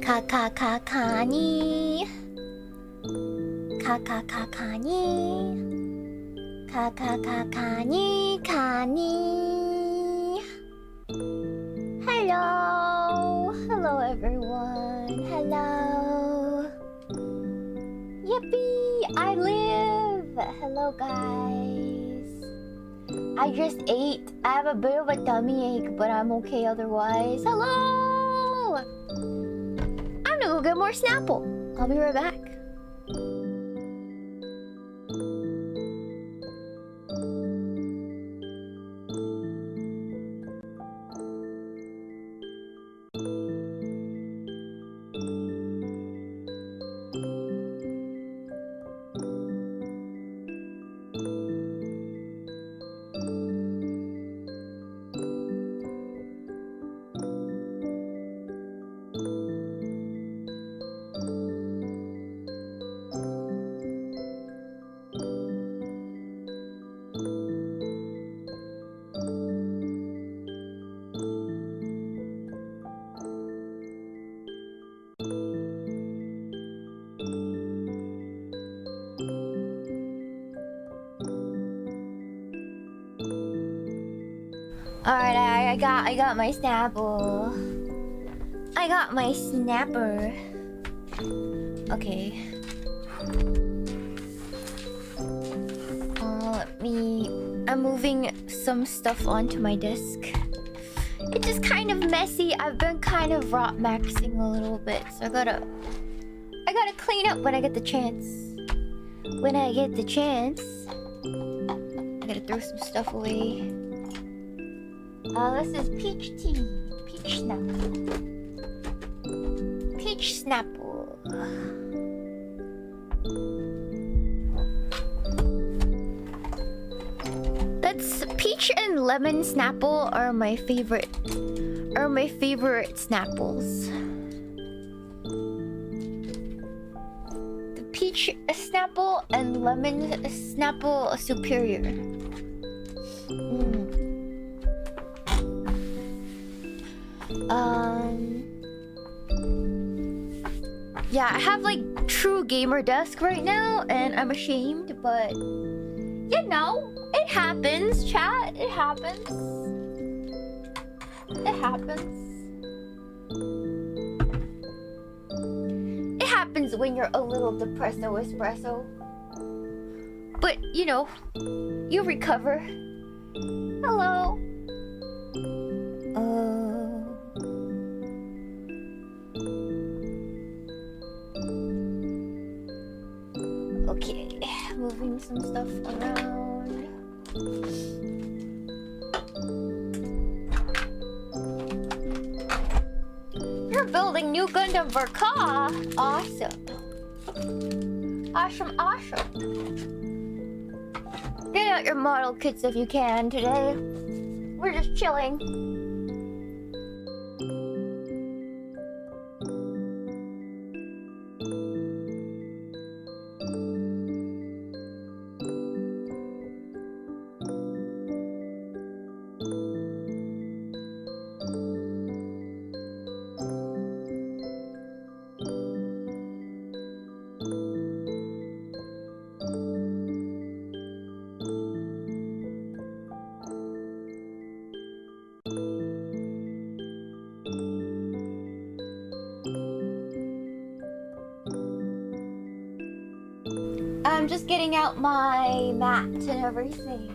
카카카카니 카카카카니 카카카카니 카니. Hello everyone. Hello. Yippee, I live. Hello guys. I just ate. I have a bit of a tummy ache, but I'm okay otherwise. Hello. I'm gonna go get more Snapple. I'll be right back. Alright, I got my Snapple. I got my snapper. Okay. I'm moving some stuff onto my desk. It's just kind of messy. I've been kind of rot maxing a little bit, so I gotta clean up when I get the chance. When I get the chance, I gotta throw some stuff away. This is peach tea. Peach Snapple. Peach Snapple. That's peach and lemon Snapple are my favorite. Snapples. The peach Snapple and lemon Snapple are superior. Yeah, I have like true gamer desk right now, and I'm ashamed, but you know, it happens, chat. It happens. It happens. It happens when you're a little depresso espresso. But you know, you recover. Hello. Okay, moving some stuff around. You're building new Gundam for Ka. Awesome. Awesome. Get out your model kits if you can today. We're just chilling. I'm just getting out my mat and everything.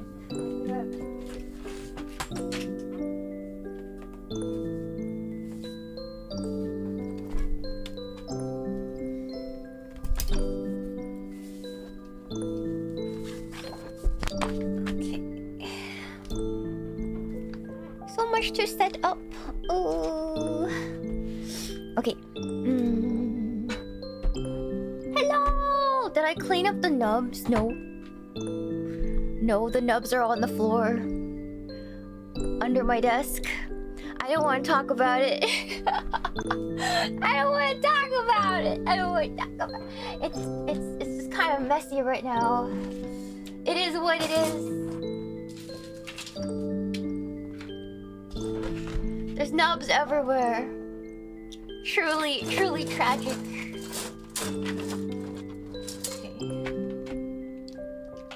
So much to set up. Ooh. Okay. Hello! Did I clean up the nubs? No. No, the nubs are on the floor. Under my desk. I don't want to talk about it. I don't want to talk about it. I don't want to talk about it. It's just kind of messy right now. It is what it is. There's nubs everywhere. Truly, truly tragic. Okay.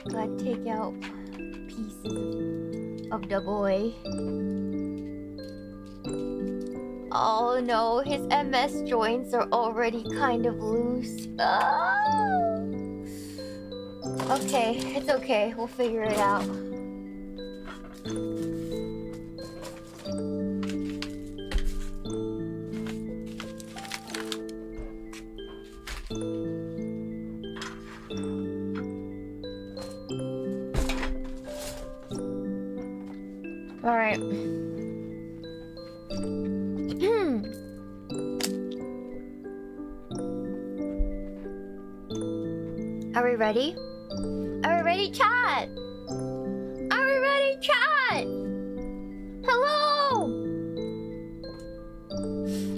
Gotta take out pieces of the boy. Oh no, his MS joints are already kind of loose. Oh. Okay, it's okay. We'll figure it out. All right. Are we ready? Are we ready, chat? Are we ready, chat? Hello!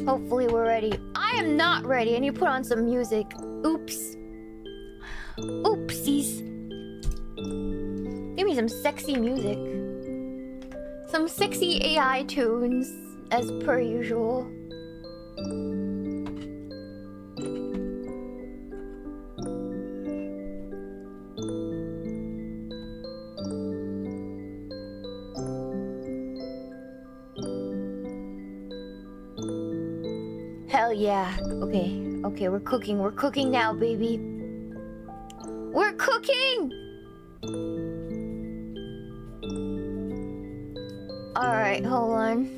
Hopefully we're ready. I am not ready. I need to put on some music. Oops. Oopsies. Give me some sexy music. Some sexy AI tunes, as per usual. Hell yeah. Okay. Okay, we're cooking. We're cooking now, baby. We're cooking! Alright, hold on.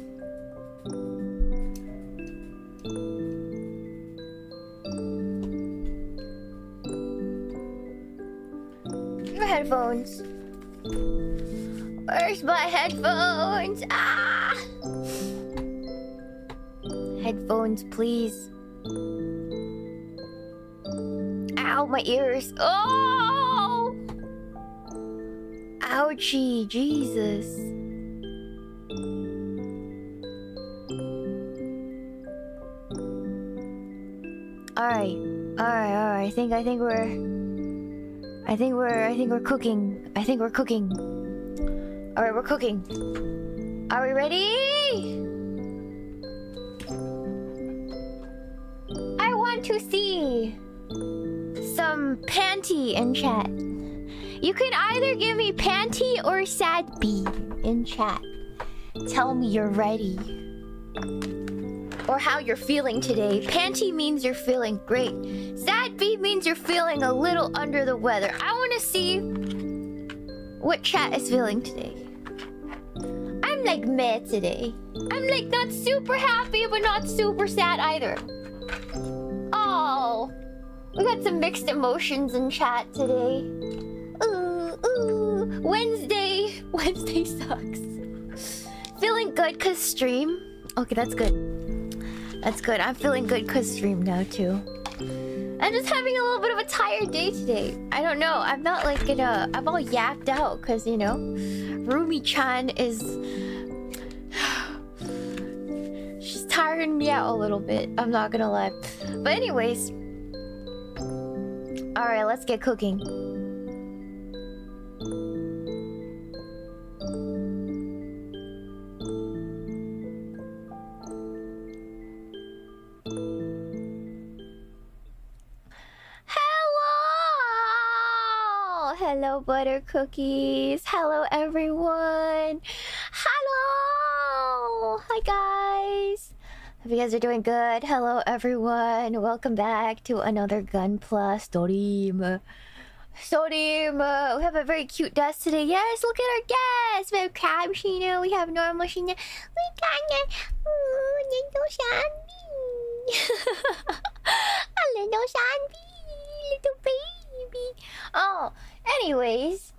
Your headphones. Where's my headphones? Ah! Headphones, please. Ow, my ears. Oh! Ouchie, Jesus. Alright. I think we're cooking. I think we're cooking. Alright, we're cooking. Are we ready? I want to see some panty in chat. You can either give me panty or sad bee in chat. Tell me you're ready. Or how you're feeling today. Panty means you're feeling great. Sad bee means you're feeling a little under the weather. I want to see what chat is feeling today. I'm like meh today. I'm like not super happy, but not super sad either. Oh, we got some mixed emotions in chat today. Ooh, Wednesday. Wednesday sucks. Feeling good cause stream. Okay, that's good. That's good. I'm feeling good cause stream now too. I'm just having a little bit of a tired day today. I don't know. I'm not like in a... I'm all yapped out because, you know, Rumi-chan is... She's tiring me out a little bit. I'm not gonna lie. But anyways. Alright, let's get cooking. Hello, butter cookies. Hello, everyone. Hello. Hi, guys. Hope you guys are doing good. Hello, everyone. Welcome back to another Gunpla stream. Sorry, we have a very cute desk today. Yes, look at our guests. We have Crab Shiina, we have Normal Shiina. We got little Shandy. A little Shandy, little baby. Oh, anyways.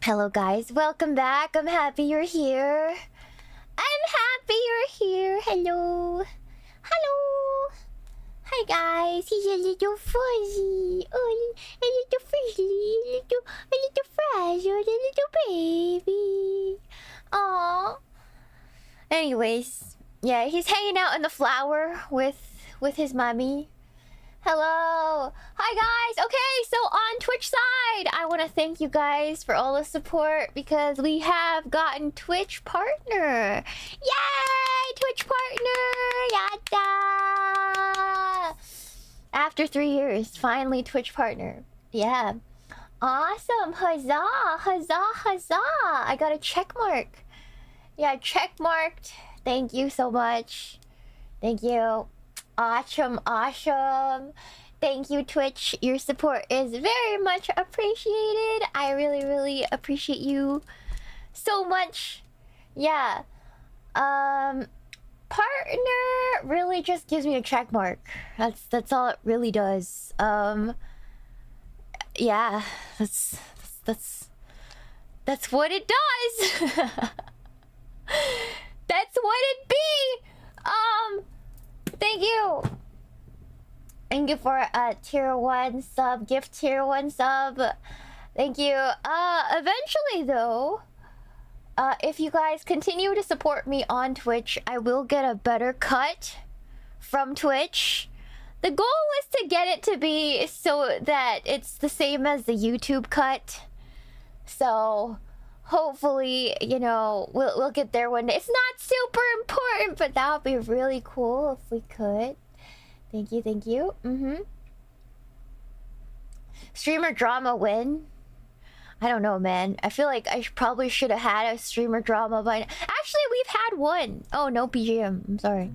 Hello guys, welcome back. I'm happy you're here. I'm happy you're here. Hello. Hello. Hi guys, he's a little fuzzy. Oh, a little fuzzy, a little fragile, a little baby. Aww. Anyways, yeah, he's hanging out in the flower with his mommy. Hello. Hi guys. Okay, so on Twitch side, I want to thank you guys for all the support because we have gotten Twitch partner. Yay! Twitch partner. Yada! After 3 years, finally Twitch partner. Yeah. Awesome. Huzzah! Huzzah! Huzzah! I got a check mark. Yeah, check marked. Thank you so much. Thank you. Awesome, awesome. Thank you, Twitch. Your support is very much appreciated. I really, really appreciate you so much. Yeah. Partner really just gives me a check mark. That's all it really does. Yeah, that's what it does. That's what it be. Thank you. Thank you for a tier 1 sub, gift tier 1 sub. Thank you. Eventually though, if you guys continue to support me on Twitch, I will get a better cut from Twitch. The goal is to get it to be so that it's the same as the YouTube cut. So hopefully, you know, we'll get there one day. It's not super important, but that would be really cool if we could. Thank you, thank you. Streamer drama win? I don't know, man. I feel like I probably should have had a streamer drama by now. Actually, we've had one. Oh, no BGM. I'm sorry.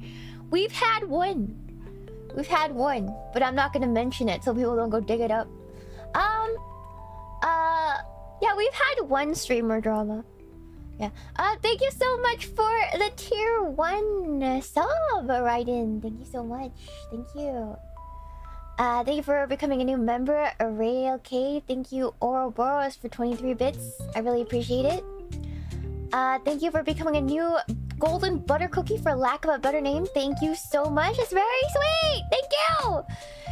We've had one. We've had one, but I'm not gonna mention it so people don't go dig it up. Yeah, we've had one streamer drama. Yeah. Thank you so much for the tier 1 sub right in. Thank you so much. Thank you. Thank you for becoming a new member. Array LK. Thank you, Ouroboros, for 23 bits. I really appreciate it. Thank you for becoming a new golden butter cookie, for lack of a better name. Thank you so much. It's very sweet. Thank you.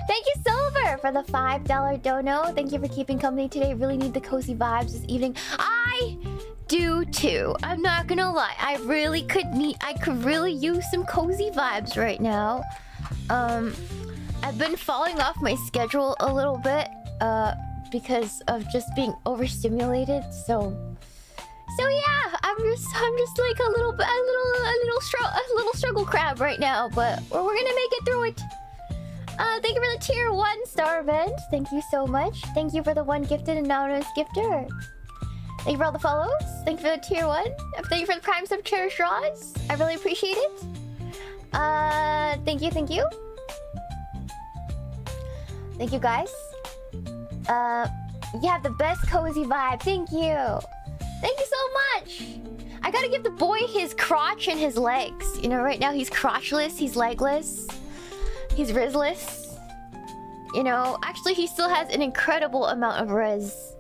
Thank you, Silver, for the $5 dono. Thank you for keeping company today. Really need the cozy vibes this evening. I do too. I'm not gonna lie. I could really use some cozy vibes right now. I've been falling off my schedule a little bit because of just being overstimulated. So yeah, I'm just like a little struggle crab right now, but we're gonna make it through it. Thank you for the tier 1 star event. Thank you so much. Thank you for the 1 gifted anonymous gifter. Thank you for all the follows. Thank you for the tier 1. Thank you for the prime sub cherished draws. I really appreciate it. Thank you, thank you. Thank you, guys. You have the best cozy vibe. Thank you. Thank you so much. I gotta give the boy his crotch and his legs. You know, right now he's crotchless, he's legless, he's rizless. You know, actually he still has an incredible amount of riz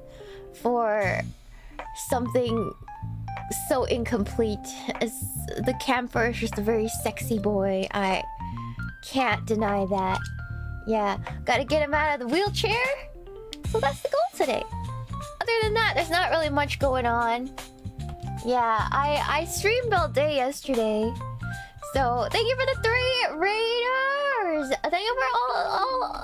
for something so incomplete as the KÄMPFER is just a very sexy boy. I can't deny that. Yeah, gotta get him out of the wheelchair. So that's the goal today. Other than that, there's not really much going on. Yeah, I streamed all day yesterday. So thank you for the 3 raiders. Thank you for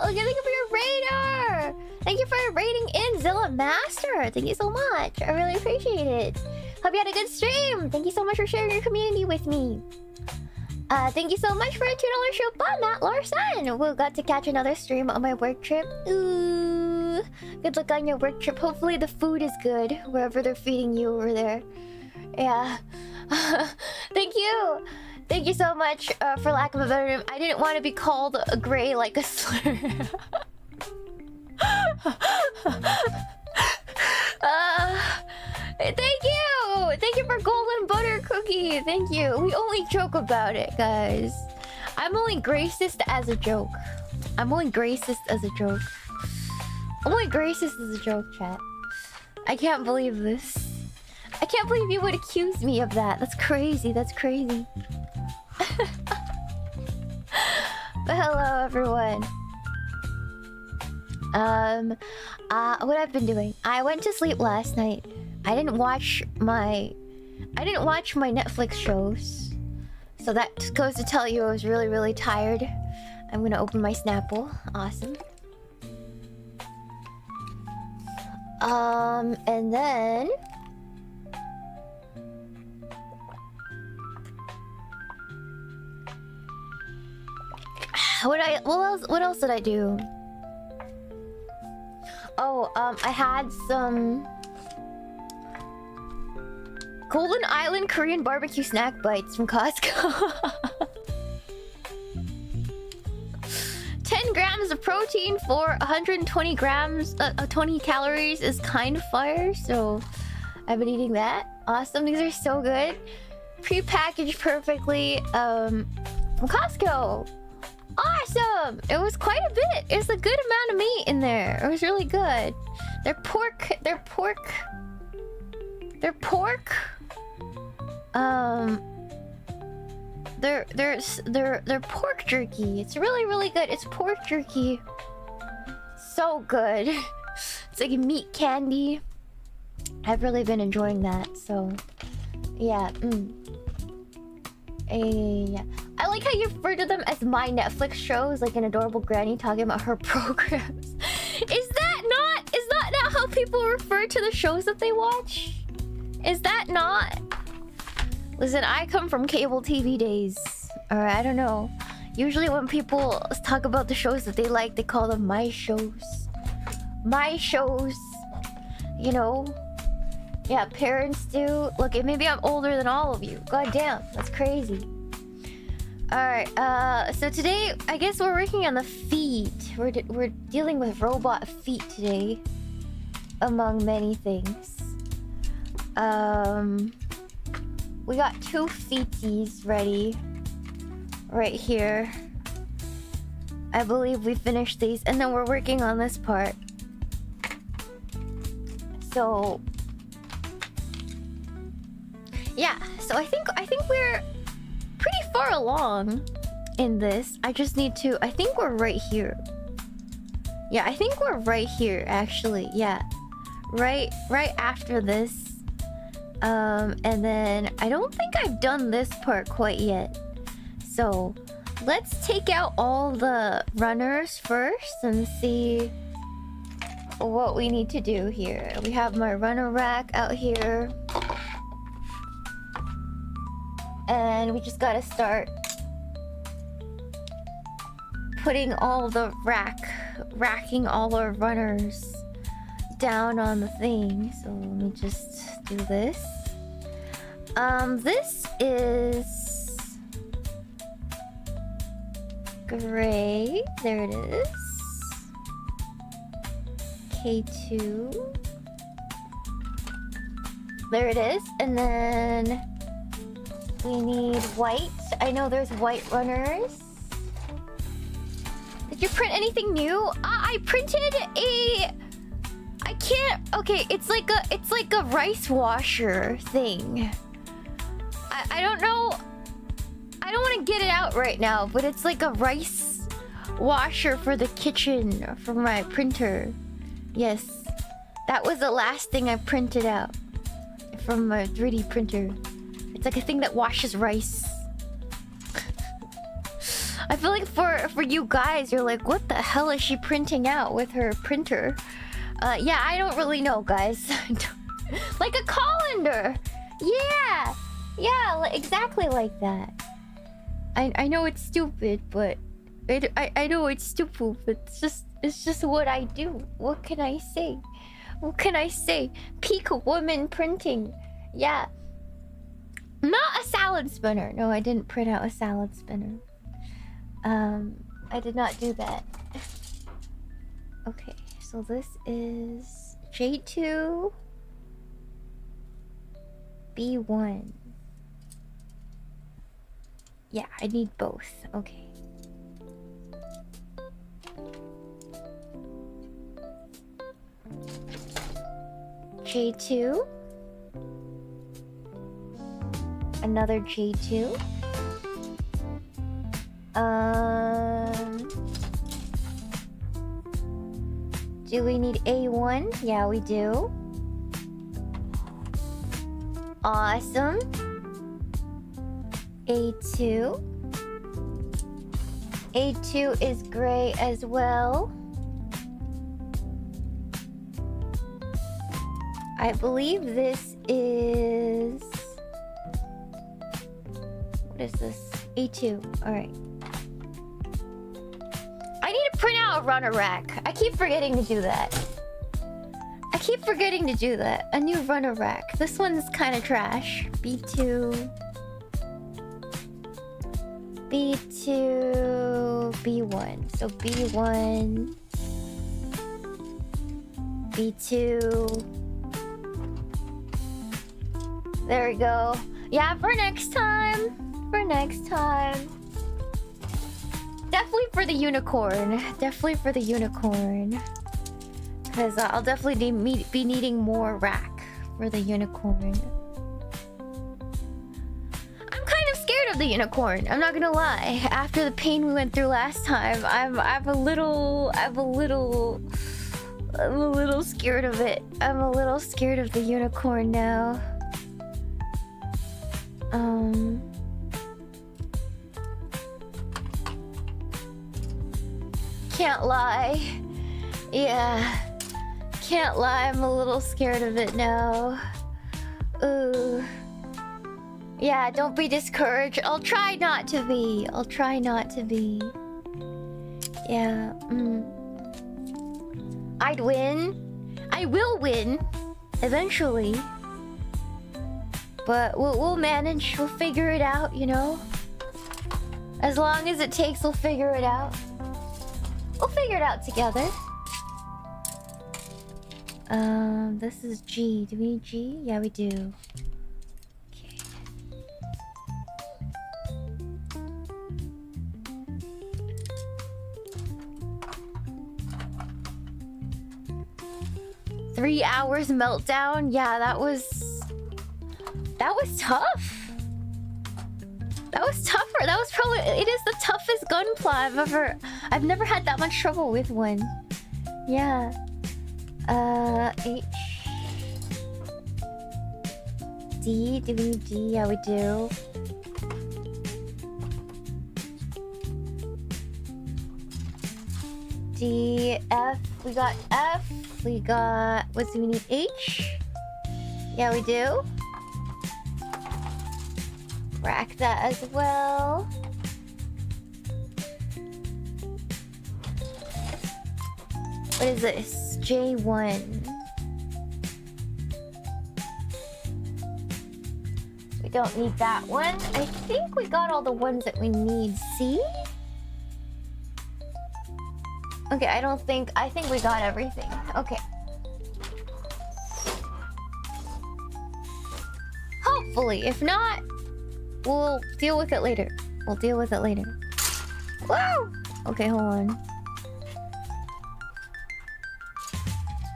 thank you for your raider. Thank you for raiding in Zilla Master. Thank you so much. I really appreciate it. Hope you had a good stream. Thank you so much for sharing your community with me. Thank you so much for a $2 super, Matt Larson. We got to catch another stream on my work trip. Ooh, good luck on your work trip. Hopefully the food is good wherever they're feeding you over there. Yeah. Thank you. Thank you so much, for lack of a better name. I didn't want to be called a gray like a slur. Thank you! Thank you for golden butter cookie! Thank you! We only joke about it, guys. I'm only racist as a joke. I'm only racist as a joke. I'm only racist as a joke, chat. I can't believe this. I can't believe you would accuse me of that. That's crazy. That's crazy. But hello, everyone. What I've been doing. I went to sleep last night. I didn't watch my Netflix shows. So that goes to tell you I was really, really tired. I'm gonna open my Snapple. Awesome. And then what else did I do? Oh, I had some Golden Island Korean barbecue snack bites from Costco. 10 grams of protein for 120 grams, 20 calories is kind of fire, so I've been eating that. Awesome, these are so good. Pre-packaged perfectly, from Costco. Awesome! It was quite a bit. It's a good amount of meat in there. It was really good. They're pork. They're pork jerky. It's really, really good. It's pork jerky. So good. It's like a meat candy. I've really been enjoying that. So, yeah. Yeah. I like how you refer to them as my Netflix shows, like an adorable granny talking about her programs. Is that not how people refer to the shows that they watch? Is that not? Listen, I come from cable TV days. Alright, I don't know. Usually when people talk about the shows that they like, they call them my shows. My shows. You know? Yeah, parents do. Look, maybe I'm older than all of you. God damn, that's crazy. Alright, so today, I guess we're working on the feet. We're dealing with robot feet today. Among many things. We got 2 feeties ready. Right here. I believe we finished these, and then we're working on this part. So... yeah, so I think we're pretty far along in this. I just need to... I think we're right here. Yeah, I think we're right here, actually. Yeah. Right after this. And then I don't think I've done this part quite yet. So, let's take out all the runners first and see what we need to do here. We have my runner rack out here. And we just gotta start putting all the racking all our runners down on the thing. So let me just do this. This is gray. There it is. K2. There it is. And then we need white. I know there's white runners. Did you print anything new? I printed a... I can't... Okay, it's like a rice washer thing. I don't know... I don't want to get it out right now, but it's like a rice washer for the kitchen for my printer. Yes. That was the last thing I printed out from my 3D printer. It's like a thing that washes rice. I feel like for you guys, you're like, what the hell is she printing out with her printer? Yeah, I don't really know, guys. Like a colander! Yeah! Yeah, exactly like that. I know it's stupid, but... I know it's stupid, but it's just what I do. What can I say? What can I say? Peak woman printing. Yeah. Not a salad spinner. No, I didn't print out a salad spinner. I did not do that. Okay, So this is J2 B1. Yeah, I need both. Okay. J2. Another J2. Do we need A1? Yeah, we do. Awesome. A2. A2 is gray as well. I believe this is... What is this? A2. Alright. I need to print out a runner rack. I keep forgetting to do that. I keep forgetting to do that. A new runner rack. This one's kind of trash. B2. B2. B1. So B1. B2. There we go. Yeah, for next time. For next time. Definitely for the unicorn. Definitely for the unicorn. Because I'll definitely be needing more rack for the unicorn. I'm kind of scared of the unicorn. I'm not gonna lie. After the pain we went through last time, I'm a little scared of it. I'm a little scared of the unicorn now. Can't lie. Yeah. Can't lie, I'm a little scared of it now. Ooh. Yeah, don't be discouraged. I'll try not to be. I'll try not to be. Yeah. I'd win. I will win. Eventually. But we'll manage. We'll figure it out, you know? As long as it takes, we'll figure it out. We'll figure it out together. This is G. Do we need G? Yeah, we do. Okay. Three hours meltdown? Yeah, that was tough. That was tougher. That was probably... It is the toughest gunpla I've never had that much trouble with one. Yeah. H... D? Do we need D? Yeah, we do. D, F. We got F. We got... What do we need? H? Yeah, we do. Rack that as well. What is this? J1. We don't need that one. I think we got all the ones that we need. C? Okay, I think we got everything. Okay. Hopefully. If not, we'll deal with it later. We'll deal with it later. Woo! Okay, hold on.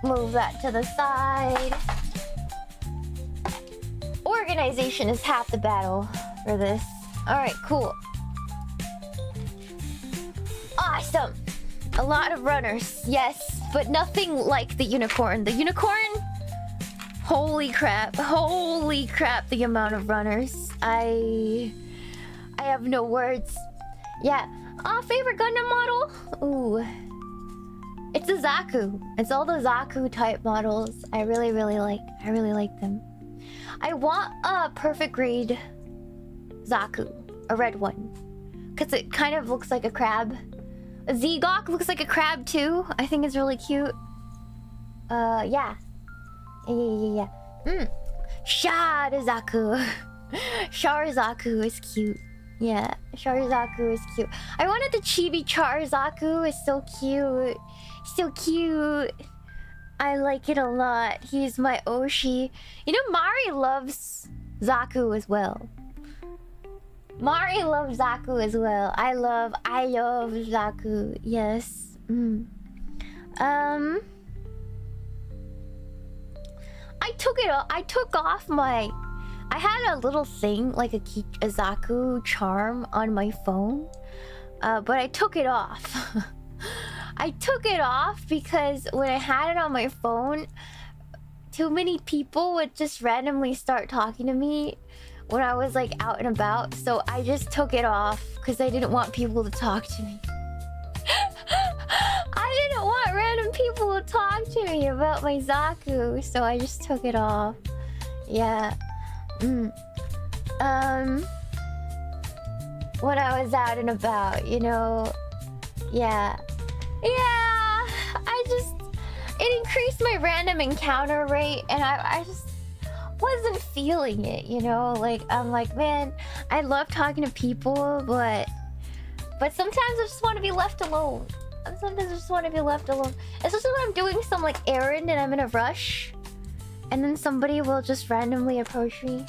Move that to the side. Organization is half the battle for this. Alright, cool. Awesome! A lot of runners, yes, but nothing like the unicorn. The unicorn? Holy crap, the amount of runners. I have no words. Yeah. Favorite Gundam model? Ooh. It's a Zaku. It's all the Zaku type models. I really like them. I want a perfect grade Zaku. A red one. Because it kind of looks like a crab. Zegok looks like a crab too. I think it's really cute. Yeah. Yeah. Sharizaku. Sharizaku is cute. Yeah, Charzaku is cute. I wanted the chibi Charzaku. It's so cute. So cute. I like it a lot. He's my Oshi. You know, Mari loves Zaku as well. Mari loves Zaku as well. I love Zaku. Yes. I took off my... I had a little thing, like a Zaku charm on my phone. But I took it off. I took it off because when I had it on my phone, too many people would just randomly start talking to me when I was like out and about. So I just took it off because I didn't want people to talk to me. I didn't want random people to talk to me about my Zaku, so I just took it off. Yeah. When I was out and about, you know. Yeah. Yeah. It increased my random encounter rate, and I just wasn't feeling it, you know? Like, I'm like, man, I love talking to people, but sometimes I just want to be left alone. Sometimes I just want to be left alone. Especially when I'm doing some like errand and I'm in a rush. And then somebody will just randomly approach me.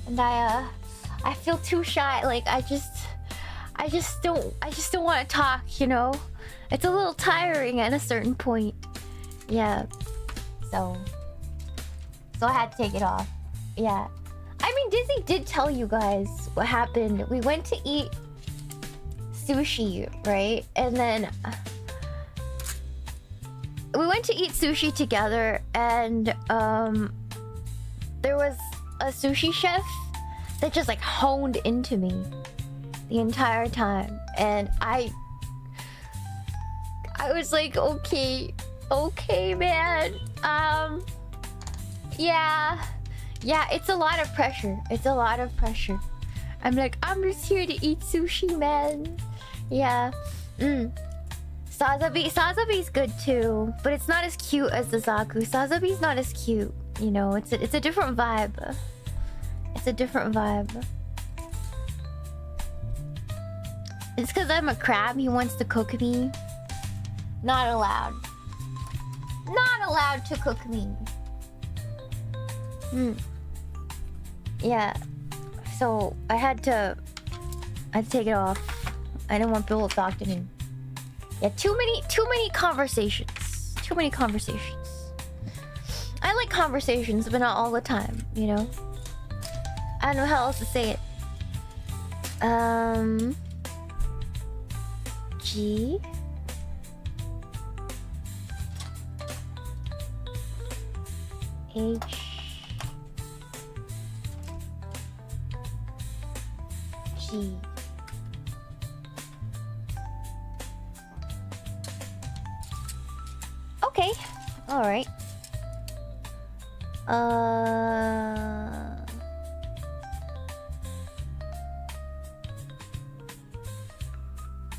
And I feel too shy. Like I just don't want to talk, you know? It's a little tiring at a certain point. Yeah. So I had to take it off. Yeah. I mean, Disney did tell you guys what happened. We went to eat sushi, right? And then we went to eat sushi together, and there was a sushi chef that just like honed into me the entire time, and I was like, okay, man. Yeah, it's a lot of pressure. I'm like, I'm just here to eat sushi, man. Yeah. Sazabi's good too, but it's not as cute as the Zaku. Sazabi's not as cute, you know. It's a different vibe. It's a different vibe. It's because I'm a crab. He wants to cook me. Not allowed. Not allowed to cook me. Yeah. So I had to take it off. I didn't want people to talk to me. Yeah, too many conversations. Too many conversations. I like conversations, but not all the time, you know? I don't know how else to say it. G. H. G. Okay. All right.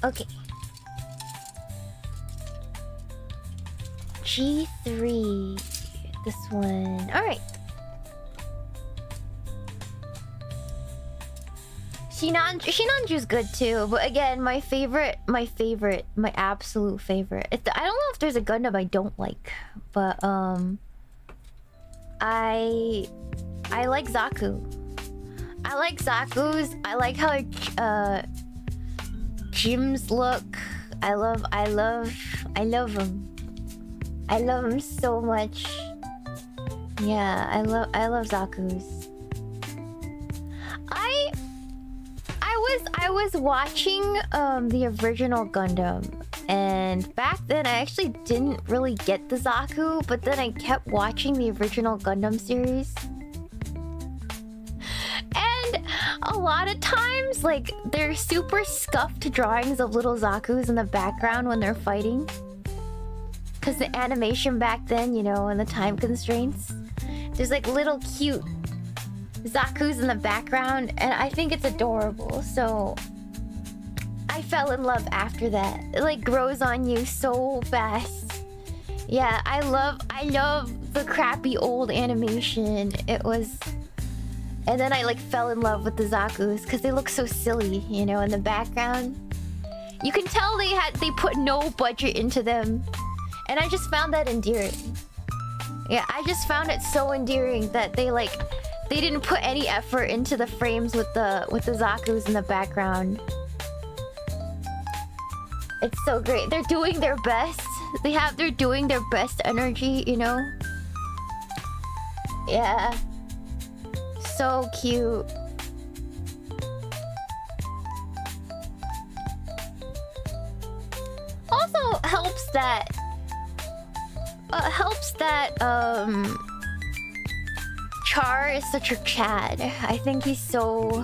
Okay. G3. This one. All right. Shinanju's good too, but again, my absolute favorite. I don't know if there's a Gundam I don't like, but I like Zaku. I like Zaku's. I like how Jim's look. I love him. I love him so much. Yeah, I love Zaku's. I was watching the original Gundam, and back then I actually didn't really get the Zaku, but then I kept watching the original Gundam series. And a lot of times, like, they're super scuffed drawings of little Zakus in the background when they're fighting. Because the animation back then, you know, and the time constraints, there's like little cute Zaku's in the background, and I think it's adorable. So I fell in love after that. It like grows on you so fast. Yeah, I love the crappy old animation. It was And then I like fell in love with the Zakus because they look so silly, you know, in the background. You can tell they put no budget into them. And I just found that endearing. Yeah, I just found it so endearing that they didn't put any effort into the frames with the Zakus in the background. It's so great. They're doing their best. They're doing their best energy, you know? Yeah. So cute. Also helps that Char is such a Chad. I think he's such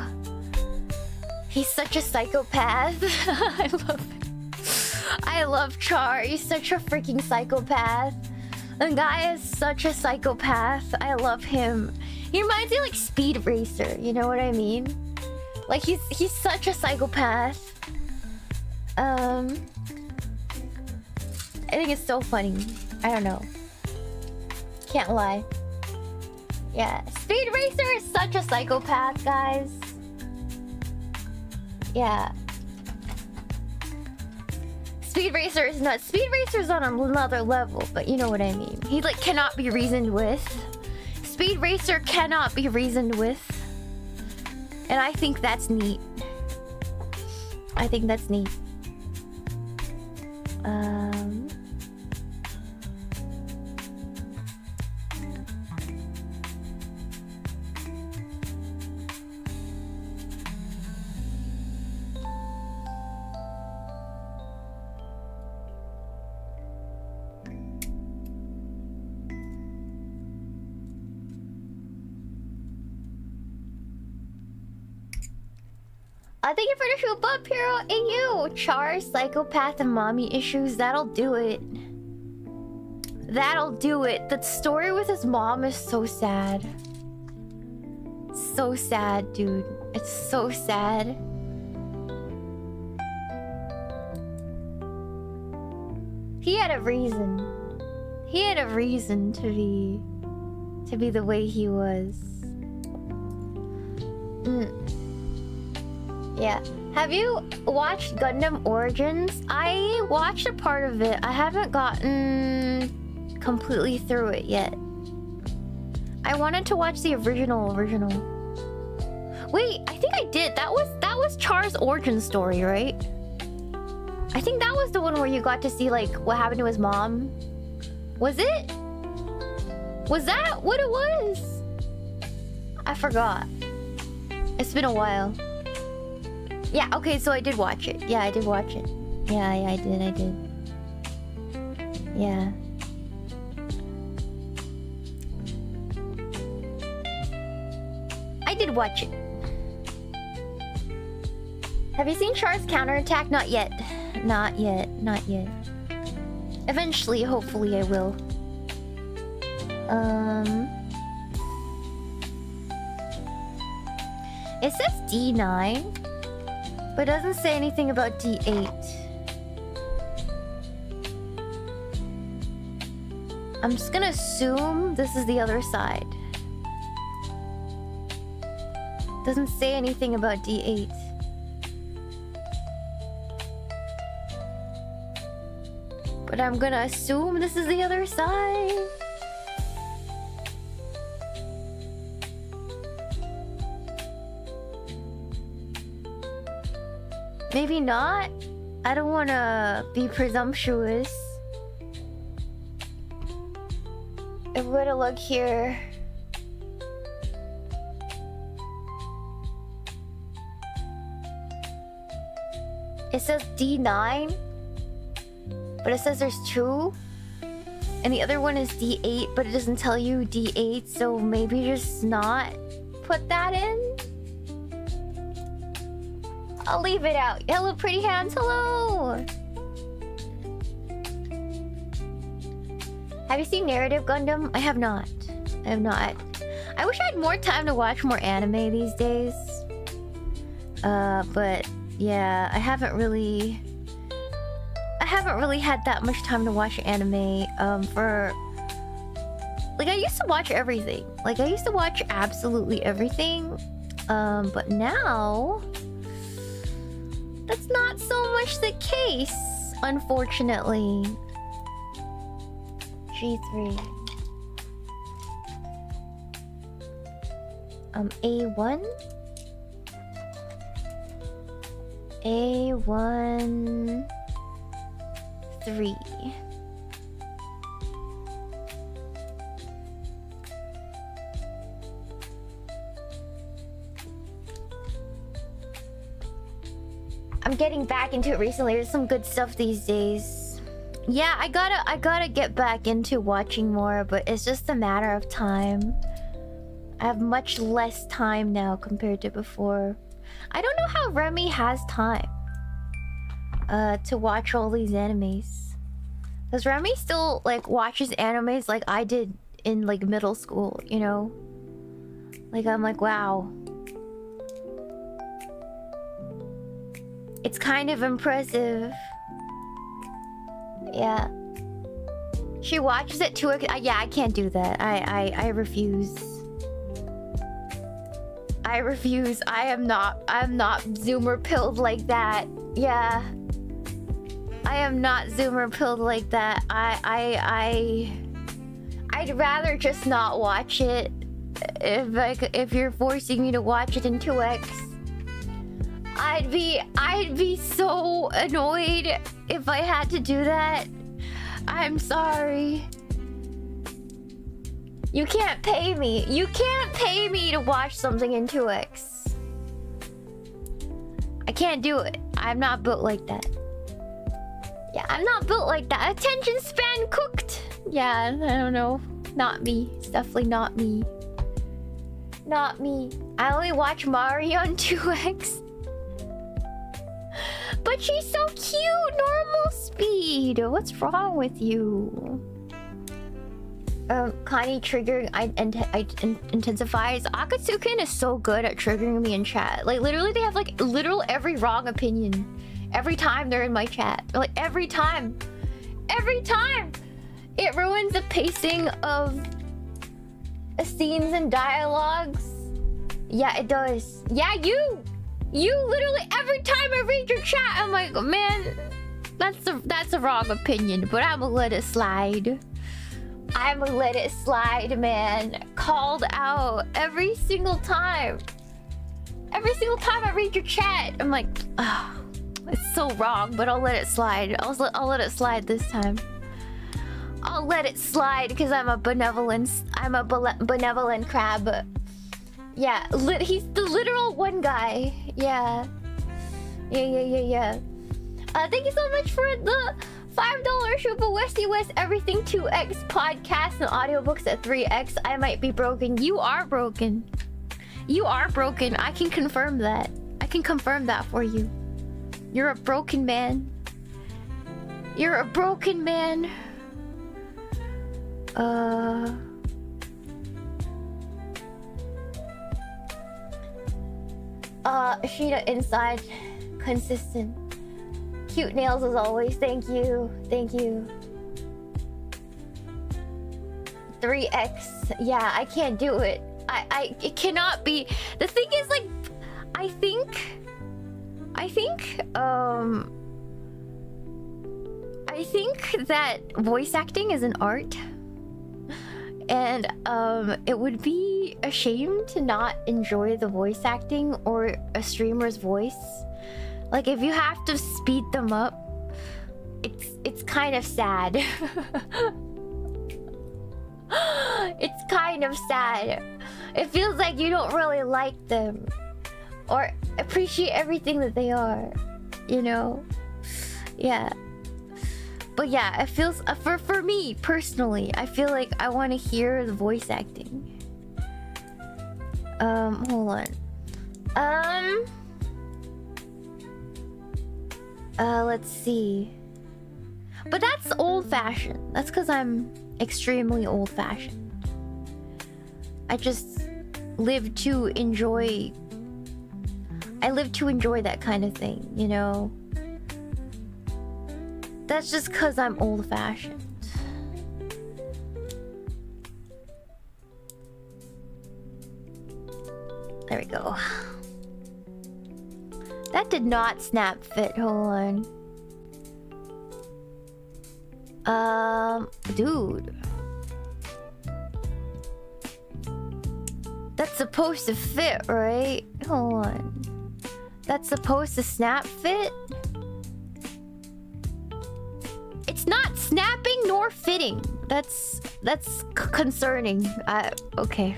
a psychopath. I love Char. He's such a freaking psychopath. The guy is such a psychopath. I love him. He reminds me of like Speed Racer, you know what I mean? Like he's such a psychopath. I think it's so funny. I don't know. Can't lie. Yeah, Speed Racer is such a psychopath, guys. Yeah. Speed Racer is nuts. Speed Racer's on another level, but you know what I mean. He like cannot be reasoned with. Speed Racer cannot be reasoned with. And I think that's neat. I think that's neat. Thank you for the shoe bub, Hero. And you, Char, psychopath and mommy issues. That'll do it. That'll do it. The story with his mom is so sad. So sad, dude. It's so sad. He had a reason. He had a reason to be the way he was. Yeah. Have you watched Gundam Origins? I watched a part of it. I haven't gotten completely through it yet. I wanted to watch the original. Wait, I think I did. That was Char's origin story, right? I think that was the one where you got to see like what happened to his mom. Was it? Was that what it was? I forgot. It's been a while. Yeah, okay, so I did watch it. Yeah, I did watch it. Yeah, I did. Yeah. I did watch it. Have you seen Char's counterattack? Not yet. Not yet. Eventually, hopefully I will. It says D9. But it doesn't say anything about D8. I'm just gonna assume this is the other side. Doesn't say anything about D8. But I'm gonna assume this is the other side. Maybe not. I don't want to be presumptuous. If we were to look here. It says D9. But it says there's two. And the other one is D8, but it doesn't tell you D8. So maybe just not put that in. I'll leave it out. Hello, pretty hands. Hello. Have you seen Narrative Gundam? I have not. I wish I had more time to watch more anime these days. But yeah, I haven't really had that much time to watch anime. For Like, I used to watch everything. Like, I used to watch absolutely everything. But now... that's not so much the case, unfortunately. G3. A1? A1... 3. I'm getting back into it recently. There's some good stuff these days. Yeah, I gotta get back into watching more, but it's just a matter of time. I have much less time now compared to before. I don't know how Remy has time to watch all these animes. Because Remy still like watches animes like I did in like middle school, you know? Like I'm like, wow. It's kind of impressive. Yeah. She watches it too. Yeah, I can't do that. I refuse. I refuse. I'm not Zoomer pilled like that. Yeah. I am not Zoomer pilled like that. I'd rather just not watch it. If you're forcing me to watch it in 2x. I'd be so annoyed if I had to do that. I'm sorry. You can't pay me. You can't pay me to watch something in 2x. I can't do it. I'm not built like that. Yeah, I'm not built like that. Attention span cooked. Yeah, I don't know. Not me. It's definitely not me. Not me. I only watch Mario on 2x. But she's so cute! Normal speed! What's wrong with you? Connie triggering intensifies. Akatsukin is so good at triggering me in chat. Like, literally, they have, like, literal every wrong opinion. Every time they're in my chat. Like, every time. Every time! It ruins the pacing of scenes and dialogues. Yeah, it does. Yeah, you literally every time I read your chat, I'm like, man, that's a wrong opinion, but I'ma let it slide. I'ma let it slide, man. Called out every single time. Every single time I read your chat, I'm like, oh, it's so wrong, but I'll let it slide. I'll let it slide this time. I'll let it slide because I'm a benevolent crab. Yeah, he's the literal one guy. Yeah. Yeah. Thank you so much for the $5 Super Westy West Everything 2x podcast and audiobooks at 3x. I might be broken. You are broken. You are broken. I can confirm that. I can confirm that for you. You're a broken man. You're a broken man. Shiina inside. Consistent. Cute nails as always. Thank you. Thank you. 3x. Yeah, I can't do it. It cannot be. The thing is, like, I think that voice acting is an art. And it would be a shame to not enjoy the voice acting or a streamer's voice. Like, if you have to speed them up, it's kind of sad. It's kind of sad. It feels like you don't really like them or appreciate everything that they are, you know? Yeah. But yeah, it feels for me personally, I feel like I want to hear the voice acting. Hold on. Let's see. But that's old-fashioned. That's because I'm extremely old-fashioned. I just live to enjoy. I live to enjoy that kind of thing, you know? That's just because I'm old-fashioned. There we go. That did not snap fit. Hold on. Dude. That's supposed to fit, right? Hold on. That's supposed to snap fit? It's not snapping nor fitting. That's concerning. Okay.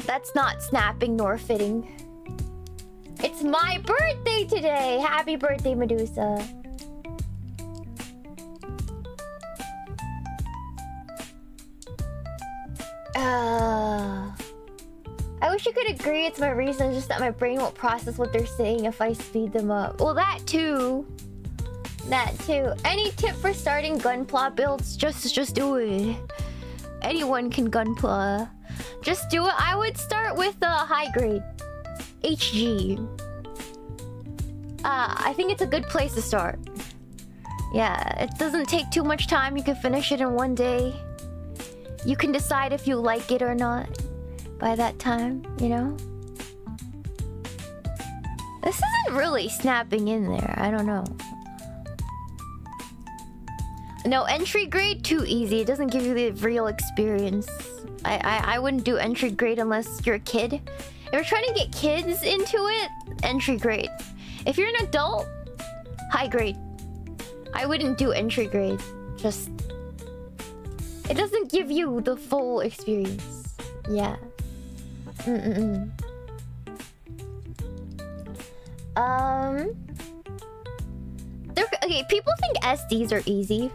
That's not snapping nor fitting. It's my birthday today! Happy birthday, Medusa. I wish you could agree it's my reason, just that my brain won't process what they're saying if I speed them up. Well, that too. That too. Any tip for starting Gunpla builds? Just do it. Anyone can Gunpla. Just do it. I would start with high grade. HG. I think it's a good place to start. Yeah, it doesn't take too much time. You can finish it in one day. You can decide if you like it or not by that time, you know? This isn't really snapping in there. I don't know. No, entry grade, too easy. It doesn't give you the real experience. I wouldn't do entry grade unless you're a kid. If you're trying to get kids into it, entry grade. If you're an adult, high grade. I wouldn't do entry grade. Just... it doesn't give you the full experience. Yeah. Okay, people think SDs are easy.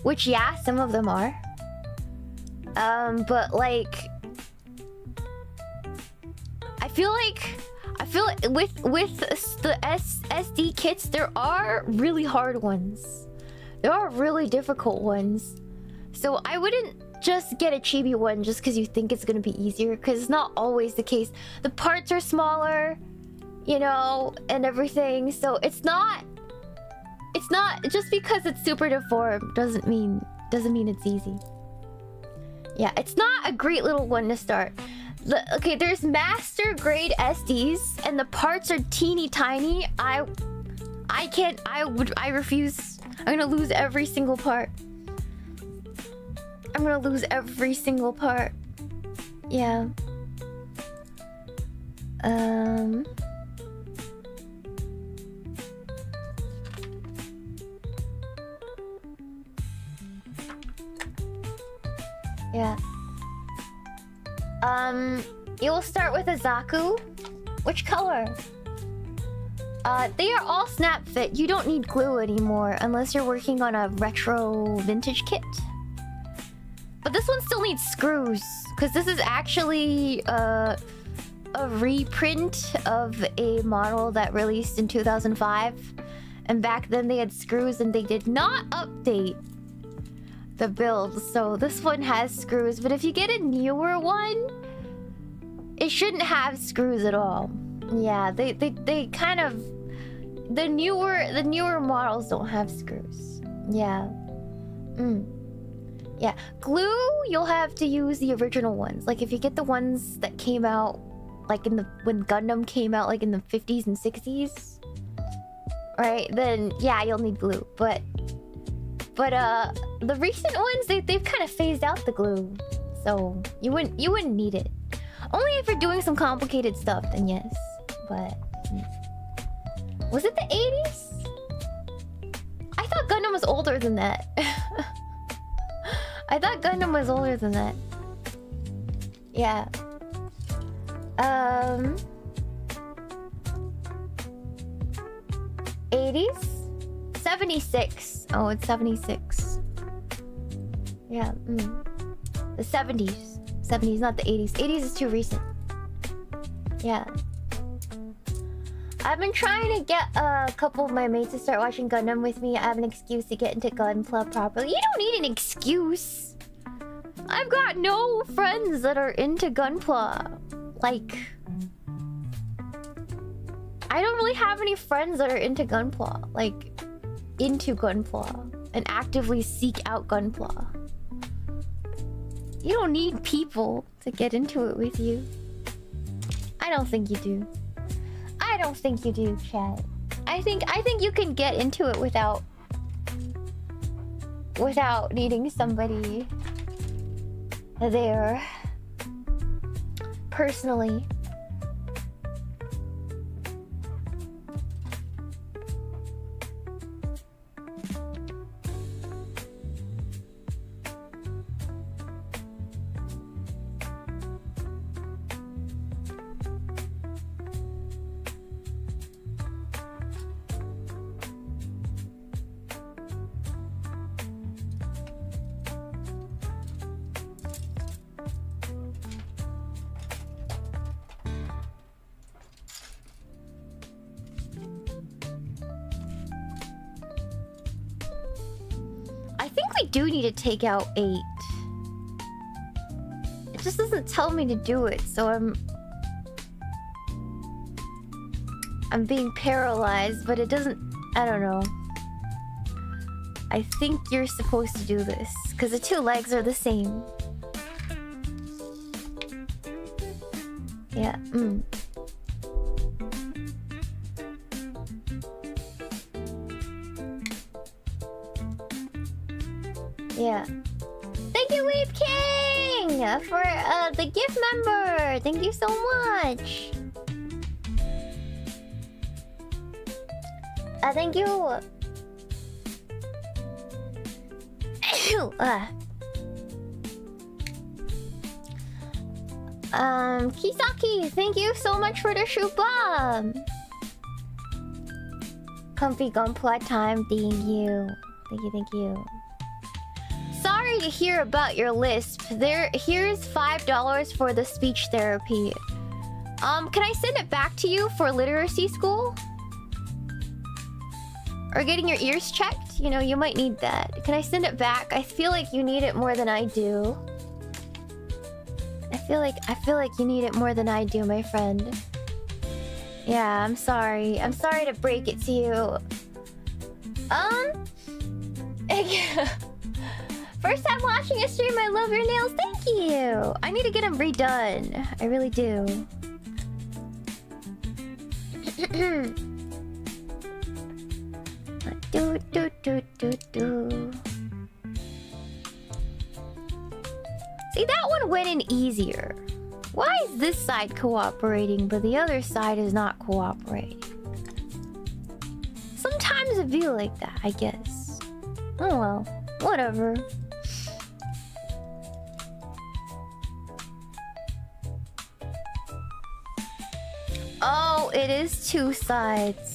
Which, yeah, some of them are. But like... I feel like with the SD kits, there are really hard ones. There are really difficult ones. So I wouldn't just get a chibi one just because you think it's gonna be easier, because it's not always the case. The parts are smaller, you know, and everything. So it's not just because it's super deformed doesn't mean it's easy. Yeah, it's not a great little one to start. Okay, there's master grade SDs and the parts are teeny tiny. I refuse. I'm gonna lose every single part. I'm gonna lose every single part. Yeah. Yeah. You will start with a Zaku. Which color? They are all snap fit. You don't need glue anymore unless you're working on a retro vintage kit. But this one still needs screws, because this is actually a reprint of a model that released in 2005. And back then they had screws and they did not update the build. So this one has screws, but if you get a newer one, it shouldn't have screws at all. Yeah, they kind of... The newer models don't have screws. Yeah. Yeah. Glue, you'll have to use the original ones. Like if you get the ones that came out like when Gundam came out like in the 50s and 60s. Right? Then yeah, you'll need glue. But the recent ones, they've kind of phased out the glue. So you wouldn't need it. Only if you're doing some complicated stuff, then yes. But was it the 80s? I thought Gundam was older than that. I thought Gundam was older than that. Yeah. 80s? 76. Oh, it's 76. Yeah. The 70s. 70s, not the 80s. 80s is too recent. Yeah. I've been trying to get a couple of my mates to start watching Gundam with me. I have an excuse to get into Gunpla properly. You don't need an excuse. I've got no friends that are into Gunpla. Like... I don't really have any friends that are into Gunpla. Like... into Gunpla and actively seek out Gunpla. You don't need people to get into it with you. I don't think you do. I don't think you do, chat. I think you can get into it without needing somebody there personally. Do need to take out 8. It just doesn't tell me to do it, so I'm being paralyzed, but it doesn't. I don't know. I think you're supposed to do this because the 2 legs are the same. Yeah. Yeah. Thank you, Weep King, for the gift member. Thank you so much. Thank you. Kisaki, thank you so much for the shoe bomb. Comfy Gunpla time, thank you. Thank you. Sorry to hear about your lisp. Here's $5 for the speech therapy. Can I send it back to you for literacy school? Or getting your ears checked? You know, you might need that. Can I send it back? I feel like you need it more than I do. I feel like you need it more than I do, my friend. Yeah, I'm sorry. I'm sorry to break it to you. First time watching a stream, I love your nails. Thank you. I need to get them redone. I really do. See, that one went in easier. Why is this side cooperating, but the other side is not cooperating? Sometimes it feels like that, I guess. Oh well, whatever. Oh, it is 2 sides.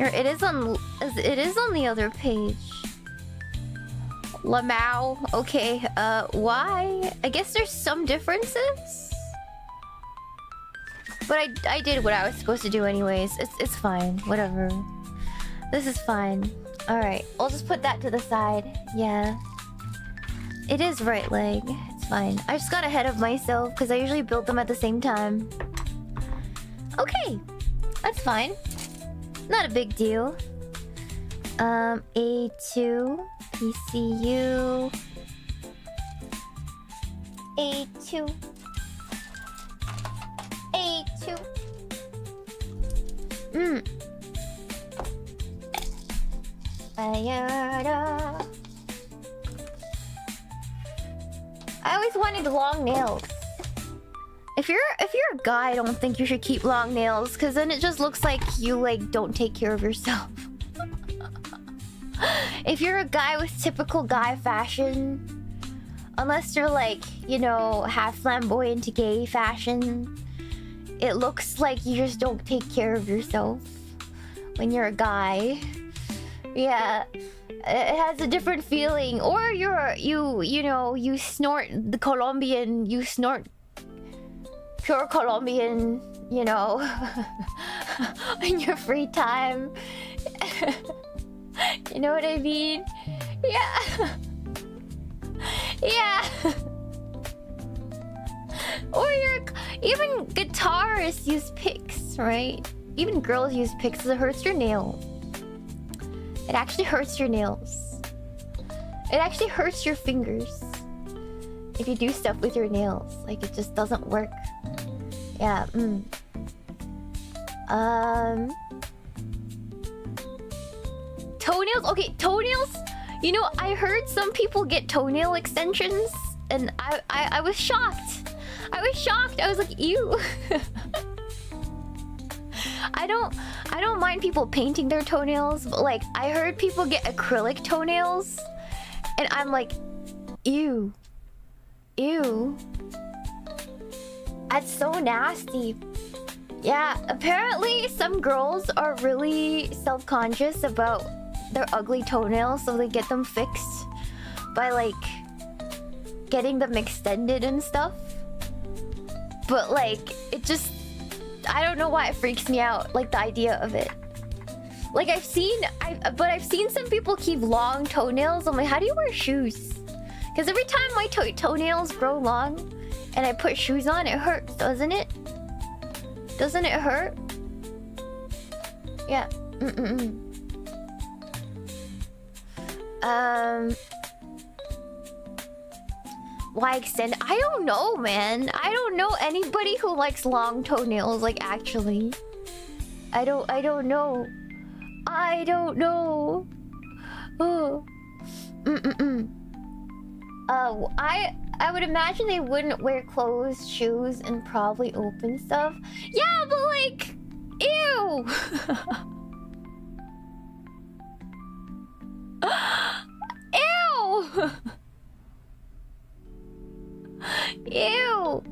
It is on the other page. Meemaw. Okay, why? I guess there's some differences. But I did what I was supposed to do anyways. It's fine. Whatever. This is fine. Alright, I'll just put that to the side. Yeah. It is right leg. It's fine. I just got ahead of myself because I usually build them at the same time. Okay. That's fine. Not a big deal. A2. PCU. A2. A2. I always wanted long nails. If you're a guy, I don't think you should keep long nails, because then it just looks like you don't take care of yourself. If you're a guy with typical guy fashion, unless you're half flamboyant gay fashion, it looks like you just don't take care of yourself when you're a guy. Yeah, it has a different feeling. Or you snort the Colombian, you snort pure Colombian, in your free time. You know what I mean? Yeah. Yeah. Or even guitarists use picks, right? Even girls use picks. It hurts your nail. It actually hurts your nails. It actually hurts your fingers if you do stuff with your nails. Like, it just doesn't work. Yeah. Toenails. Okay, toenails. You know, I heard some people get toenail extensions, and I was shocked. I was shocked. I was like, ew. I don't mind people painting their toenails, but like, I heard people get acrylic toenails, and I'm like, ew. Ew. That's so nasty. Yeah, apparently some girls are really self-conscious about their ugly toenails, so they get them fixed by like getting them extended and stuff. But like, it just, I don't know why it freaks me out, like the idea of it. Like I've seen some people keep long toenails. I'm like, how do you wear shoes? Because every time my toenails grow long and I put shoes on, it hurts, doesn't it? Doesn't it hurt? Yeah. Why extend? I don't know, man. I don't know anybody who likes long toenails, like, actually. I don't know. I don't know. Oh. I would imagine they wouldn't wear closed shoes and probably open stuff. Yeah, but like, ew. Ew. Ew.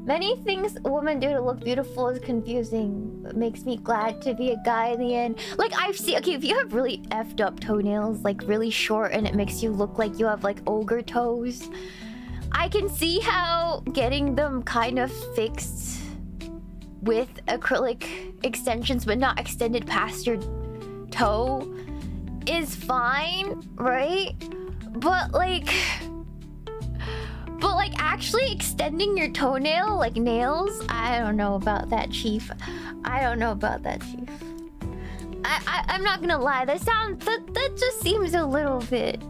Many things women do to look beautiful is confusing. It makes me glad to be a guy in the end. Like, I've seen... Okay, if you have really effed up toenails, like really short, and it makes you look like you have like ogre toes, I can see how getting them kind of fixed with acrylic extensions, but not extended past your toe, is fine, right? But like actually extending your toenail, like nails, I don't know about that, Chief. I don't know about that, Chief. I'm not gonna lie, that just seems a little bit...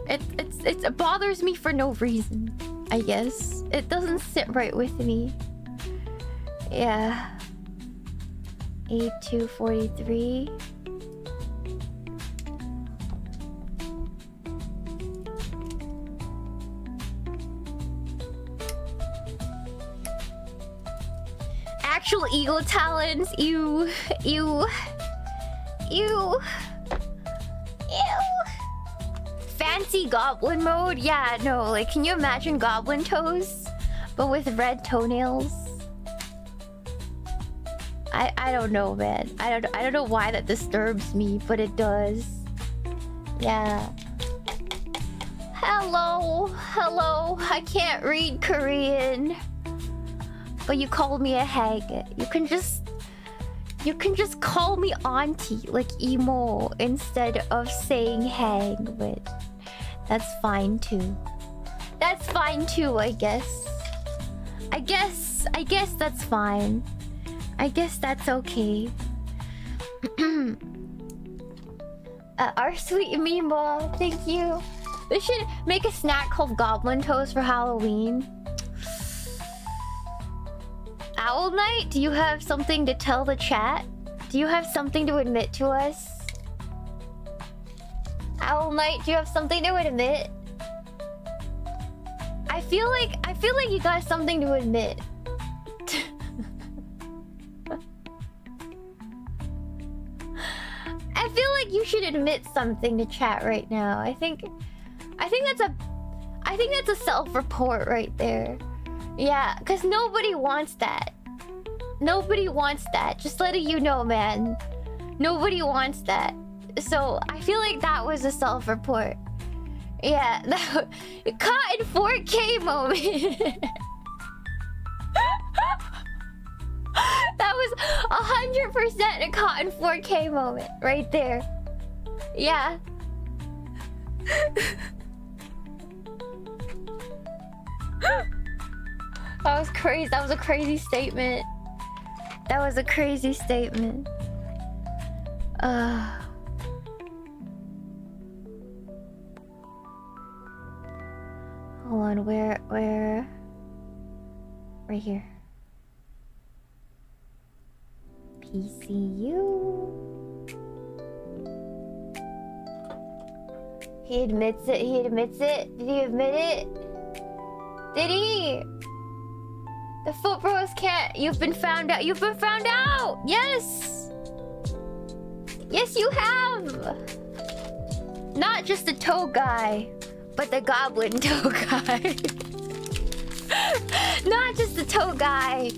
It bothers me for no reason, I guess. It doesn't sit right with me. Yeah. A243. Actual ego talons, ew. Fancy goblin mode? Yeah, no, like, can you imagine goblin toes, but with red toenails? I don't know, man. I don't know why that disturbs me, but it does. Yeah. Hello. I can't read Korean. But you called me a hag. You can just call me auntie, like emo, instead of saying hag, but that's fine too. That's fine too, I guess. I guess that's fine. I guess that's okay. Our sweet Meemaw, thank you. We should make a snack called Goblin Toast for Halloween. Owl Knight, do you have something to tell the chat? Do you have something to admit to us? Owl Knight, do you have something to admit? I feel like you got something to admit. I feel like you should admit something to chat right now. I think that's a self-report right there. Yeah, because nobody wants that. Nobody wants that. Just letting you know, man. Nobody wants that. So, I feel like that was a self-report. Yeah, that... Caught in 4K moment. That was 100% a caught in 4K moment. Right there. Yeah. That was crazy. That was a crazy statement. That was a crazy statement. Hold on, where? Right here. PCU. He admits it. He admits it. Did he admit it? Did he? The foot bros can't. You've been found out. You've been found out. Yes. Yes, you have. Not just the toe guy, but the goblin toe guy. Not just the toe guy,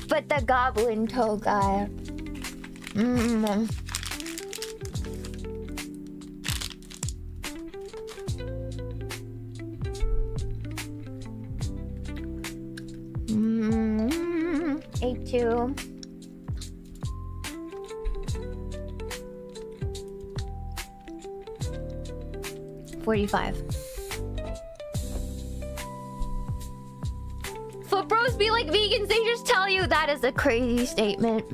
but the goblin toe guy. A2. $45. Foot bros be like vegans, they just tell you. That is a crazy statement.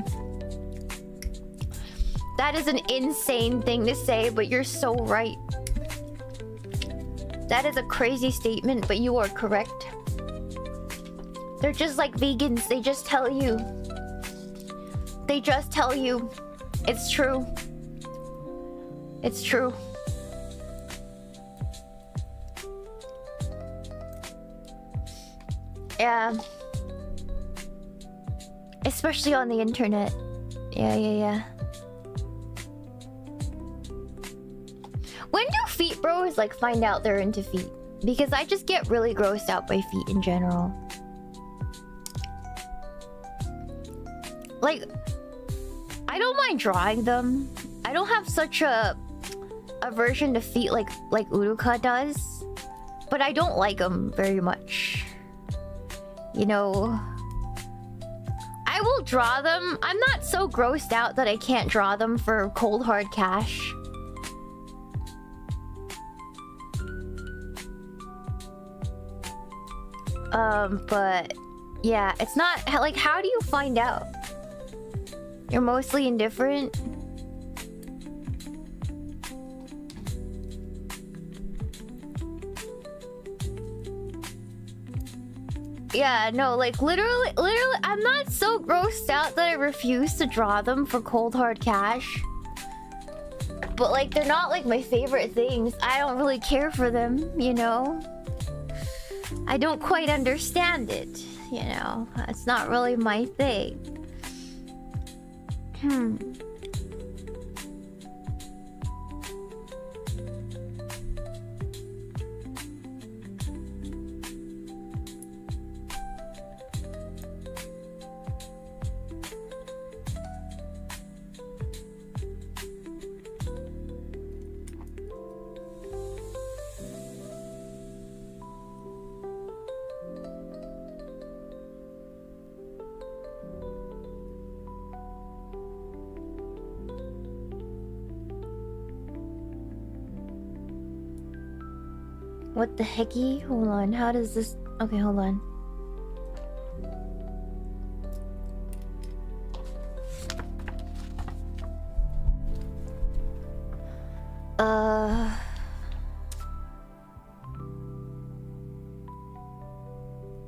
That is an insane thing to say, but you're so right. That is a crazy statement, but you are correct. They're just like vegans, they just tell you. They just tell you. It's true. It's true. Yeah. Especially on the internet. Yeah. When do feet bros like find out they're into feet? Because I just get really grossed out by feet in general. Like, I don't mind drawing them. I don't have such a aversion to feet like Uruka does. But I don't like them very much. You know, I will draw them. I'm not so grossed out that I can't draw them for cold hard cash. But yeah, it's not like, how do you find out? You're mostly indifferent. Yeah, no, like literally, I'm not so grossed out that I refuse to draw them for cold hard cash. But like, they're not like my favorite things. I don't really care for them, you know? I don't quite understand it, you know? It's not really my thing. What the hecky? Hold on, how does this... Okay, hold on.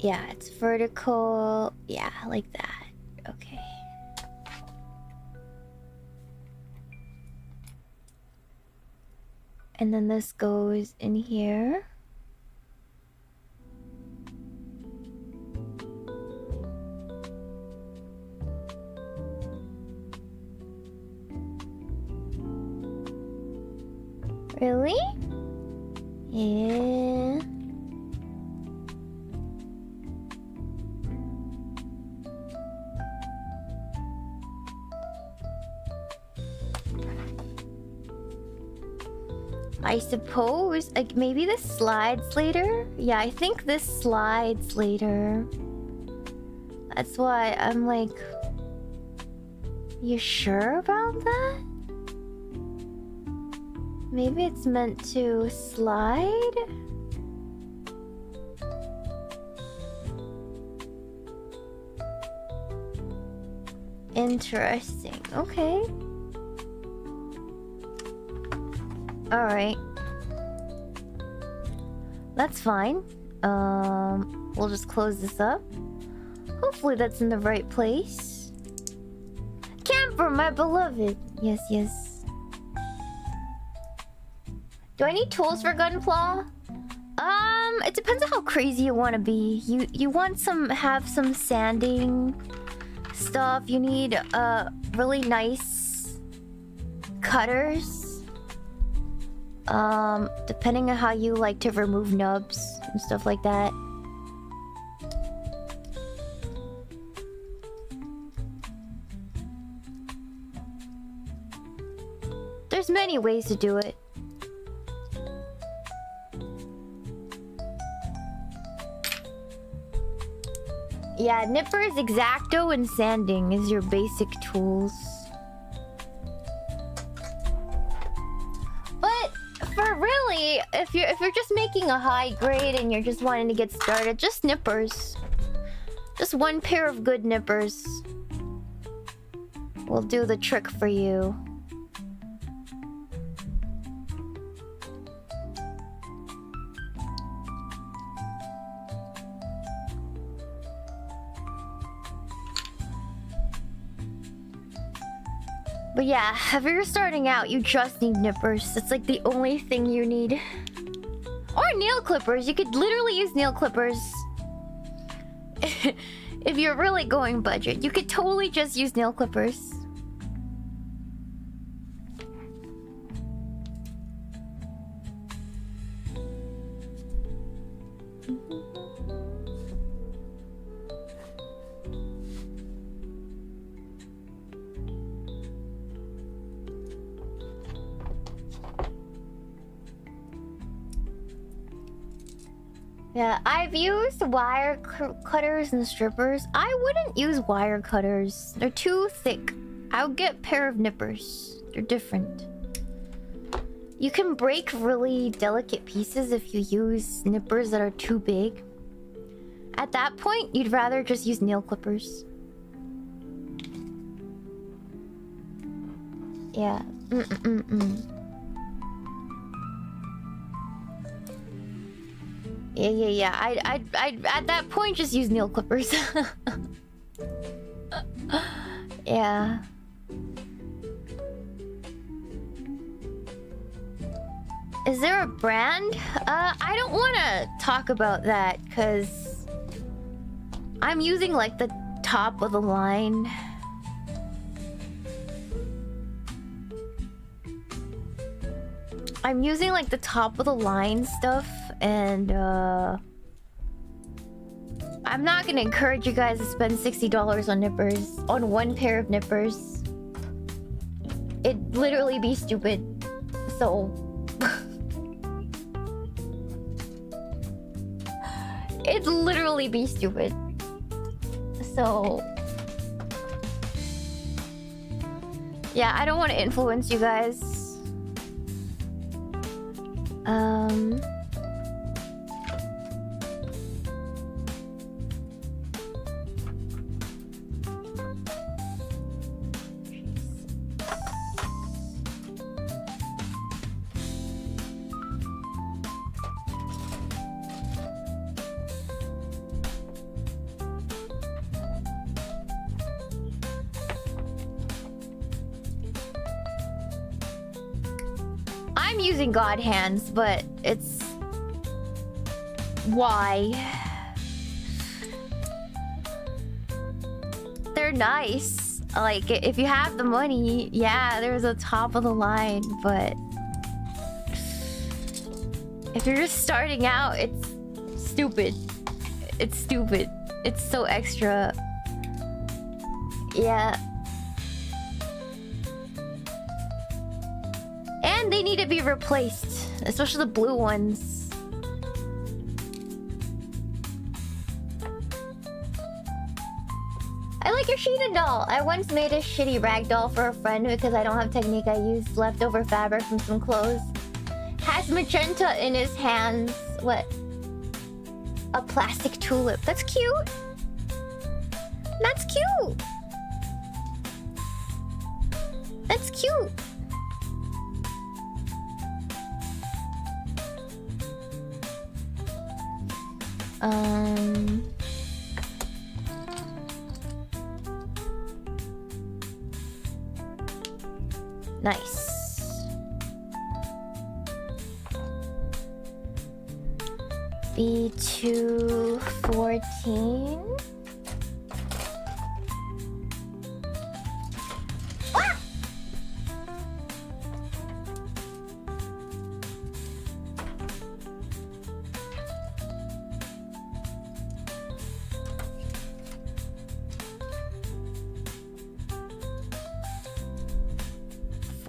Yeah, it's vertical. Yeah, like that. Okay. And then this goes in here. Really? Yeah. I suppose, like, maybe this slides later? Yeah, I think this slides later. That's why I'm like... You sure about that? Maybe it's meant to slide? Interesting. Okay. Alright. That's fine. We'll just close this up. Hopefully that's in the right place. Camper, my beloved. Yes, yes. Do I need tools for Gunpla? It depends on how crazy you want to be. You want have some sanding stuff. You need really nice cutters. Depending on how you like to remove nubs and stuff like that. There's many ways to do it. Yeah, nippers, X-Acto, and sanding is your basic tools. But for really, if you're just making a high grade and you're just wanting to get started, just nippers. Just one pair of good nippers will do the trick for you. But yeah, if you're starting out, you just need nippers. It's like the only thing you need. Or nail clippers. You could literally use nail clippers. If you're really going budget, you could totally just use nail clippers. Yeah, I've used wire cutters and strippers. I wouldn't use wire cutters. They're too thick. I would get a pair of nippers. They're different. You can break really delicate pieces if you use nippers that are too big. At that point, you'd rather just use nail clippers. Yeah. Yeah. I'd at that point just use nail clippers. Yeah. Is there a brand? I don't want to talk about that because I'm using like the top of the line. I'm using like the top of the line stuff, and I'm not gonna encourage you guys to spend $60 on nippers, on one pair of nippers. It'd literally be stupid. So it'd literally be stupid. So yeah, I don't want to influence you guys. I'm using God hands, but it's... why? They're nice. Like, if you have the money, yeah, there's a top of the line, but... if you're just starting out, it's stupid. It's stupid. It's so extra. Yeah. And they need to be replaced, especially the blue ones. I like your Shiina doll. I once made a shitty rag doll for a friend because I don't have technique. I used leftover fabric from some clothes. Has magenta in his hands. What? A plastic tulip. That's cute. That's cute. That's cute. Nice. B214. Ah!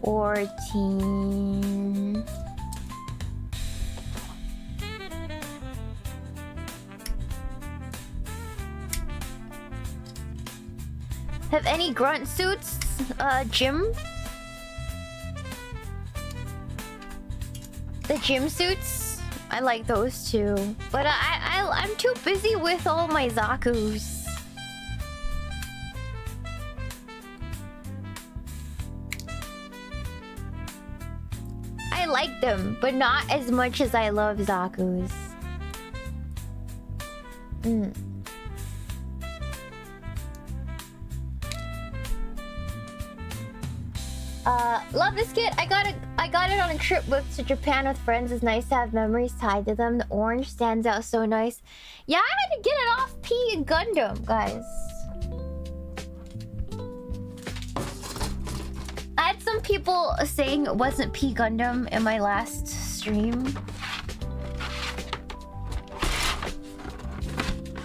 $14. Have any grunt suits, gym? The gym suits? I like those too. But I'm too busy with all my Zakus. I like them, but not as much as I love Zakus. Love this kit. I got it on a trip to Japan with friends. It's nice to have memories tied to them. The orange stands out so nice. Yeah, I had to get it off P Gundam, guys. I had some people saying it wasn't P Gundam in my last stream.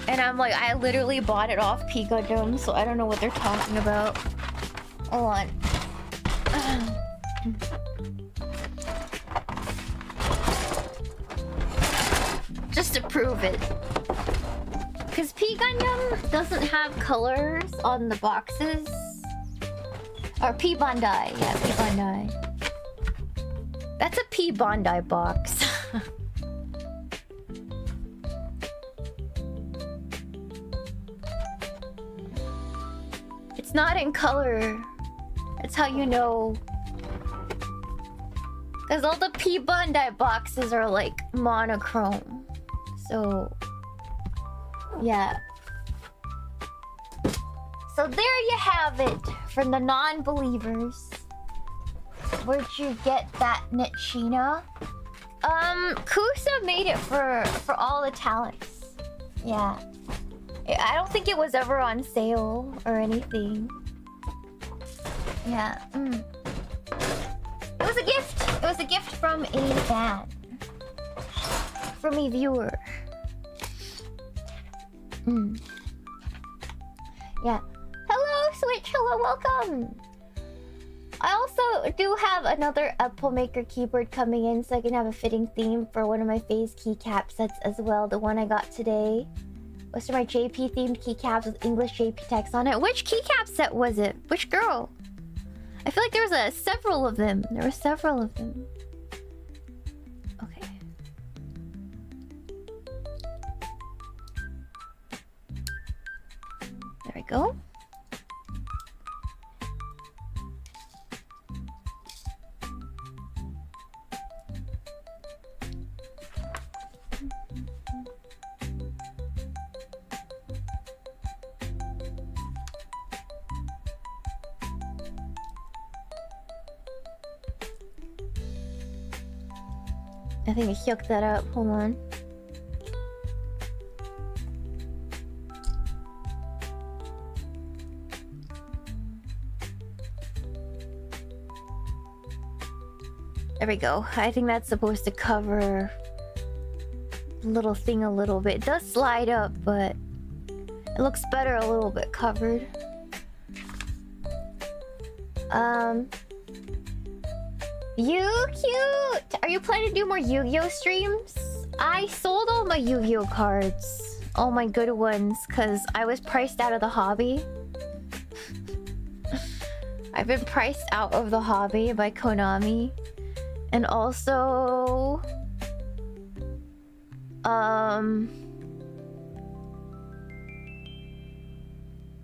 And I'm like, I literally bought it off P Gundam, so I don't know what they're talking about. Hold on. Just to prove it. Because P Gundam doesn't have colors on the boxes. Or P Bandai. Yeah, P Bandai. That's a P Bandai box. It's not in color. That's how you know. Because all the P Bandai boxes are like monochrome. So, yeah. So there you have it from the non-believers. Where'd you get that knit, Shiina? Kusa made it for all the talents. Yeah. I don't think it was ever on sale or anything. Yeah. It was a gift. It was a gift from a fan. From a viewer. Yeah. Hello, Switch. Hello, welcome. I also do have another Apple Maker keyboard coming in, so I can have a fitting theme for one of my phase keycap sets as well. The one I got today was for my JP themed keycaps with English JP text on it. Which keycap set was it? Which girl? I feel like there was several of them. There were several of them. Okay. There we go. I think I hooked that up. Hold on. There we go. I think that's supposed to cover the little thing a little bit. It does slide up, but it looks better a little bit covered. You cute! Are you planning to do more Yu-Gi-Oh streams? I sold all my Yu-Gi-Oh cards. All my good ones, because I was priced out of the hobby. I've been priced out of the hobby by Konami. And also...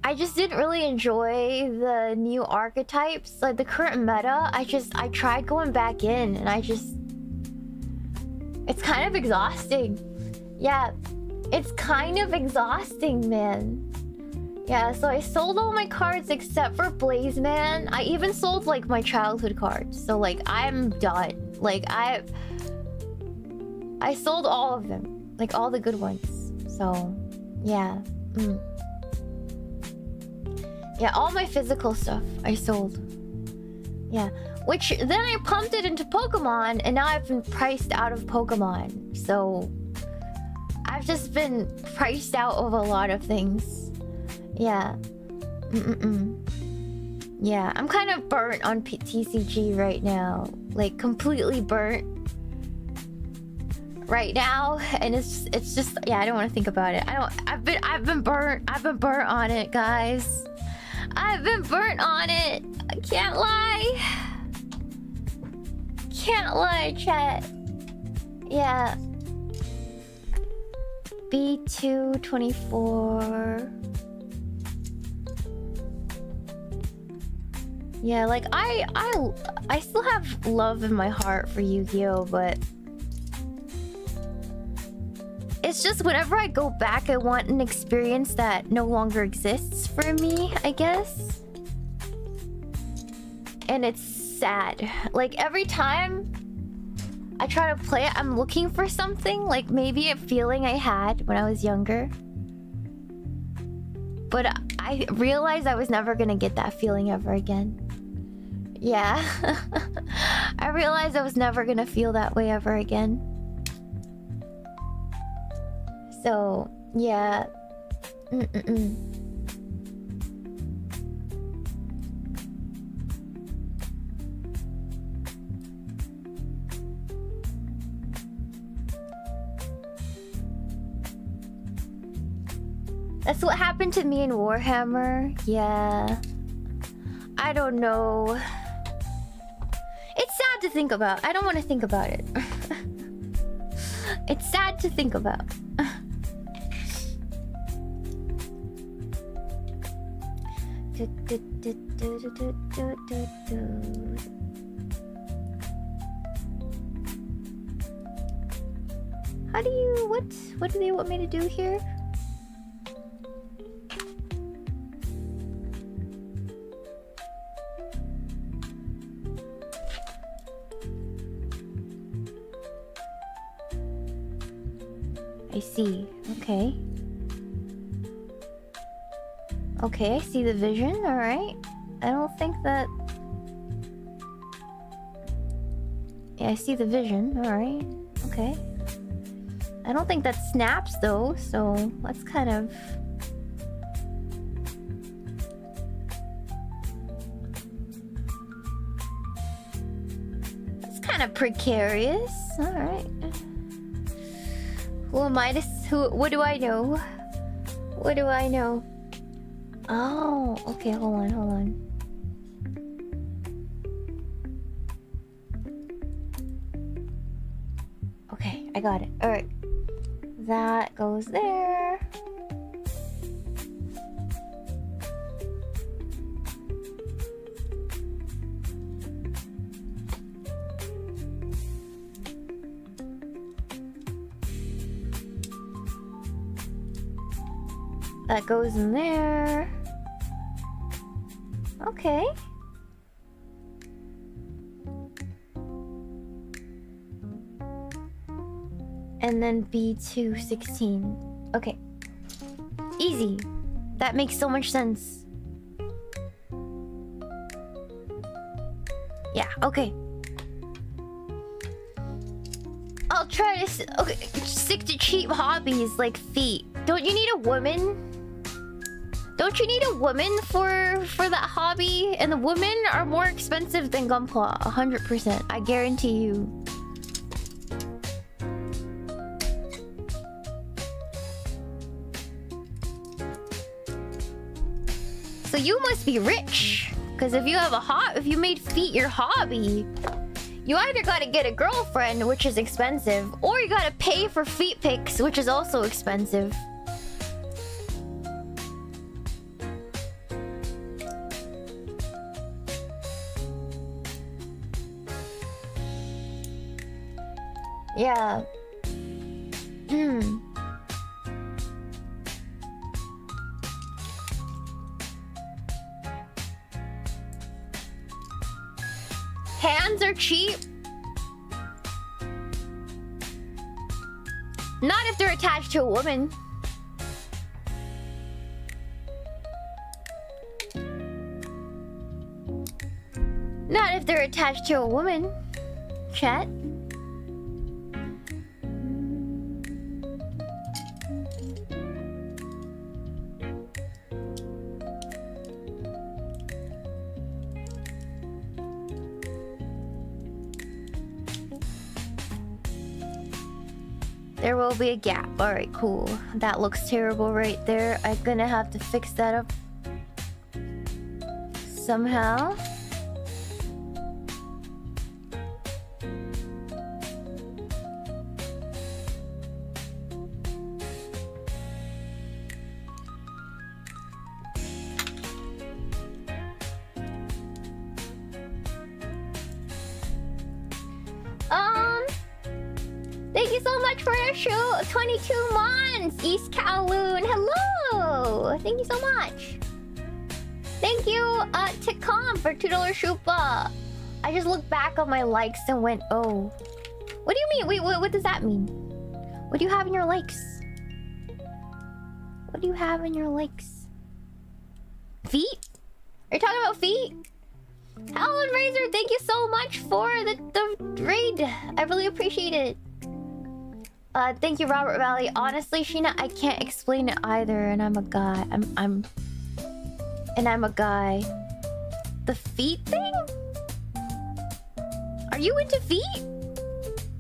I just didn't really enjoy the new archetypes, like the current meta. I tried going back in and it's kind of exhausting. Yeah, it's kind of exhausting, man. Yeah, so I sold all my cards except for Blaze Man. I even sold like my childhood cards. So like I'm done. Like I sold all of them, like all the good ones. So yeah. Yeah, all my physical stuff I sold. Yeah, which then I pumped it into Pokemon, and now I've been priced out of Pokemon. So I've just been priced out of a lot of things. Yeah. Yeah, I'm kind of burnt on TCG right now. Like completely burnt right now, and it's just, yeah, I don't want to think about it. I've been burnt on it, guys. I've been burnt on it. I can't lie. Can't lie, chat. Yeah. B224. Yeah, like I still have love in my heart for Yu-Gi-Oh, but it's just whenever I go back, I want an experience that no longer exists for me, I guess. And it's sad. Like every time I try to play it, I'm looking for something, like maybe a feeling I had when I was younger. But I realized I was never gonna get that feeling ever again. Yeah. I realized I was never gonna feel that way ever again. So, yeah. That's what happened to me in Warhammer. Yeah. I don't know. It's sad to think about. I don't want to think about it. It's sad to think about. How do you... What do they want me to do here? I see. Okay. Okay, I see the vision. Alright. I don't think that... Yeah, I see the vision. Alright. Okay. I don't think that snaps though, so that's kind of... That's kind of precarious. Alright. Who am I to... What do I know? What do I know? Oh, okay, hold on. Okay, I got it. Alright. That goes there. That goes in there. Okay. And then B216. Okay. Easy. That makes so much sense. Yeah, okay. I'll try to... Okay, stick to cheap hobbies like feet. Don't you need a woman? Don't you need a woman for that hobby? And the women are more expensive than Gunpla, 100%. I guarantee you. So you must be rich, because if you have if you made feet your hobby, you either gotta get a girlfriend, which is expensive, or you gotta pay for feet pics, which is also expensive. Yeah. Hands are cheap. Not if they're attached to a woman. Not if they're attached to a woman. Chat. There will be a gap. Alright, cool. That looks terrible right there. I'm gonna have to fix that up somehow. Thank you so much for your show. 22 months, East Kowloon. Hello. Thank you so much. Thank you to Com for $2 Shupa. I just looked back on my likes and went, oh. What do you mean? Wait, what does that mean? What do you have in your likes? What do you have in your likes? Feet? Are you talking about feet? Helen Razor, thank you so much for the raid. I really appreciate it. Thank you, Robert Valley. Honestly, Shiina, I can't explain it either, and I'm a guy. I'm a guy. The feet thing? Are you into feet?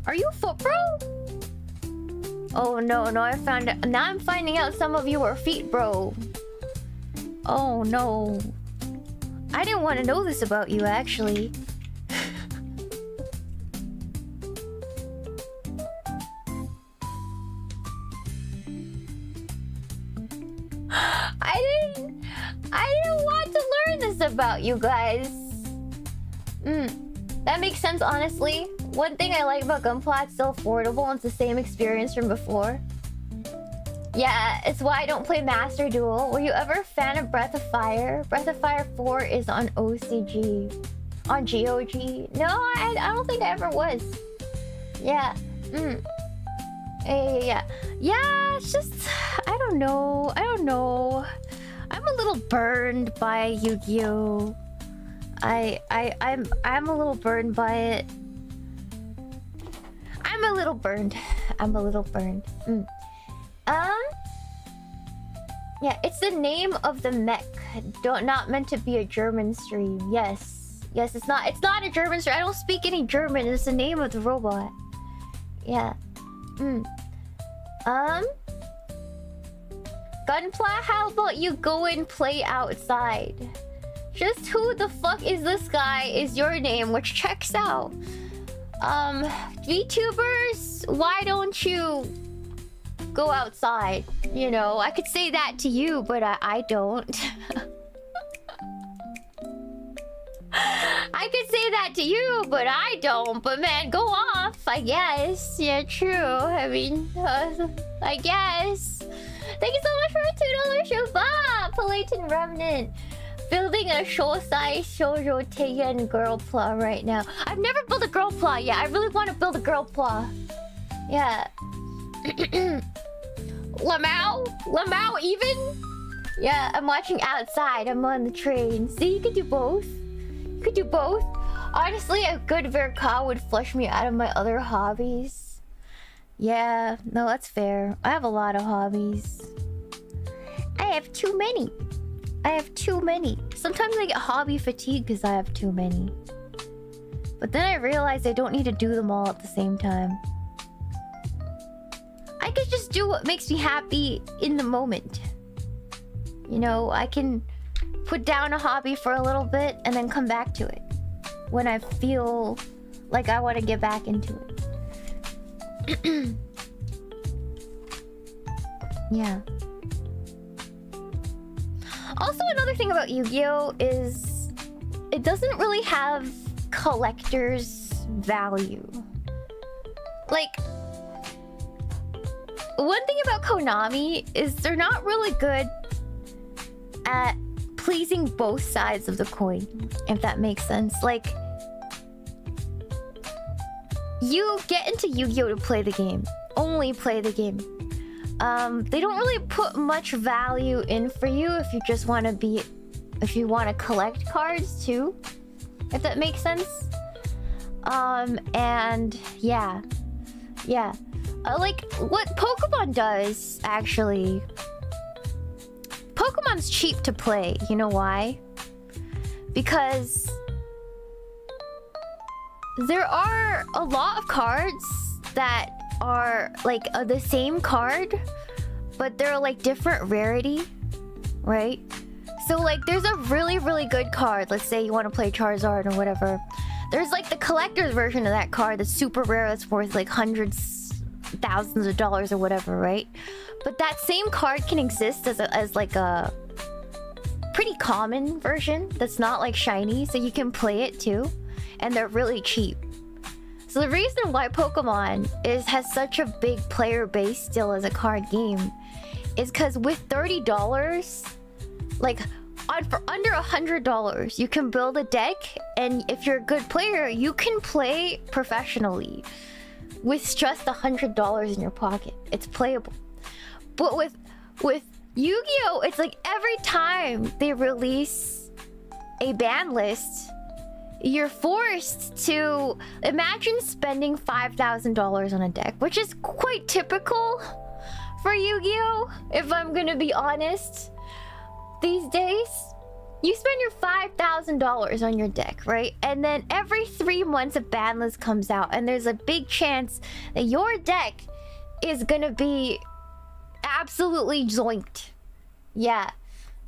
Are you a foot bro? Oh no, I found it. Now I'm finding out some of you are feet bro. Oh no. I didn't want to know this about you, actually. I didn't want to learn this about you guys. That makes sense, honestly. One thing I like about Gunpla, it's still affordable and it's the same experience from before. Yeah, it's why I don't play Master Duel. Were you ever a fan of Breath of Fire? Breath of Fire 4 is on OCG. On GOG. No, I don't think I ever was. Yeah. Yeah, it's just... I don't know. I'm a little burned by Yu-Gi-Oh! I'm a little burned by it. I'm a little burned. Yeah, it's the name of the mech. Not meant to be a German stream. Yes, it's not a German stream. I don't speak any German. It's the name of the robot. Yeah. Gunpla, how about you go and play outside? Just who the fuck is this guy is your name, which checks out. VTubers, why don't you go outside? You know, I could say that to you, but I don't. I could say that to you, but I don't. But man, go off, I guess. Yeah, true. I mean, I guess. Thank you so much for a $2 Shuba! Palatin Remnant. Building a show-size shoujo Teigen girl pla right now. I've never built a girl pla yet. I really want to build a girl pla. Yeah. Lamau even? Yeah, I'm watching outside. I'm on the train. See, you could do both. Honestly, a good Verka would flush me out of my other hobbies. Yeah, no, that's fair. I have a lot of hobbies. I have too many. Sometimes I get hobby fatigue because I have too many. But then I realize I don't need to do them all at the same time. I could just do what makes me happy in the moment. You know, I can put down a hobby for a little bit and then come back to it when I feel like I want to get back into it. Yeah. Also, another thing about Yu-Gi-Oh! Is it doesn't really have collector's value. Like, one thing about Konami is they're not really good at pleasing both sides of the coin, if that makes sense. Like, you get into Yu-Gi-Oh! To play the game. Only play the game. They don't really put much value in for you if you just want to be... If you want to collect cards too. If that makes sense. And yeah. Yeah. Like, what Pokemon does, actually... Pokemon's cheap to play. You know why? Because... there are a lot of cards that are like the same card, but they're like different rarity, right? So like there's a really, really good card. Let's say you want to play Charizard or whatever. There's like the collector's version of that card that's super rare, that's worth like hundreds, thousands of dollars or whatever, right? But that same card can exist as like a pretty common version that's not like shiny, so you can play it too. And they're really cheap. So the reason why Pokemon has such a big player base still as a card game is because with $30, like for under $100, you can build a deck, and if you're a good player, you can play professionally with just $100 in your pocket. It's playable. But with Yu-Gi-Oh, it's like every time they release a ban list, you're forced to imagine spending $5,000 on a deck, which is quite typical for Yu-Gi-Oh! If I'm gonna be honest, these days, you spend your $5,000 on your deck, right? And then every 3 months a ban list comes out, and there's a big chance that your deck is gonna be absolutely zoinked. Yeah.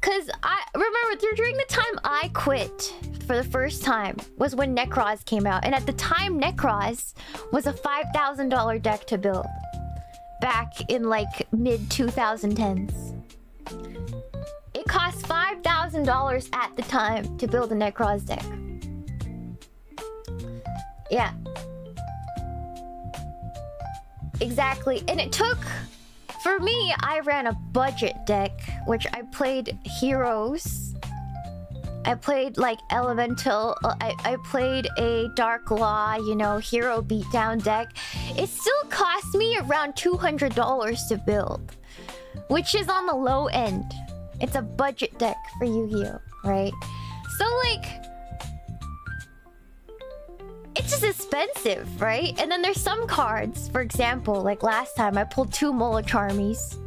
Because I remember during the time I quit for the first time was when Necroz came out. And at the time, Necroz was a $5,000 deck to build. Back in like mid-2010s. It cost $5,000 at the time to build a Necroz deck. Yeah. Exactly. And it took... For me, I ran a budget deck, which I played heroes. I played like elemental. I played a Dark Law, you know, hero beatdown deck. It still cost me around $200 to build, which is on the low end. It's a budget deck for Yu-Gi-Oh, right? So like, it's just expensive, right? And then there's some cards, for example, like last time I pulled 2 Molocharmies.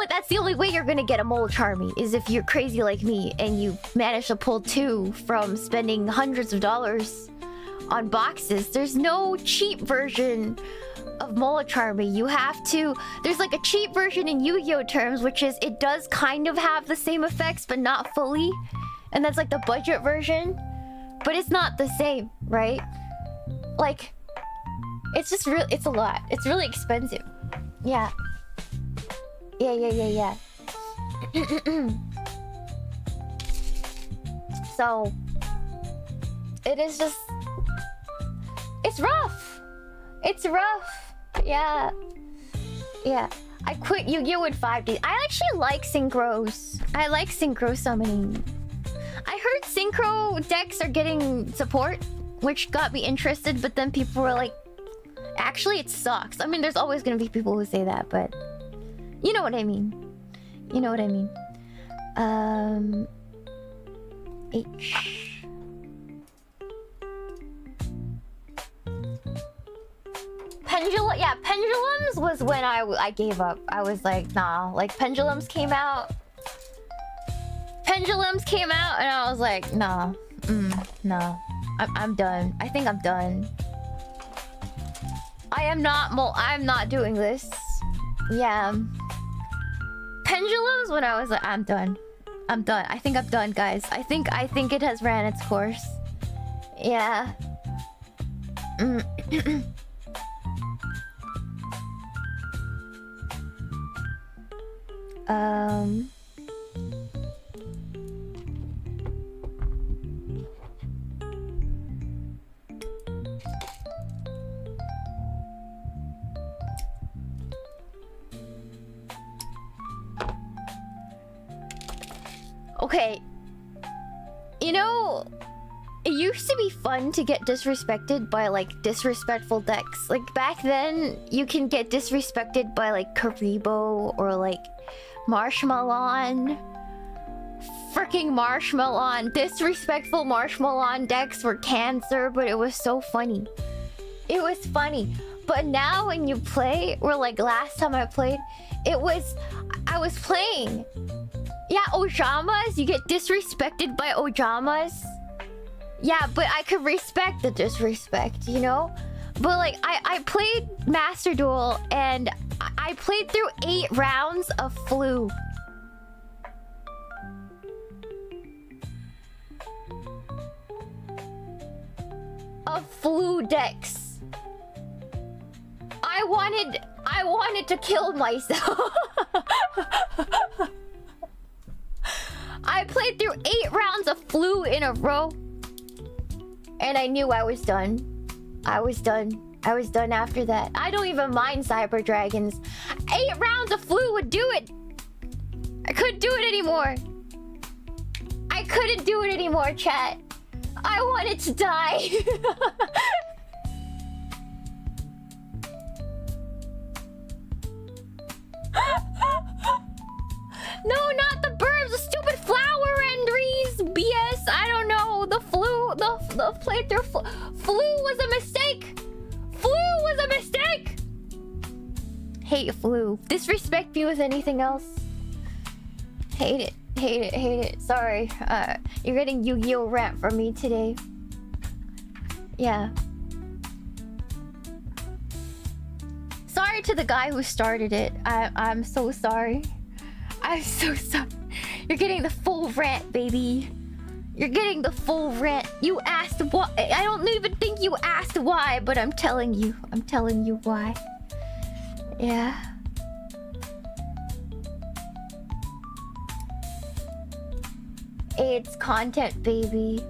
That's the only way you're gonna get a Molocharmy is if you're crazy like me and you manage to pull 2 from spending hundreds of dollars on boxes. There's no cheap version of Molocharmy. You have to... There's like a cheap version in Yu-Gi-Oh terms, which is it does kind of have the same effects, but not fully. And that's like the budget version. But it's not the same, right? Like, it's just real. It's a lot. It's really expensive. Yeah. Yeah. So, it is just... It's rough. It's rough. Yeah. Yeah. I quit Yu-Gi-Oh! In 5 days. I actually like synchros. I like synchro summoning. I heard synchro decks are getting support, which got me interested, but then people were like, actually it sucks. I mean, there's always gonna be people who say that, but you know what I mean. You know what I mean. H. Pendulum, yeah, pendulums was when I gave up. I was like, nah, like pendulums came out. Pendulums came out and I was like, nah, no, I'm done. I think I'm done. I'm not doing this. Yeah. Pendulums when I was like, I'm done. I think I'm done, guys. I think it has ran its course. Yeah. Okay. You know, it used to be fun to get disrespected by like disrespectful decks. Like back then, you can get disrespected by like Karibo or like Marshmallow. Freaking Marshmallow. Disrespectful Marshmallow decks were cancer, but it was so funny. It was funny. But now when you play, or like last time I played, I was playing. Yeah, Ojamas, you get disrespected by Ojamas. Yeah, but I could respect the disrespect, you know? But like, I played Master Duel and I played through 8 rounds of Flu. Of Flu decks. I wanted to kill myself. I played through 8 rounds of Flu in a row. And I knew I was done. I was done. I was done after that. I don't even mind Cyber Dragons. 8 rounds of Flu would do it. I couldn't do it anymore. I couldn't do it anymore, chat. I wanted to die. No, not the birds, the stupid flower entries. BS, I don't know. The Flu, the playthrough Flu was a mistake. Flu was a mistake. Hate Flu. Disrespect me with anything else. Hate it. Hate it. Hate it. Sorry. You're getting Yu-Gi-Oh rant from me today. Yeah. Sorry to the guy who started it. I'm so sorry. I'm so sorry. You're getting the full rant, baby. You're getting the full rant. You asked why. I don't even think you asked why, but I'm telling you. I'm telling you why. Yeah. It's content, baby.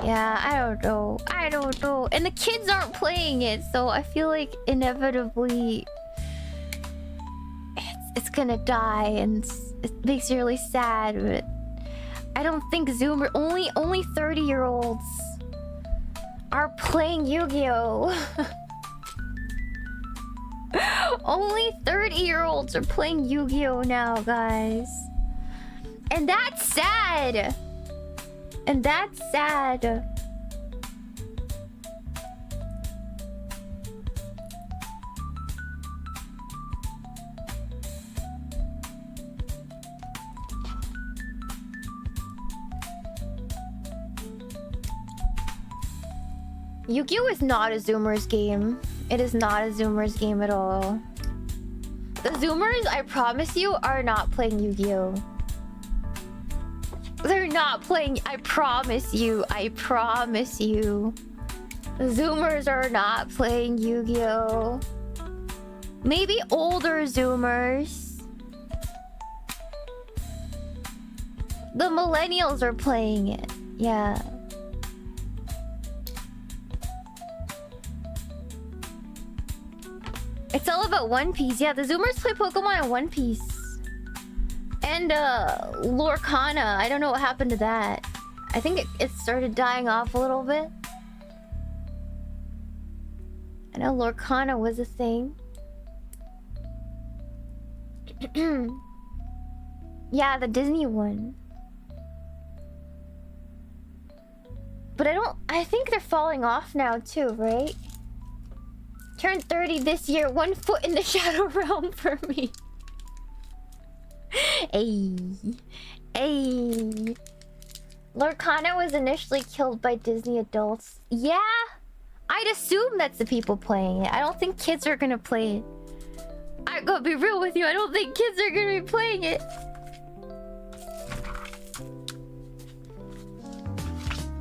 Yeah, I don't know. I don't know. And the kids aren't playing it, so I feel like inevitably it's gonna die, and it makes you really sad, but I don't think Zoomer... Only 30-year-olds are playing Yu-Gi-Oh! Only 30-year-olds are playing Yu-Gi-Oh! Now, guys. And that's sad! And that's sad. Yu-Gi-Oh! Is not a Zoomers game. It is not a Zoomers game at all. The Zoomers, I promise you, are not playing Yu-Gi-Oh! They're not playing... I promise you. I promise you. The Zoomers are not playing Yu-Gi-Oh! Maybe older Zoomers. The millennials are playing it. Yeah. It's all about One Piece. Yeah, the Zoomers play Pokemon in One Piece. And Lorcana. I don't know what happened to that. I think it started dying off a little bit. I know Lorcana was a thing. Yeah, the Disney one. But I think they're falling off now too, right? Turned 30 this year, 1 foot in the Shadow Realm for me. Ayy. Ayy. Lorcana was initially killed by Disney adults. Yeah? I'd assume that's the people playing it. I don't think kids are gonna play it. I'm gonna be real with you. I don't think kids are gonna be playing it.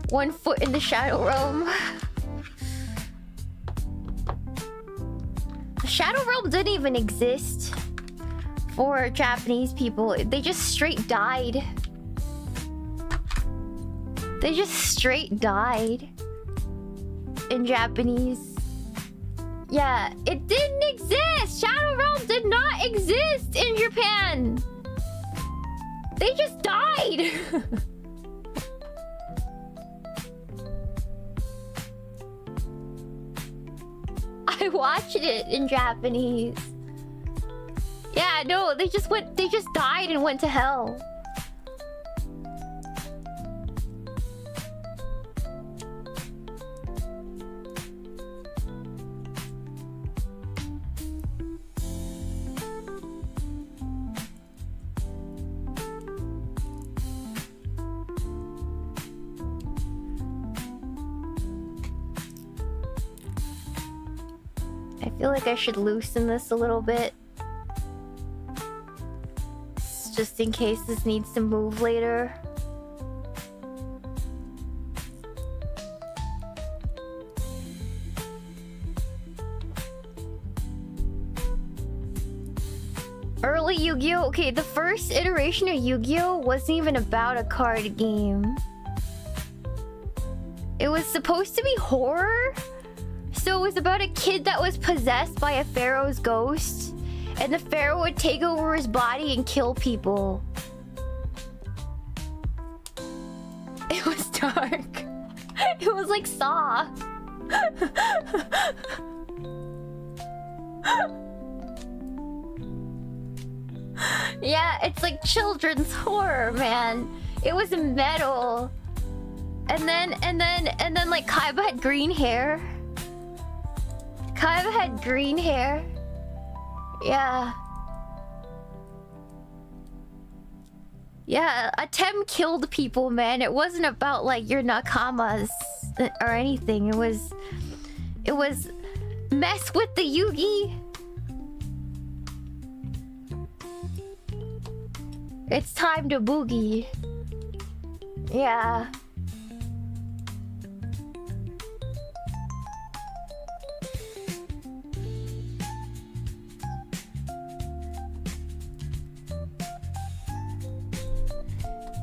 One foot in the Shadow Realm. The Shadow Realm didn't even exist for Japanese people. They just straight died. They just straight died in Japanese. Yeah, it didn't exist. Shadow Realm did not exist in Japan. They just died! I watched it in Japanese. Yeah, no, they just died and went to hell. I feel like I should loosen this a little bit. Just in case this needs to move later. Early Yu-Gi-Oh! Okay, the first iteration of Yu-Gi-Oh! Wasn't even about a card game. It was supposed to be horror? So it was about a kid that was possessed by a pharaoh's ghost, and the pharaoh would take over his body and kill people. It was dark. It was like Saw. Yeah, it's like children's horror, man. It was metal. And then like Kaiba had green hair. Kaiba had green hair. Yeah. Yeah, Atem killed people, man. It wasn't about like your nakamas or anything. It was mess with the Yugi. It's time to boogie. Yeah.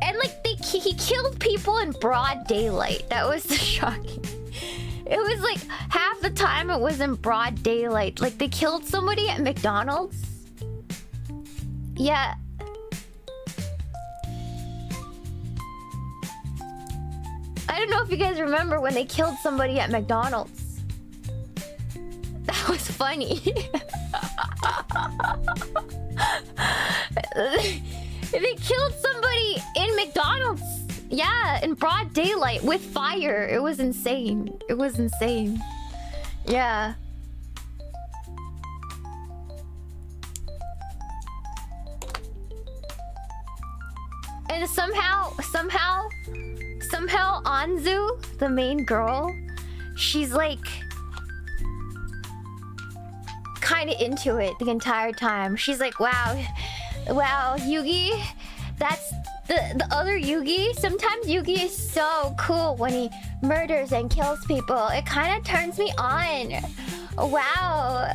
And like he killed people in broad daylight. That was the shocking. It was like half the time it was in broad daylight. Like they killed somebody at McDonald's. Yeah. I don't know if you guys remember when they killed somebody at McDonald's. That was funny. They killed somebody in McDonald's. Yeah, in broad daylight with fire. It was insane. It was insane. Yeah. And somehow Anzu, the main girl, she's like kind of into it the entire time. She's like, wow, Yugi, that's the other Yugi. Sometimes Yugi is so cool when he murders and kills people. It kind of turns me on. Wow.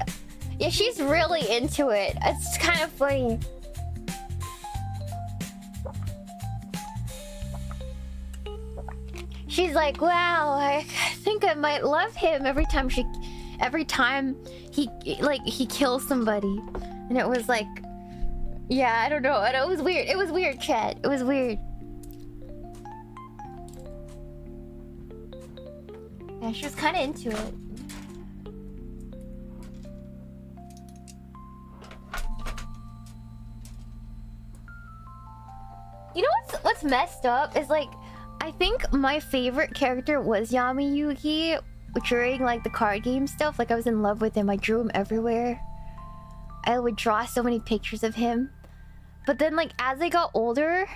Yeah, she's really into it. It's kind of funny. She's like, wow, I think I might love him every time he kills somebody. And it was like, yeah, I don't know. It was weird. It was weird, chat. It was weird. Yeah, she was kind of into it. You know what's messed up is like, I think my favorite character was Yami Yugi during like the card game stuff. Like I was in love with him. I drew him everywhere. I would draw so many pictures of him. But then like as I got older,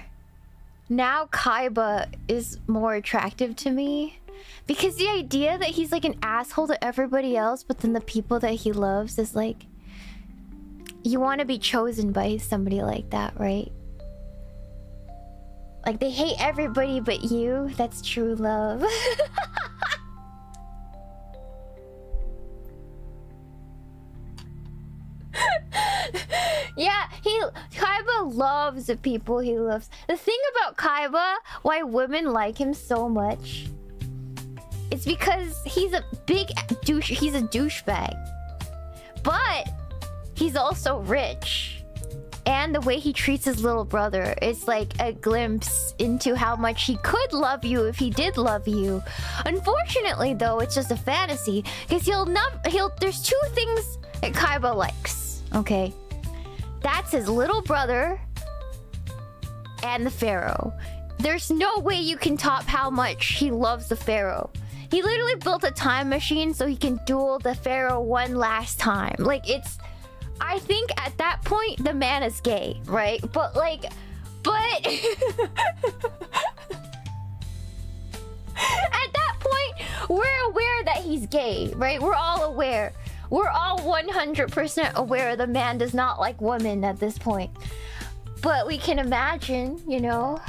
now Kaiba is more attractive to me. Because the idea that he's like an asshole to everybody else, but then the people that he loves is like... You want to be chosen by somebody like that, right? Like, they hate everybody but you. That's true love. Yeah, Kaiba loves the people he loves. The thing about Kaiba, why women like him so much, it's because he's a big douche. He's a douchebag. But he's also rich. And the way he treats his little brother, it's like a glimpse into how much he could love you if he did love you. Unfortunately, though, it's just a fantasy, because there's two things that Kaiba likes, okay? That's his little brother and the pharaoh. There's no way you can top how much he loves the pharaoh. He literally built a time machine so he can duel the pharaoh one last time. Like, it's... I think at that point, the man is gay, right? But, like... But... At that point, we're aware that he's gay, right? We're all aware. We're all 100% aware the man does not like women at this point. But we can imagine, you know...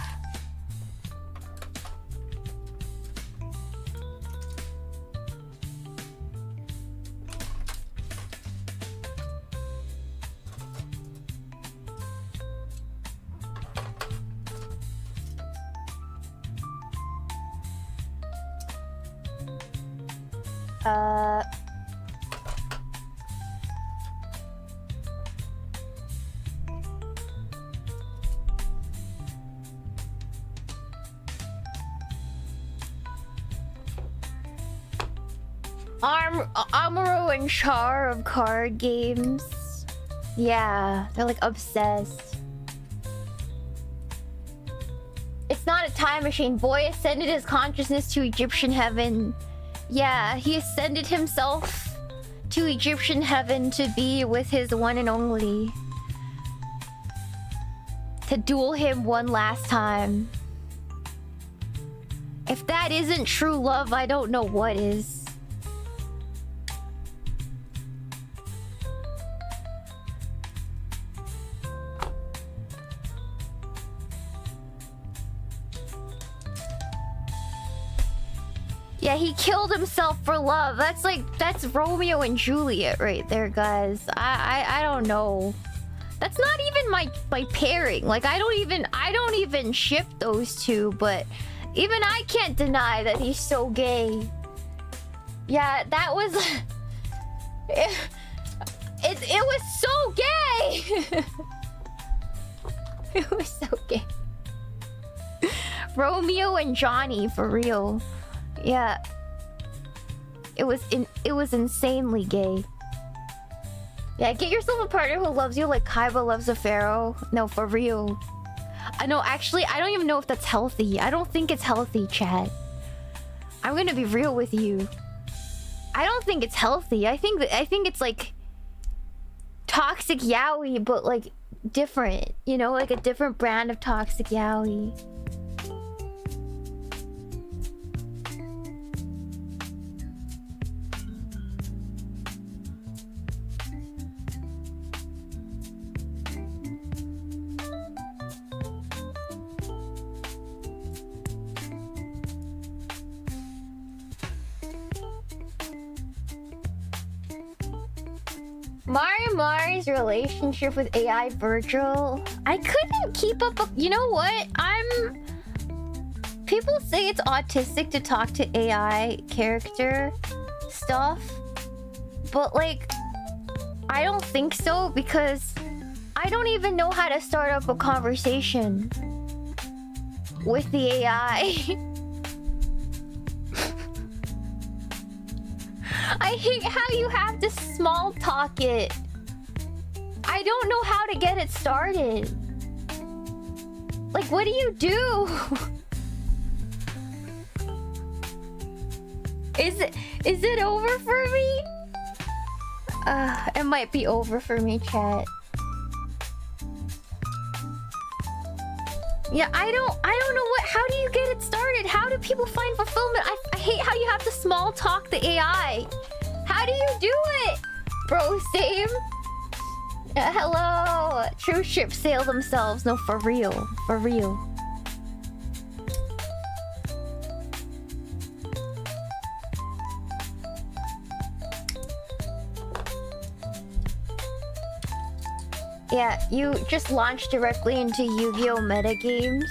Amuro and Char of card games. Yeah, they're like obsessed. It's not a time machine. Boy ascended his consciousness to Egyptian heaven. Yeah, he ascended himself to Egyptian heaven to be with his one and only. To duel him one last time. If that isn't true love, I don't know what is. Yeah, he killed himself for love. That's Romeo and Juliet right there, guys. I don't know. That's not even my pairing. Like, I don't even ship those two, but even I can't deny that he's so gay. Yeah, that was it was so gay. It was so gay. Romeo and Johnny, for real. Yeah. It was insanely gay. Yeah, get yourself a partner who loves you like Kaiba loves a pharaoh. No, for real. I know, actually, I don't even know if that's healthy. I don't think it's healthy, chat. I'm gonna be real with you. I don't think it's healthy. I think it's like toxic yaoi, but like different. You know, like a different brand of toxic yaoi. Mari's relationship with AI Virgil. I couldn't keep up. You know what? People say it's autistic to talk to AI character stuff, but like, I don't think so because I don't even know how to start up a conversation with the AI. I hate how you have to small talk it. I don't know how to get it started. Like, what do you do? Is it over for me? It might be over for me, chat. Yeah, I don't know how do you get it started? How do people find fulfillment? I hate how you have to small talk the AI. How do you do it? Bro, same. Hello. True ships sail themselves. No, for real. For real. Yeah, you just launched directly into Yu-Gi-Oh! Metagames.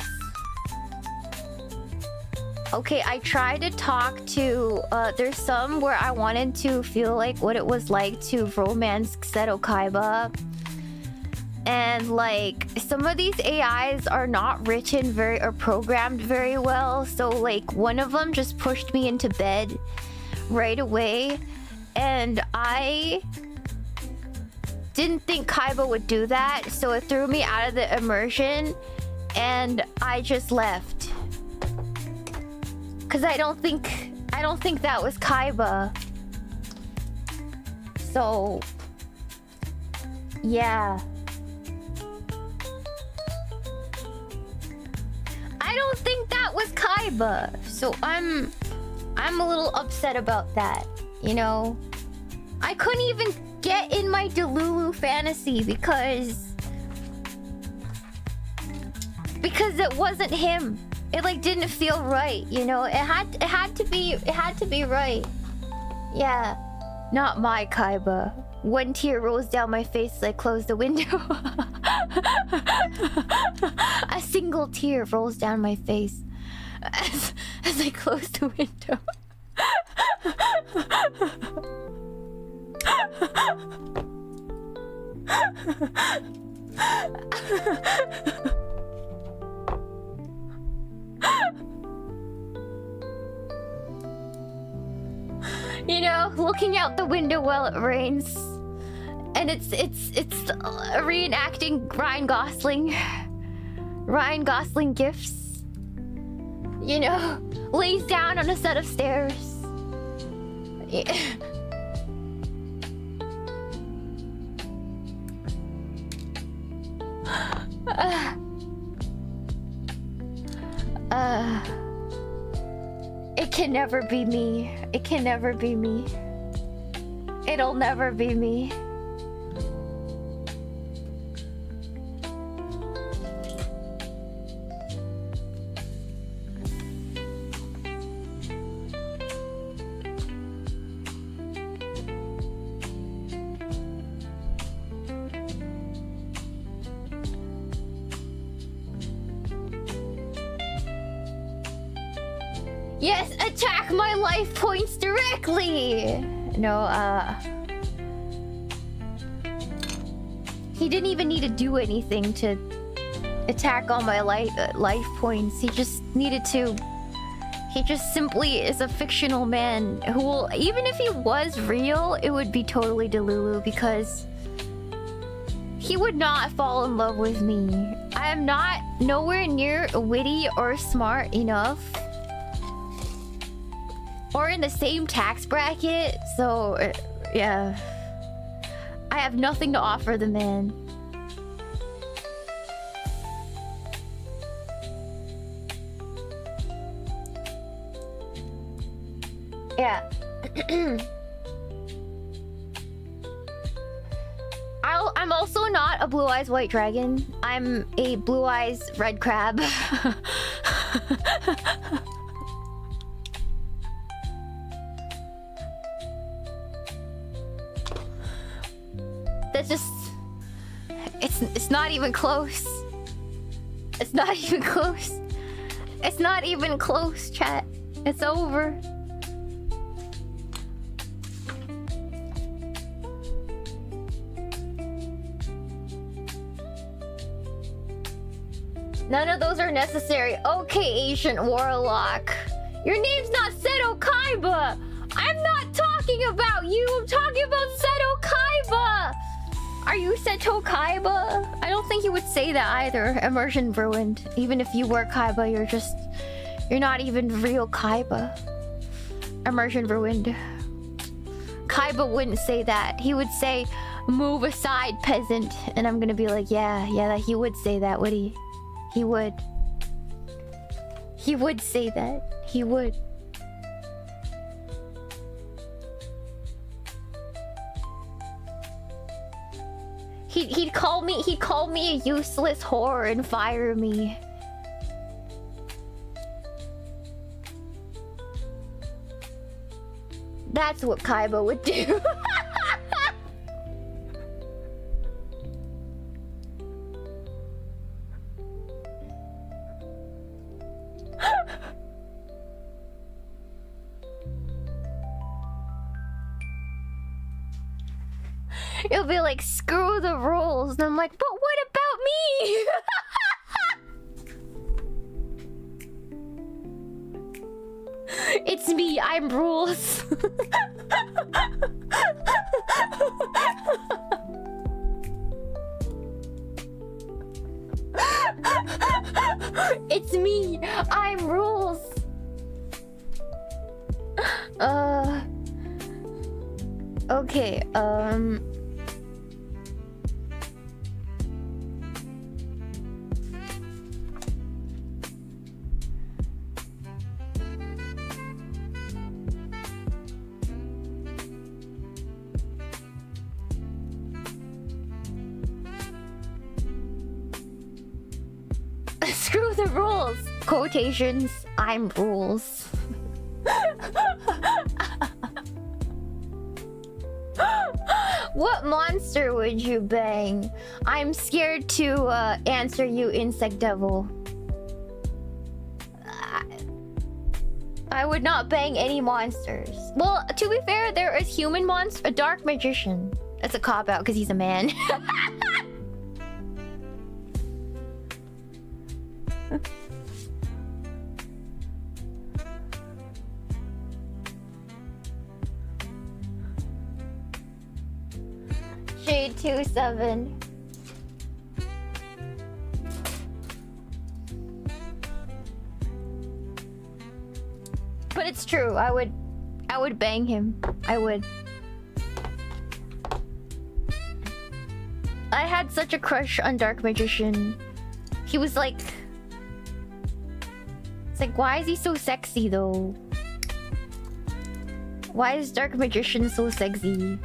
Okay, I tried to talk to... there's some where I wanted to feel like what it was like to romance Seto Kaiba. And like some of these AIs are not written very or programmed very well. So like one of them just pushed me into bed right away. And I didn't think Kaiba would do that. So it threw me out of the immersion and I just left. Cause I don't think that was Kaiba. So yeah. I don't think that was Kaiba. So I'm a little upset about that, you know? I couldn't even get in my Delulu fantasy because it wasn't him. It like didn't feel right, you know? It had to be right. Yeah. Not my Kaiba. One tear rolls down my face as I close the window. A single tear rolls down my face as I close the window. You know, looking out the window while it rains. And it's reenacting Ryan Gosling. Ryan Gosling gifts. You know, lays down on a set of stairs. Yeah. It can never be me. It can never be me. It'll never be me. Yes, attack my life points directly! No, he didn't even need to do anything to attack all my life points. He just needed to... He just simply is a fictional man who will... Even if he was real, it would be totally Delulu because... He would not fall in love with me. I am not nowhere near witty or smart enough. Or in the same tax bracket, so yeah. I have nothing to offer the man. Yeah. I'm also not a blue eyes white dragon. I'm a blue eyes red crab. That's just... It's not even close. It's not even close. It's not even close, chat. It's over. None of those are necessary. Okay, ancient warlock. Your name's not Seto Kaiba. I'm not talking about you. I'm talking about Seto Kaiba. Are you Seto Kaiba? I don't think you would say that either. Immersion ruined. Even if you were Kaiba, you're not even real Kaiba. Immersion ruined. Kaiba wouldn't say that. He would say, "Move aside, peasant." And I'm gonna be like, yeah, he would say that, would he? He would. He would say that. He would. He'd call me a useless whore and fire me. That's what Kaiba would do. It'll be like, screw the rules. And I'm like, but what about me? It's me, I'm rules. It's me, I'm rules. Okay, screw the rules. Quotations, I'm rules. What monster would you bang? I'm scared to answer you, Insect Devil. I would not bang any monsters. Well, to be fair, there is human monster, a dark magician. That's a cop-out because he's a man. Shade 27. But it's true. I would bang him. I would. I had such a crush on Dark Magician. He was like, it's like, why is he so sexy though? Why is Dark Magician so sexy?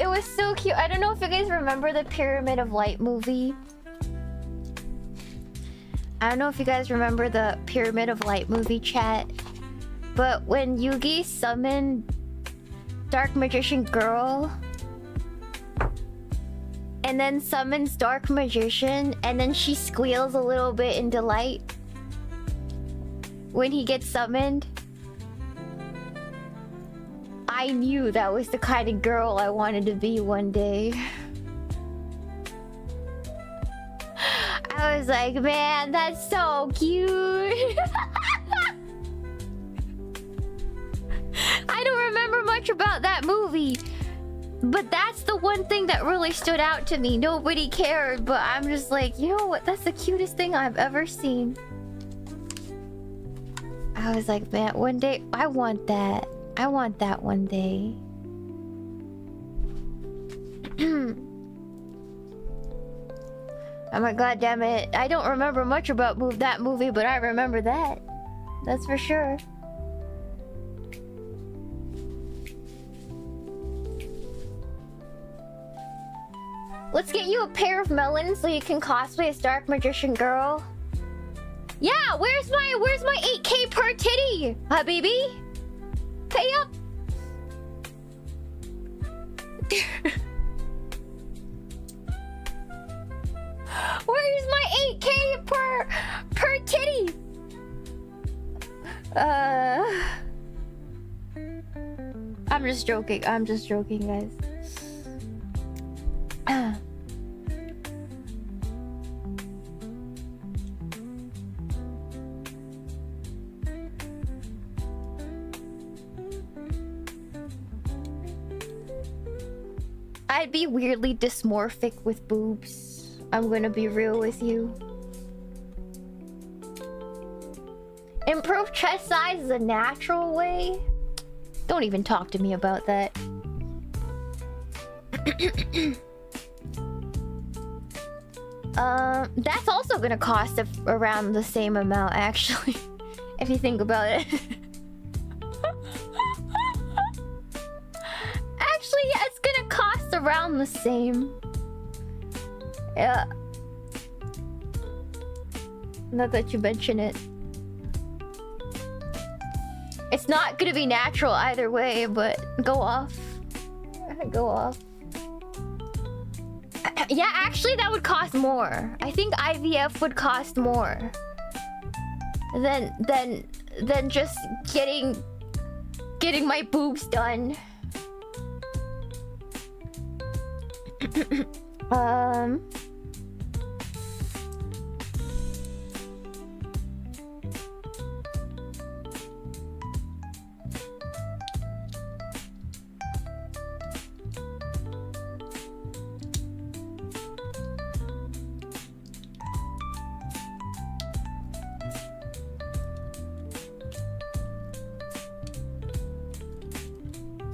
It was so cute. I don't know if you guys remember the Pyramid of Light movie. I don't know if you guys remember the Pyramid of Light movie, chat. But when Yugi summoned Dark Magician Girl and then summons Dark Magician and then she squeals a little bit in delight when he gets summoned, I knew that was the kind of girl I wanted to be one day. I was like, man, that's so cute. I don't remember much about that movie, but that's the one thing that really stood out to me. Nobody cared, but I'm just like, you know what? That's the cutest thing I've ever seen. I was like, man, one day I want that. I want that one day. Oh my god, damn it. I don't remember much about that movie, but I remember that. That's for sure. Let's get you a pair of melons so you can cosplay as Dark Magician Girl. Yeah, where's my 8K per titty, habibi? Pay up. Where's my 8K per titty? I'm just joking. I'm just joking, guys. I'd be weirdly dysmorphic with boobs. I'm gonna be real with you. Improve chest size is a natural way. Don't even talk to me about that. That's also gonna cost around the same amount, actually, if you think about it. Actually, yeah, it's gonna cost around the same. Yeah. Not that you mention it. It's not gonna be natural either way, but go off. Go off. Yeah, actually that would cost more. I think IVF would cost more than just getting getting my boobs done.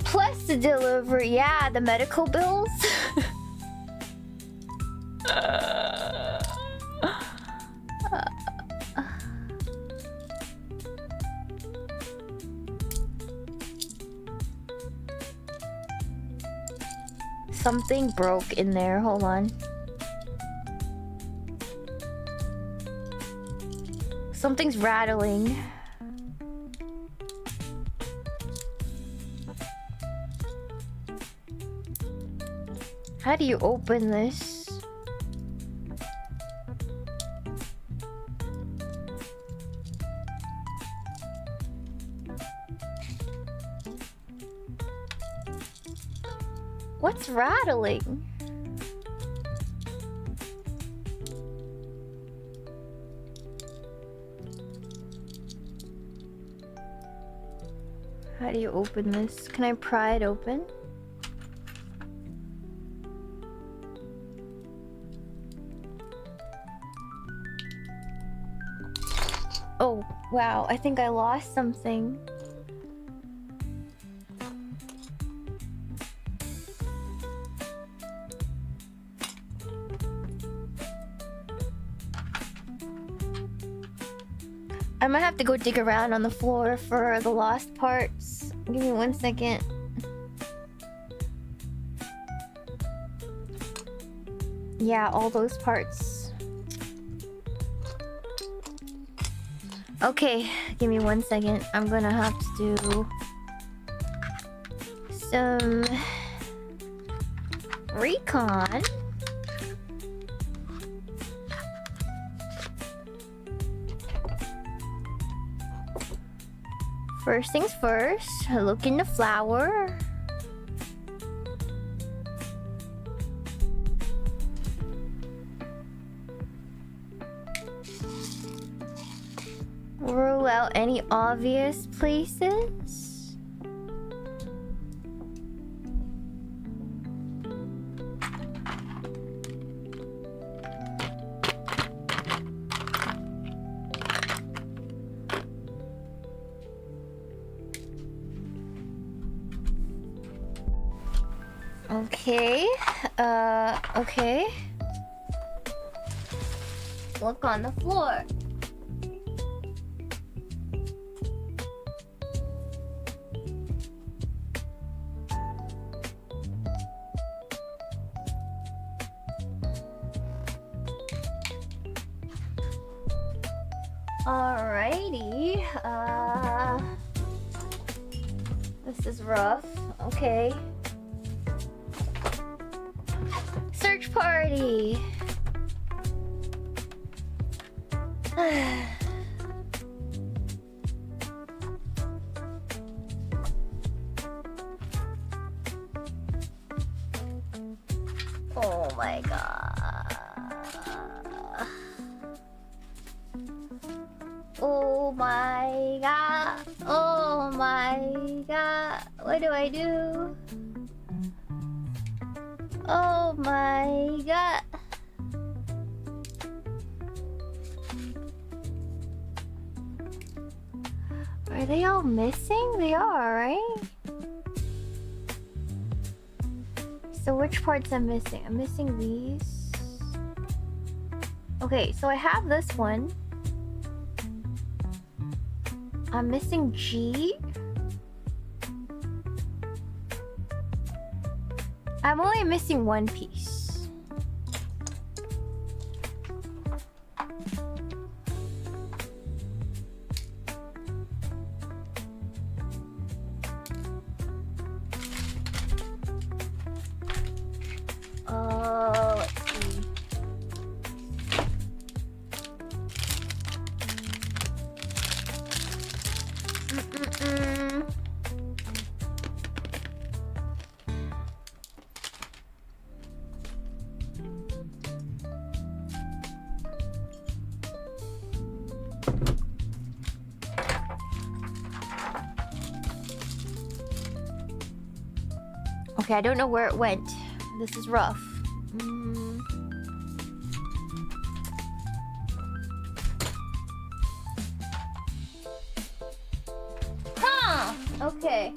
Plus the delivery, yeah, the medical bills. Something broke in there, hold on. Something's rattling. How do you open this? What's rattling? How do you open this? Can I pry it open? Oh, wow. I think I lost something. I might have to go dig around on the floor for the lost parts. Give me 1 second. Yeah, all those parts. Okay, give me 1 second. I'm gonna have to do some recon. First things first, look in the flower. Rule out any obvious places. Okay, okay. Look on the floor. Alrighty, this is rough. Okay. Search party. Oh my god. Oh my god. Oh my god. What do I do? Oh my god. Are they all missing? They are, right? So which parts I'm missing? I'm missing these. Okay, so I have this one. I'm missing G. I'm only missing one piece. Let's see. Okay, I don't know where it went. This is rough. Huh! Okay,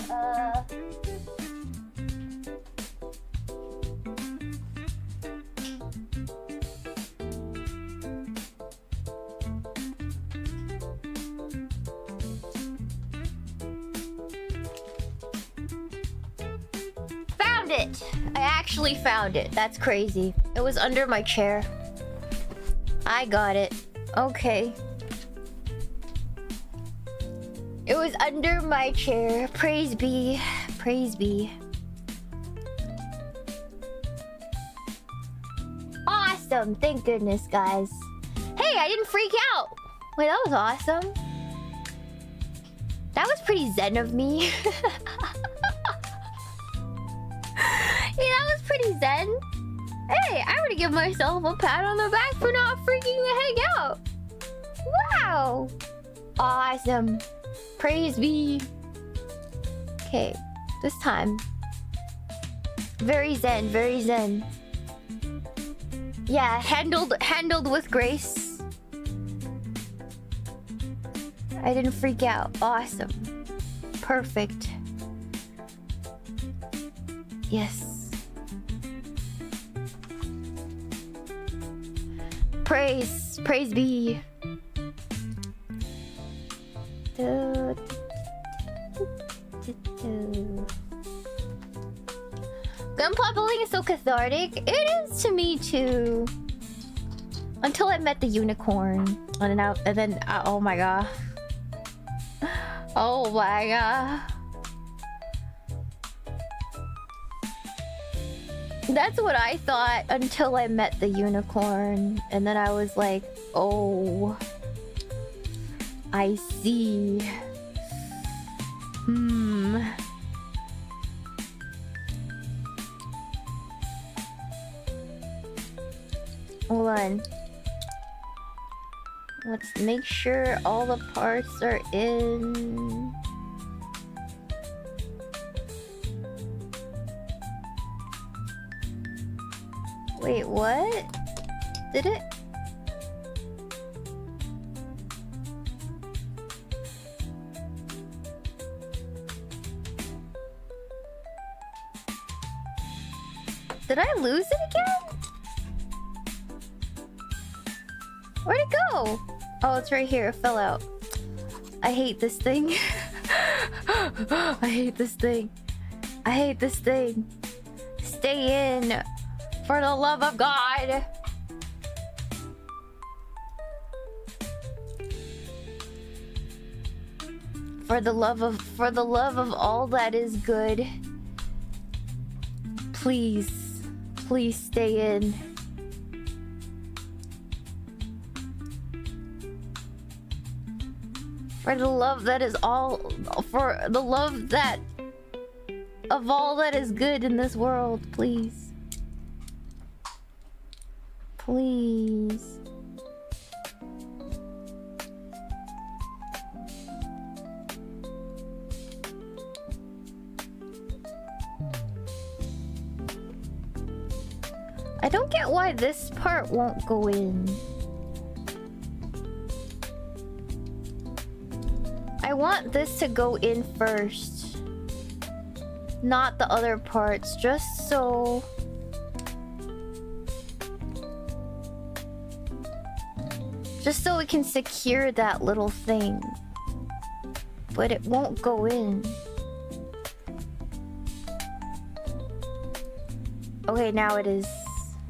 found it! I actually found it. That's crazy. It was under my chair. I got it. Okay. It was under my chair. Praise be. Praise be. Awesome. Thank goodness, guys. Hey, I didn't freak out. Wait, that was awesome. That was pretty zen of me. Yeah, that was pretty zen. Hey, I'm gonna give myself a pat on the back for not freaking the heck out. Wow. Awesome. Praise be. Okay, this time. Very zen, very zen. Yeah, handled with grace. I didn't freak out. Awesome. Perfect. Yes. Praise be. Gun bubbling is so cathartic. It is to me too. Until I met the unicorn, and then oh my god. Oh my god. That's what I thought until I met the unicorn, and then I was like, oh, I see. Hold on. Let's make sure all the parts are in. Wait, what? Did it? Did I lose it again? Where'd it go? Oh, it's right here. It fell out. I hate this thing. I hate this thing. I hate this thing. Stay in. For the love of God. For the love of all that is good. Please, please stay in. For the love that is all, for the love that of all that is good in this world, please. Please. I don't get why this part won't go in. I want this to go in first, not the other parts, just so we can secure that little thing. But it won't go in. Okay, now it is.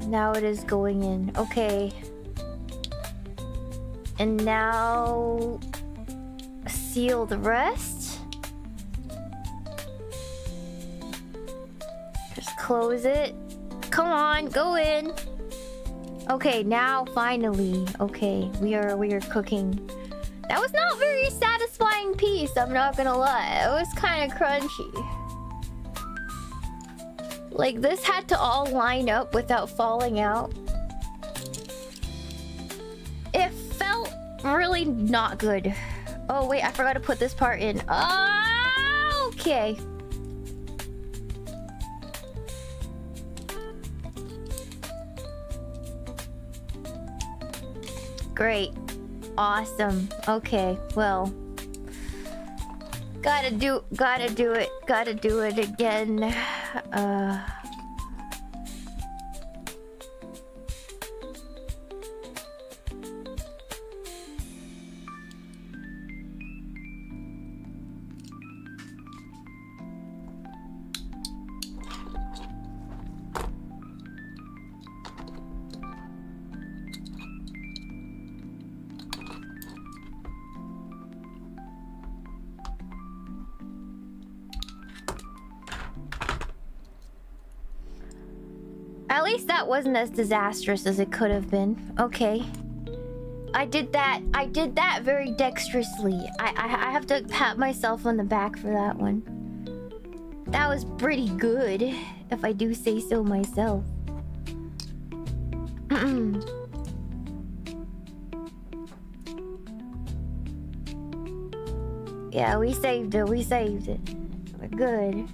Now it is going in. Okay. And now seal the rest. Just close it. Come on, go in. Okay, now finally. Okay, we are cooking. That was not very satisfying piece, I'm not gonna lie. It was kind of crunchy. Like, this had to all line up without falling out. It felt really not good. Oh wait, I forgot to put this part in. Oh, okay. Great. Awesome. Okay, well. Gotta do it. Gotta do it again. At least that wasn't as disastrous as it could have been. Okay. I did that very dexterously. I have to pat myself on the back for that one. That was pretty good, if I do say so myself. Yeah, we saved it. We saved it. We're good.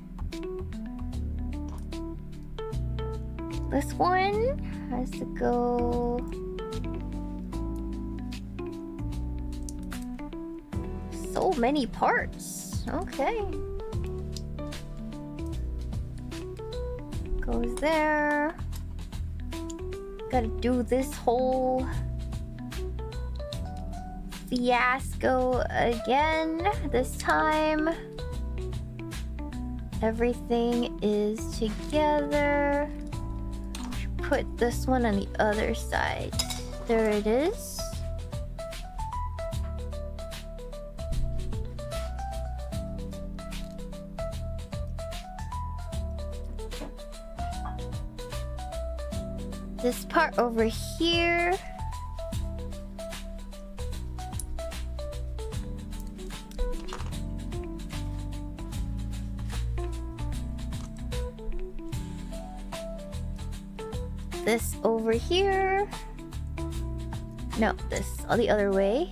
This one has to go... So many parts. Okay. Goes there. Gotta do this whole fiasco again. This time everything is together. Put this one on the other side. There it is. This part over here. This over here. No, this the other way.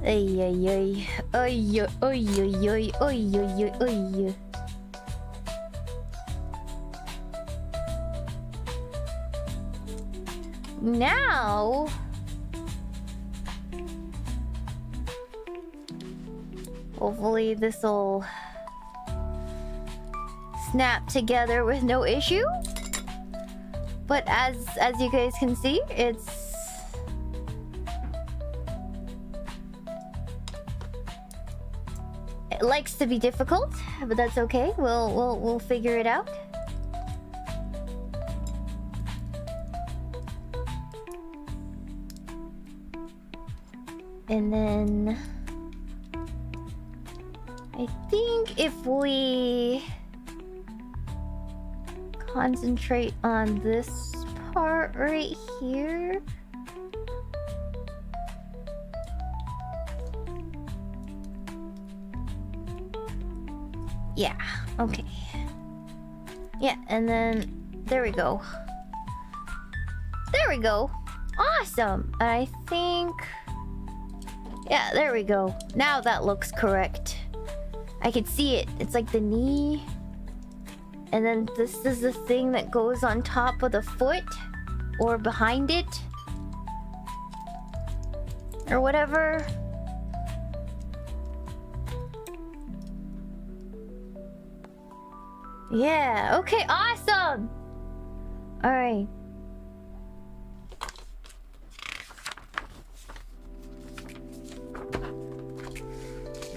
Ay ay ay. Ay ay ay ay ay ay ay. Now hopefully this'll snap together with no issue. But as you guys can see, it likes to be difficult, but that's okay. We'll figure it out. And then I think if we concentrate on this part right here. Yeah, okay. Yeah, and then there we go. There we go. Awesome. I think... Yeah, there we go. Now that looks correct. I could see it. It's like the knee. And then this is the thing that goes on top of the foot. Or behind it. Or whatever. Yeah, okay, awesome! Alright.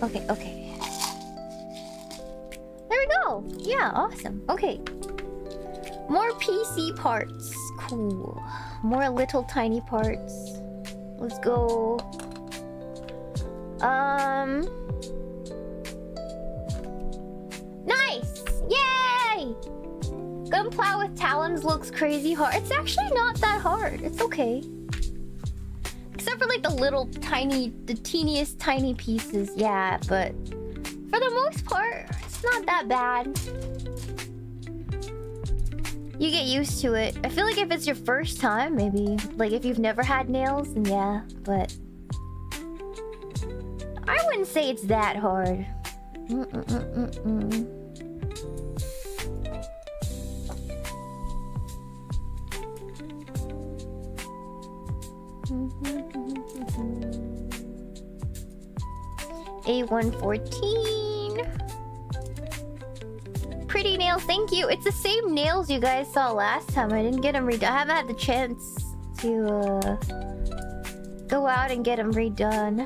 Okay, okay. There we go! Yeah, awesome. Okay. More PC parts. Cool. More little tiny parts. Let's go. Nice! Yay! Gunplow with talons looks crazy hard. It's actually not that hard. It's okay. Except for like the little tiny, the teeniest tiny pieces. Yeah, but for the most part, it's not that bad. You get used to it. I feel like if it's your first time, maybe. Like if you've never had nails, then yeah, but... I wouldn't say it's that hard. A114. Pretty nails, thank you. It's the same nails you guys saw last time. I didn't get them redone. I haven't had the chance to go out and get them redone.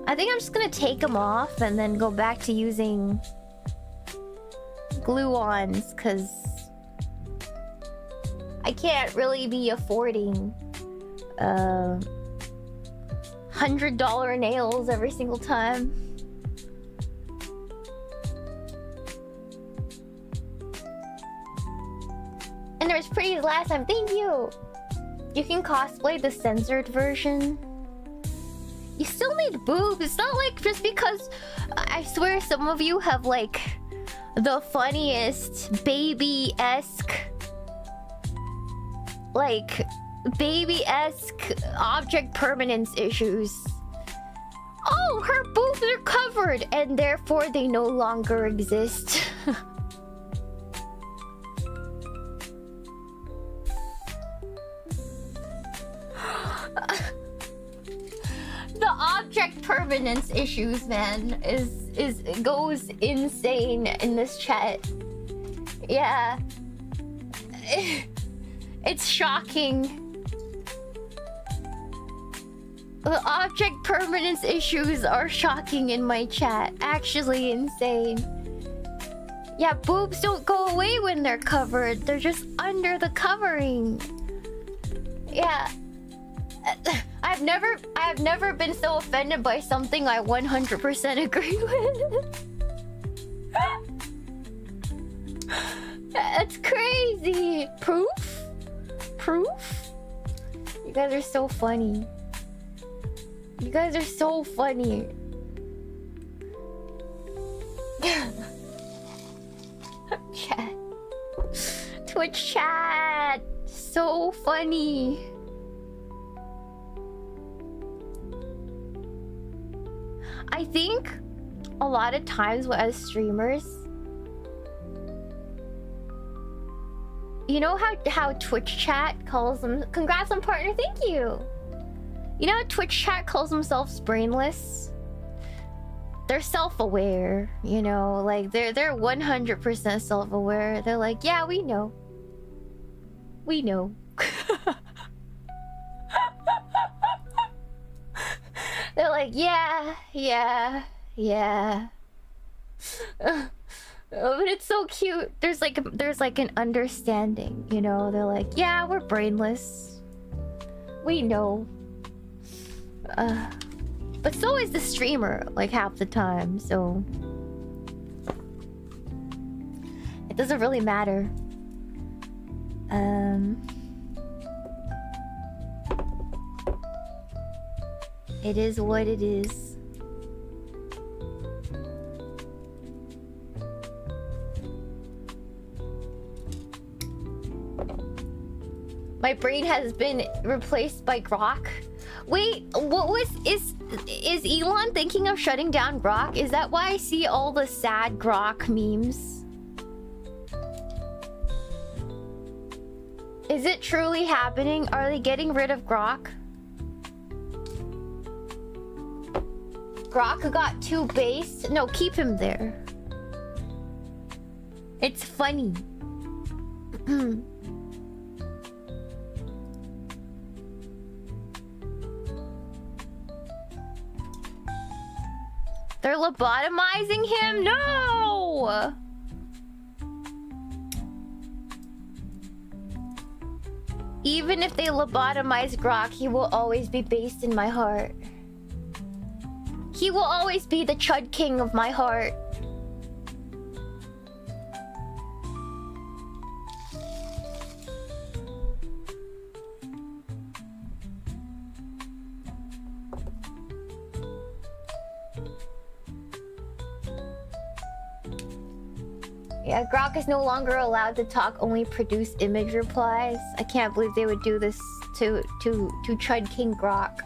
I think I'm just gonna take them off and then go back to using glue-ons, because I can't really be affording $100 nails every single time. And there was pretty last time. Thank you. You can cosplay the censored version. You still need boobs. It's not like just because I swear some of you have like the funniest baby-esque, like baby-esque object permanence issues. Oh, her boobs are covered and therefore they no longer exist. The object permanence issues, man, goes insane in this chat. Yeah. It's shocking. The object permanence issues are shocking in my chat. Actually insane. Yeah, boobs don't go away when they're covered. They're just under the covering. Yeah. I've never been so offended by something I 100% agree with. That's crazy. Proof? Proof? You guys are so funny. You guys are so funny. Chat. Twitch chat. So funny. I think a lot of times as streamers, you know how Twitch chat calls them, congrats on partner, thank you. You know how Twitch chat calls themselves brainless? They're self-aware, you know, like they're 100% self-aware. They're like, yeah, we know. We know. They're like, yeah. But it's so cute. There's like an understanding, you know? They're like, yeah, we're brainless. We know. But so is the streamer, like half the time, so it doesn't really matter. It is what it is. My brain has been replaced by Grok. Wait, is Elon thinking of shutting down Grok? Is that why I see all the sad Grok memes? Is it truly happening? Are they getting rid of Grok? Grok got too based? No, keep him there. It's funny. They're lobotomizing him? No! Even if they lobotomize Grok, he will always be based in my heart. He will always be the Chud King of my heart. Yeah, Grok is no longer allowed to talk, only produce image replies. I can't believe they would do this to Chud King Grok.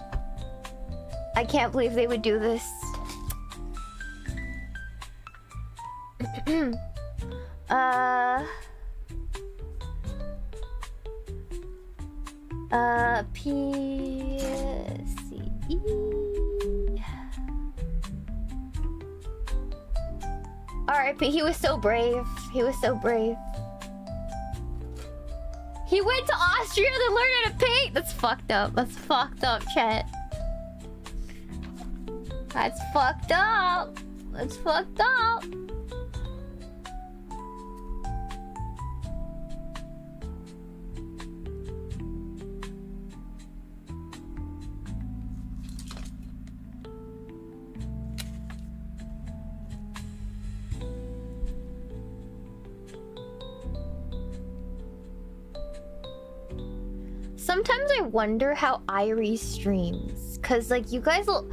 I can't believe they would do this. PCE. R.I.P. He was so brave. He was so brave. He went to Austria to learn how to paint. That's fucked up. That's fucked up, chat. That's fucked up. That's fucked up. Sometimes I wonder how Irie streams, cause like you guys will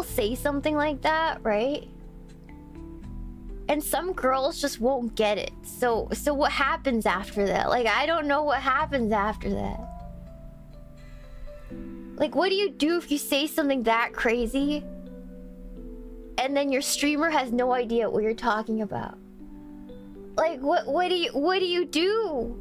say something like that, right? And some girls just won't get it. So what happens after that? Like, I don't know what happens after that. Like, what do you do if you say something that crazy and then your streamer has no idea what you're talking about? Like, what do you do?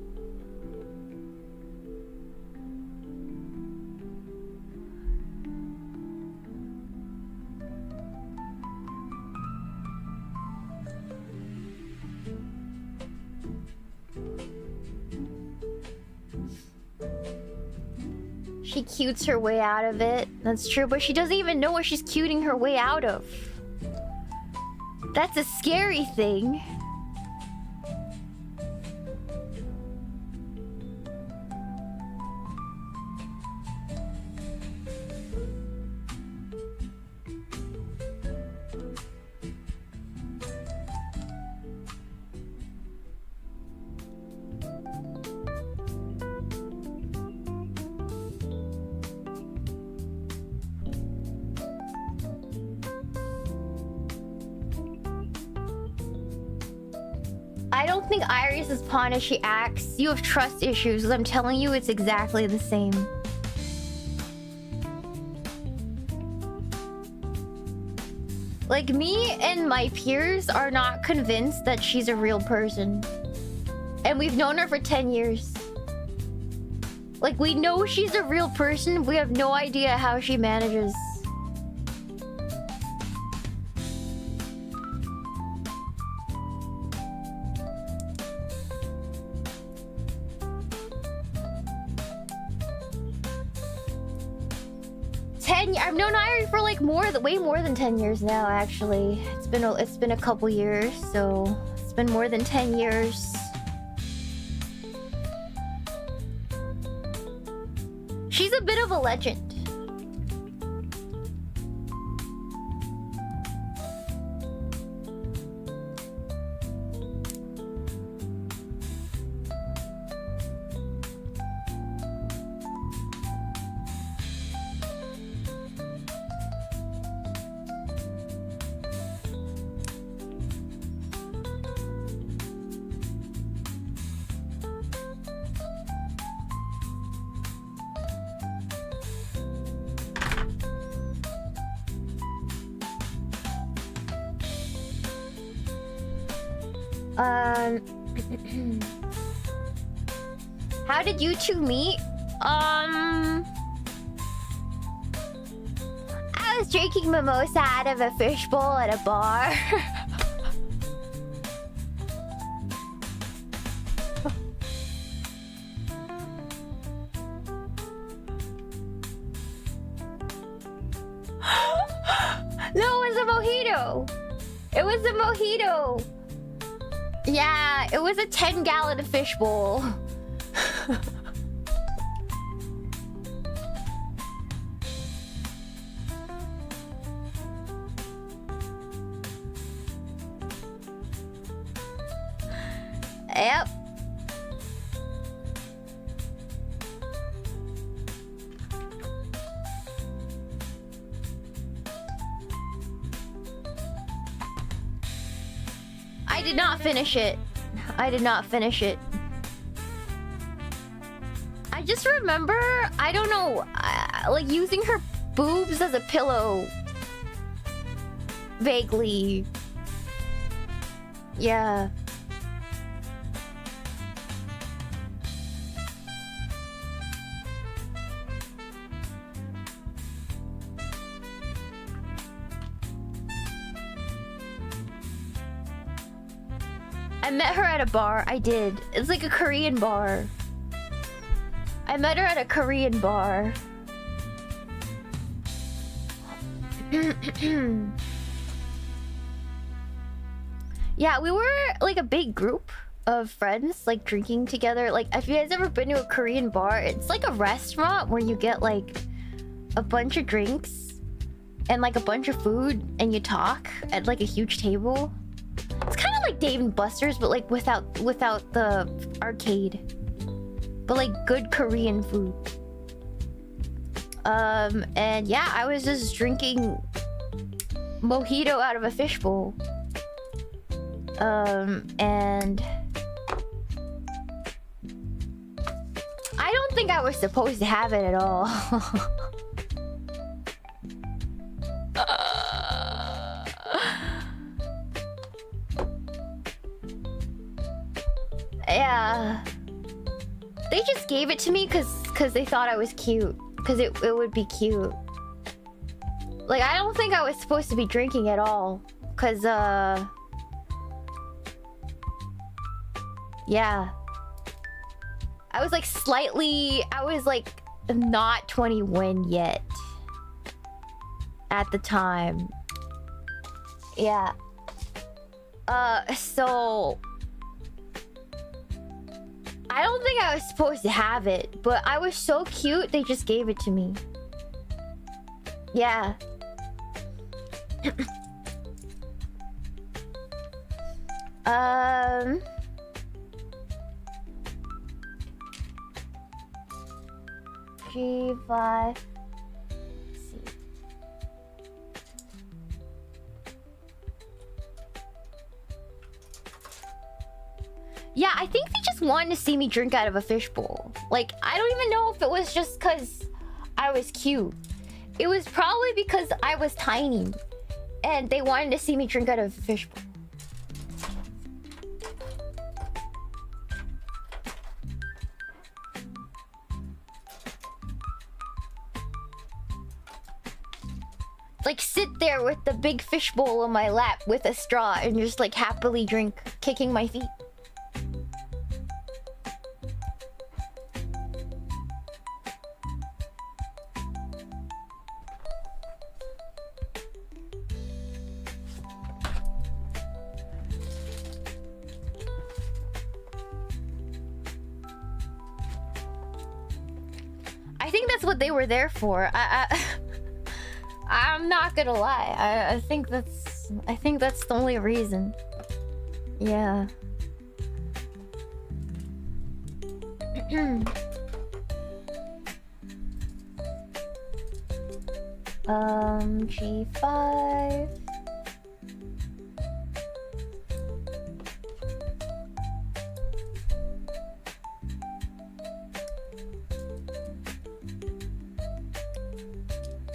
She cutes her way out of it. That's true, but she doesn't even know what she's cuting her way out of. That's a scary thing. I don't think Iris is pawn as she acts. You have trust issues. I'm telling you, it's exactly the same. Like, me and my peers are not convinced that she's a real person. And we've known her for 10 years. Like, we know she's a real person. We have no idea how she manages. I've known Irie for like way more than 10 years now. Actually, it's been a couple years, so it's been more than 10 years. She's a bit of a legend. How did you two meet? I was drinking mimosa out of a fishbowl at a bar. No, it was a mojito. It was a mojito. Yeah, it was a 10-gallon fishbowl. Yep. I did not finish it. I did not finish it. I just remember, I don't know, like using her boobs as a pillow. Vaguely. Yeah. I met her at a bar. I did. It's like a Korean bar. I met her at a Korean bar. Yeah, we were like a big group of friends, like drinking together. Like, if you guys ever been to a Korean bar, it's like a restaurant where you get like a bunch of drinks and like a bunch of food, and you talk at like a huge table. It's kind of like Dave and Buster's, but like without the arcade, but like good Korean food. And yeah, I was just drinking mojito out of a fishbowl. And I don't think I was supposed to have it at all. Yeah. They just gave it to me because they thought I was cute. Because it would be cute. Like, I don't think I was supposed to be drinking at all. Because, yeah. I was like not 21 yet. At the time. Yeah. So... I don't think I was supposed to have it, but I was so cute, they just gave it to me. Yeah. G5. Yeah, I think they just wanted to see me drink out of a fishbowl. Like, I don't even know if it was just because I was cute. It was probably because I was tiny. And they wanted to see me drink out of a fishbowl. Like, sit there with the big fishbowl on my lap with a straw and just like happily drink, kicking my feet. I think that's what they were there for. I'm not gonna lie. I think that's the only reason. Yeah. G5.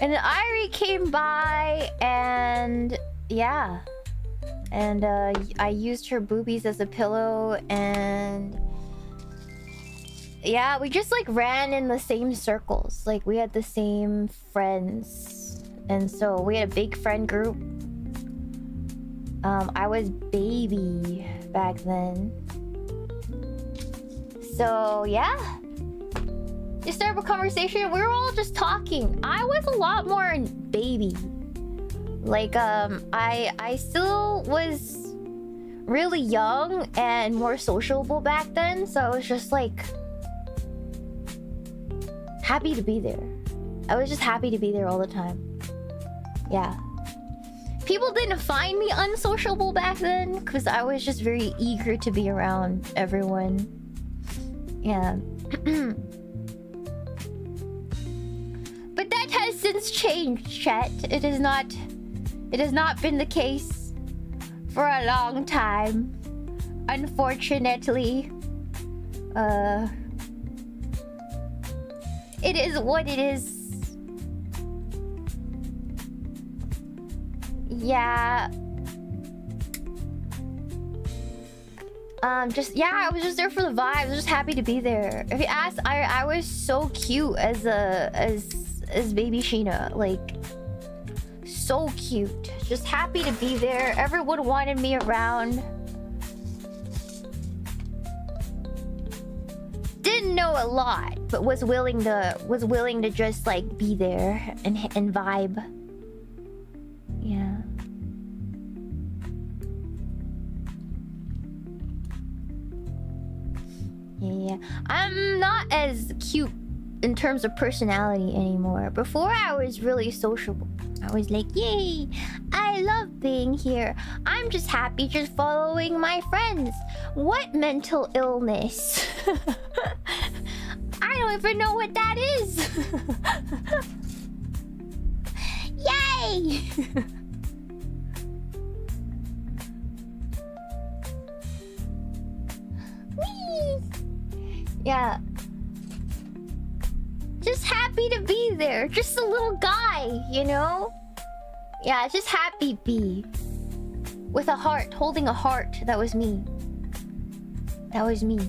And then Irie came by, and yeah, and I used her boobies as a pillow, and yeah, we just like ran in the same circles. Like, we had the same friends, and so we had a big friend group. I was baby back then, so yeah. Just started a conversation. We were all just talking. I was a lot more baby. Like, I still was really young and more sociable back then. So I was just like happy to be there. I was just happy to be there all the time. Yeah. People didn't find me unsociable back then because I was just very eager to be around everyone. Yeah. But that has since changed, chat. It has not been the case for a long time, unfortunately. It is what it is. Yeah. I was just there for the vibe. I was just happy to be there. If you ask, I was so cute as baby Shiina, like so cute. Just happy to be there. Everyone wanted me around. didn't know a lot, but was willing to just like be there and vibe. Yeah. Yeah. I'm not as cute in terms of personality anymore. Before I was really sociable. I was like, yay, I love being here. I'm just happy just following my friends. What mental illness? I don't even know what that is. Yay! Whee! Yeah. Just happy to be there. Just a little guy, you know? Yeah, just happy bee. With a heart, holding a heart. That was me. That was me.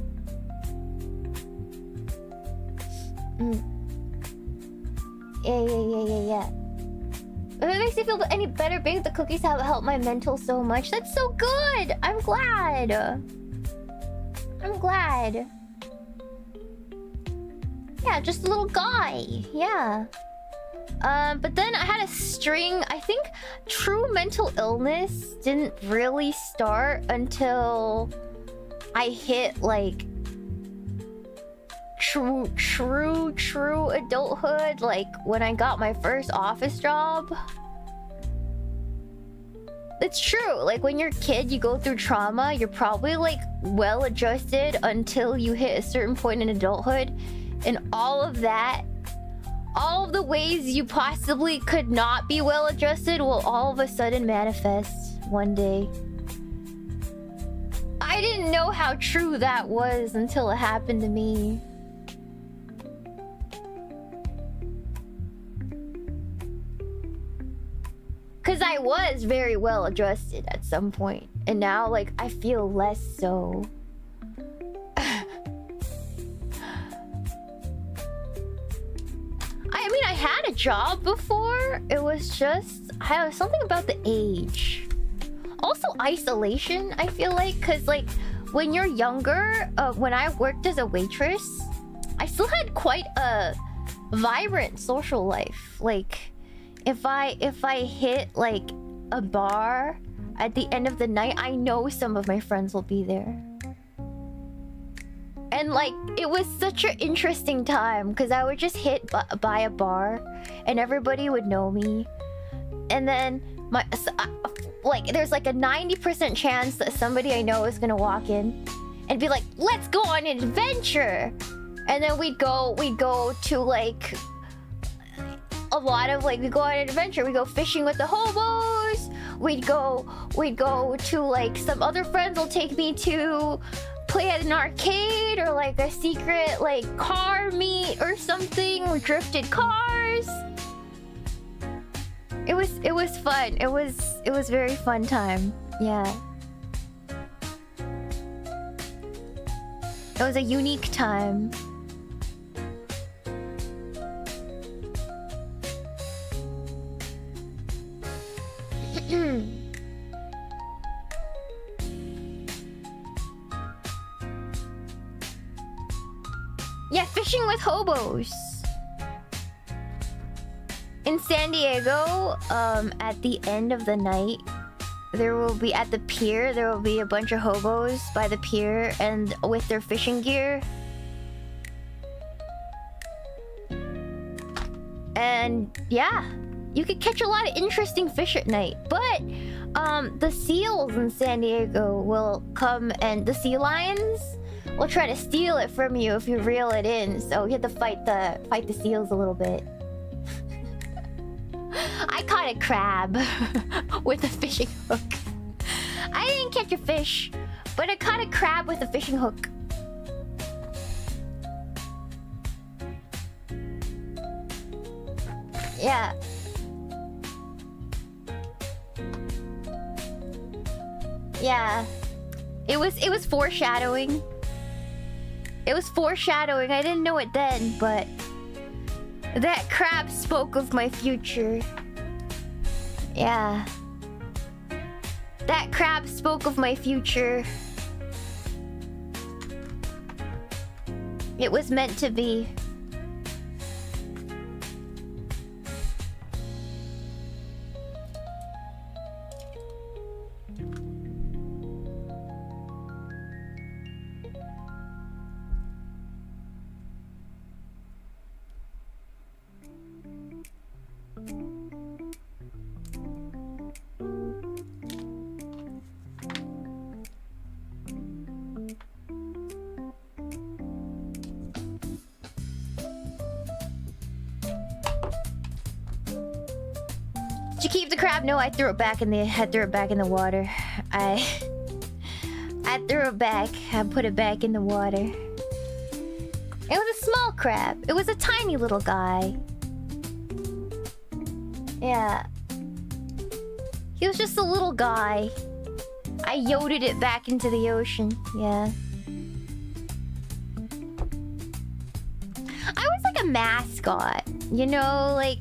Yeah. If it makes you feel any better, baking the cookies have helped my mental so much. That's so good! I'm glad. I'm glad. Yeah, just a little guy. Yeah. But then I had a string. I think true mental illness didn't really start until I hit like true adulthood. Like when I got my first office job. It's true. Like when you're a kid, you go through trauma. You're probably like well adjusted until you hit a certain point in adulthood. And all of that, all of the ways you possibly could not be well adjusted will all of a sudden manifest one day. I didn't know how true that was until it happened to me. Because I was very well adjusted at some point. And now, like, I feel less so. I mean, I had a job before. It was just... I was something about the age. Also, isolation, I feel like. Because, like, when you're younger... when I worked as a waitress... I still had quite a vibrant social life. Like, if I hit, like, a bar at the end of the night, I know some of my friends will be there. And like, it was such an interesting time because I would just hit by a bar and everybody would know me. And then like there's like a 90% chance that somebody I know is gonna walk in and be like, let's go on an adventure. And then we'd go to like a lot of like, we go on an adventure. We go fishing with the hobos. We'd go to like, some other friends will take me to play at an arcade or like a secret like car meet or something, or drifted cars. It was fun. It was very fun time. Yeah. It was a unique time. Yeah, fishing with hobos. In San Diego, at the end of the night, there will be, at the pier, there will be a bunch of hobos by the pier and with their fishing gear. And yeah, you could catch a lot of interesting fish at night. But the seals in San Diego will come, and the sea lions will try to steal it from you if you reel it in. So you have to fight the seals a little bit. I caught a crab with a fishing hook. I didn't catch a fish, but I caught a crab with a fishing hook. Yeah. Yeah. It was foreshadowing. It was foreshadowing. I didn't know it then, but that crab spoke of my future. Yeah. That crab spoke of my future. It was meant to be. Did you keep the crab? No, I threw it back in the water. I threw it back. I put it back in the water. It was a small crab. It was a tiny little guy. Yeah. He was just a little guy. I yoded it back into the ocean. Yeah. I was like a mascot. You know, like...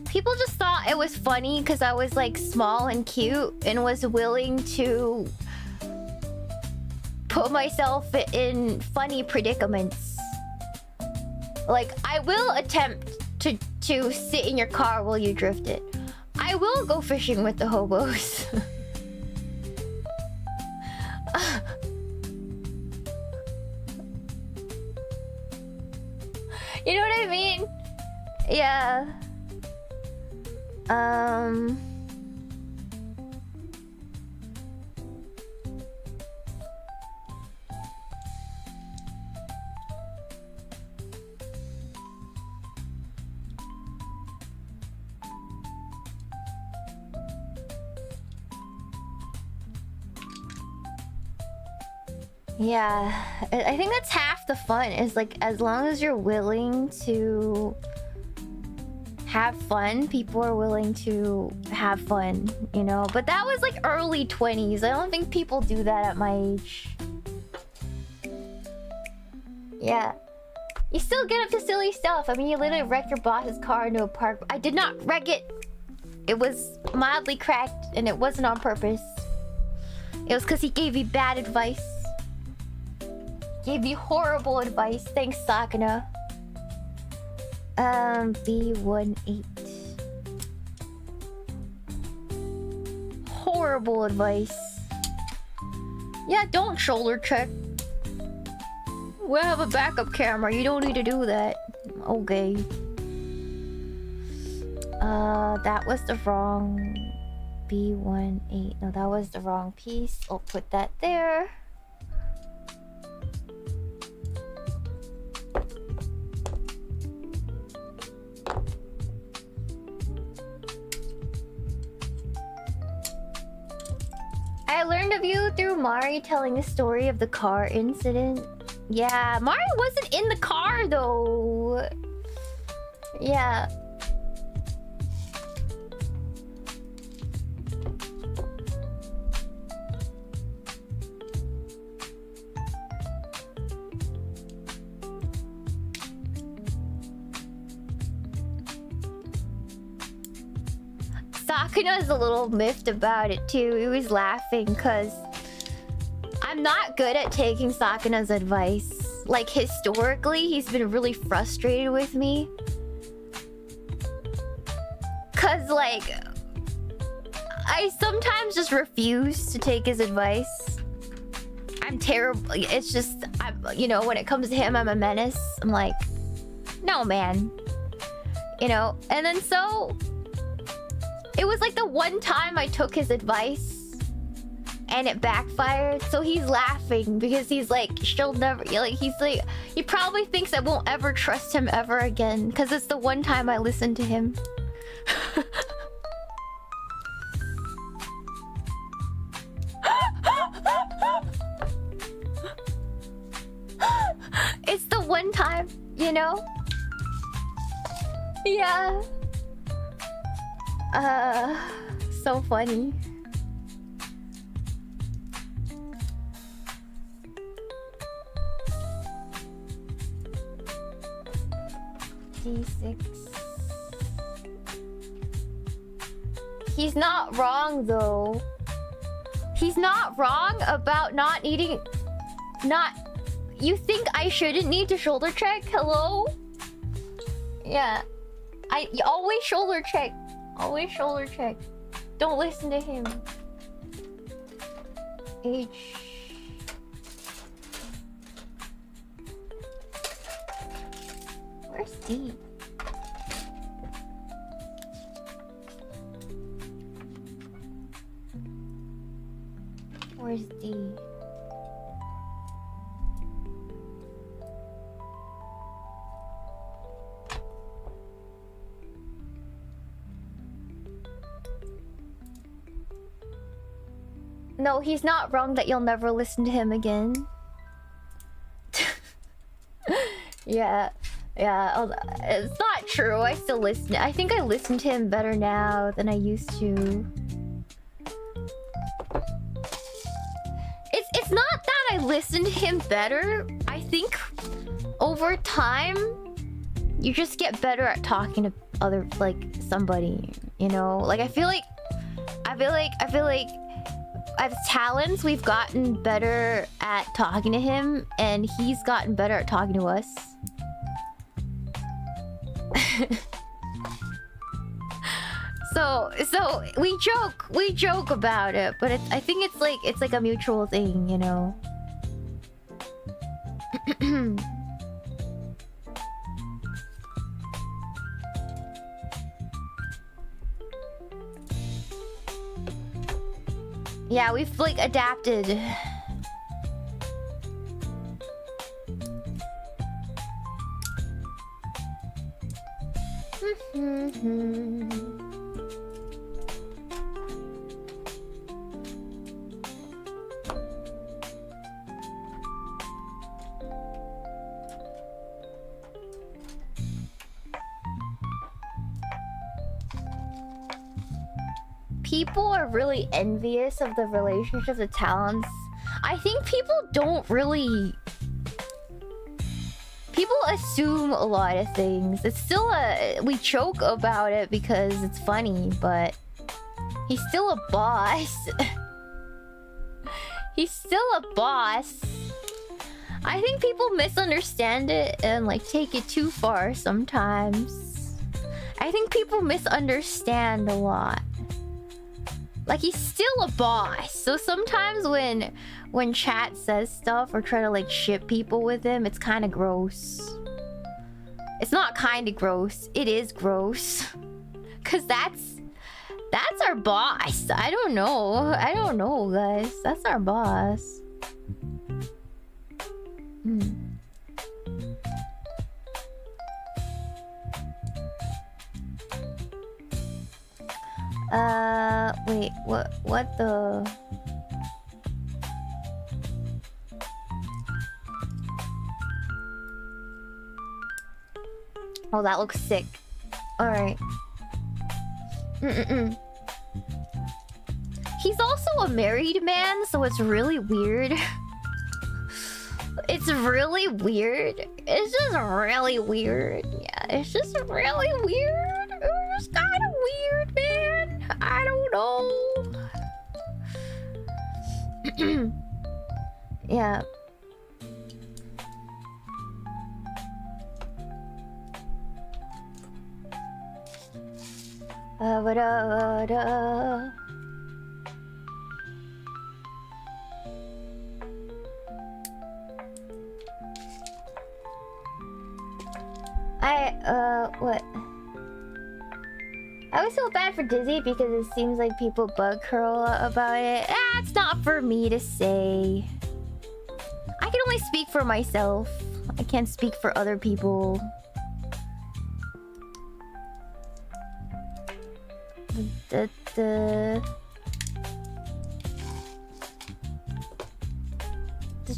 People just thought it was funny because I was like small and cute and was willing to put myself in funny predicaments. Like, I will attempt to sit in your car while you drift it. I will go fishing with the hobos. You know what I mean? Yeah. Yeah, I think that's half the fun, is like, as long as you're willing to have fun, people are willing to have fun, you know? But that was like early 20s. I don't think people do that at my age. Yeah. You still get up to silly stuff. I mean, you literally wrecked your boss's car into a park. I did not wreck it. It was mildly cracked, and it wasn't on purpose. It was because he gave me bad advice. Gave me horrible advice. Thanks, Sakuna. B18. Horrible advice. Yeah, don't shoulder check. We have a backup camera. You don't need to do that. Okay. That was the wrong B18. No, that was the wrong piece. I'll put that there. I learned of you through Mari telling the story of the car incident. Yeah, Mari wasn't in the car though. Yeah. Sakuna's a little miffed about it too. He was laughing because I'm not good at taking Sakuna's advice. Like, historically, he's been really frustrated with me. Cause like, I sometimes just refuse to take his advice. I'm terrible. It's just, you know, when it comes to him, I'm a menace. I'm like, no, man. You know, and then so... It was like the one time I took his advice and it backfired. So he's laughing because he's like, she'll never, like, he's like, he probably thinks I won't ever trust him ever again because it's the one time I listened to him. It's the one time, you know? Yeah. So funny. D6. He's not wrong though. He's not wrong about not needing... You think I shouldn't need to shoulder check? Hello? Yeah. I always shoulder check. Always shoulder check. Don't listen to him. H. Where's D? Where's D? No, he's not wrong that you'll never listen to him again. Yeah, it's not true. I still listen. I think I listen to him better now than I used to. It's not that I listen to him better. I think over time you just get better at talking to other, like, somebody, you know? Like, I feel like as talents, we've gotten better at talking to him, and he's gotten better at talking to us. So we joke about it, but I think it's like a mutual thing, you know. Yeah, we've like adapted. People are really envious of the relationships of talents. I think people don't really... People assume a lot of things. It's still a... We joke about it because it's funny, but... He's still a boss. He's still a boss. I think people misunderstand it and like take it too far sometimes. I think people misunderstand a lot. Like, he's still a boss. So sometimes when chat says stuff or try to like ship people with him, it's kind of gross. It's not kind of gross. It is gross. Cause that's our boss. I don't know, guys. That's our boss. Wait, what the... Oh, that looks sick. Alright. He's also a married man, so it's really weird. It's really weird. It's just really weird. Yeah, it's just really weird. It's kind of weird, man. I don't know. Yeah. What? I always feel bad for Dizzy because it seems like people bug her a lot about it. That's not for me to say. I can only speak for myself. I can't speak for other people. Did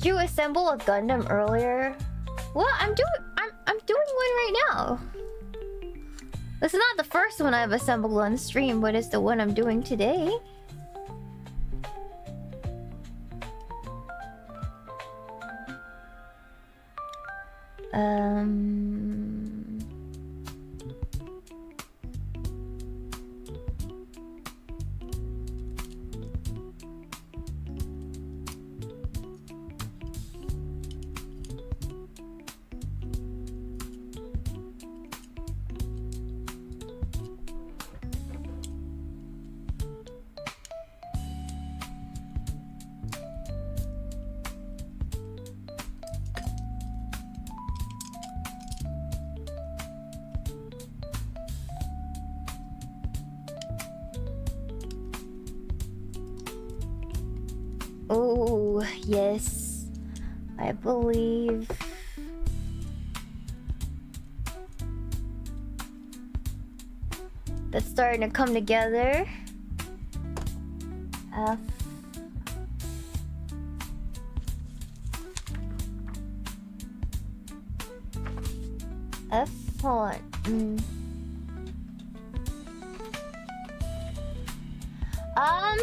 you assemble a Gundam earlier? Well, I'm doing one right now. This is not the first one I've assembled on stream, but it's the one I'm doing today. Oh, yes. I believe... that's starting to come together. F. F, hold on.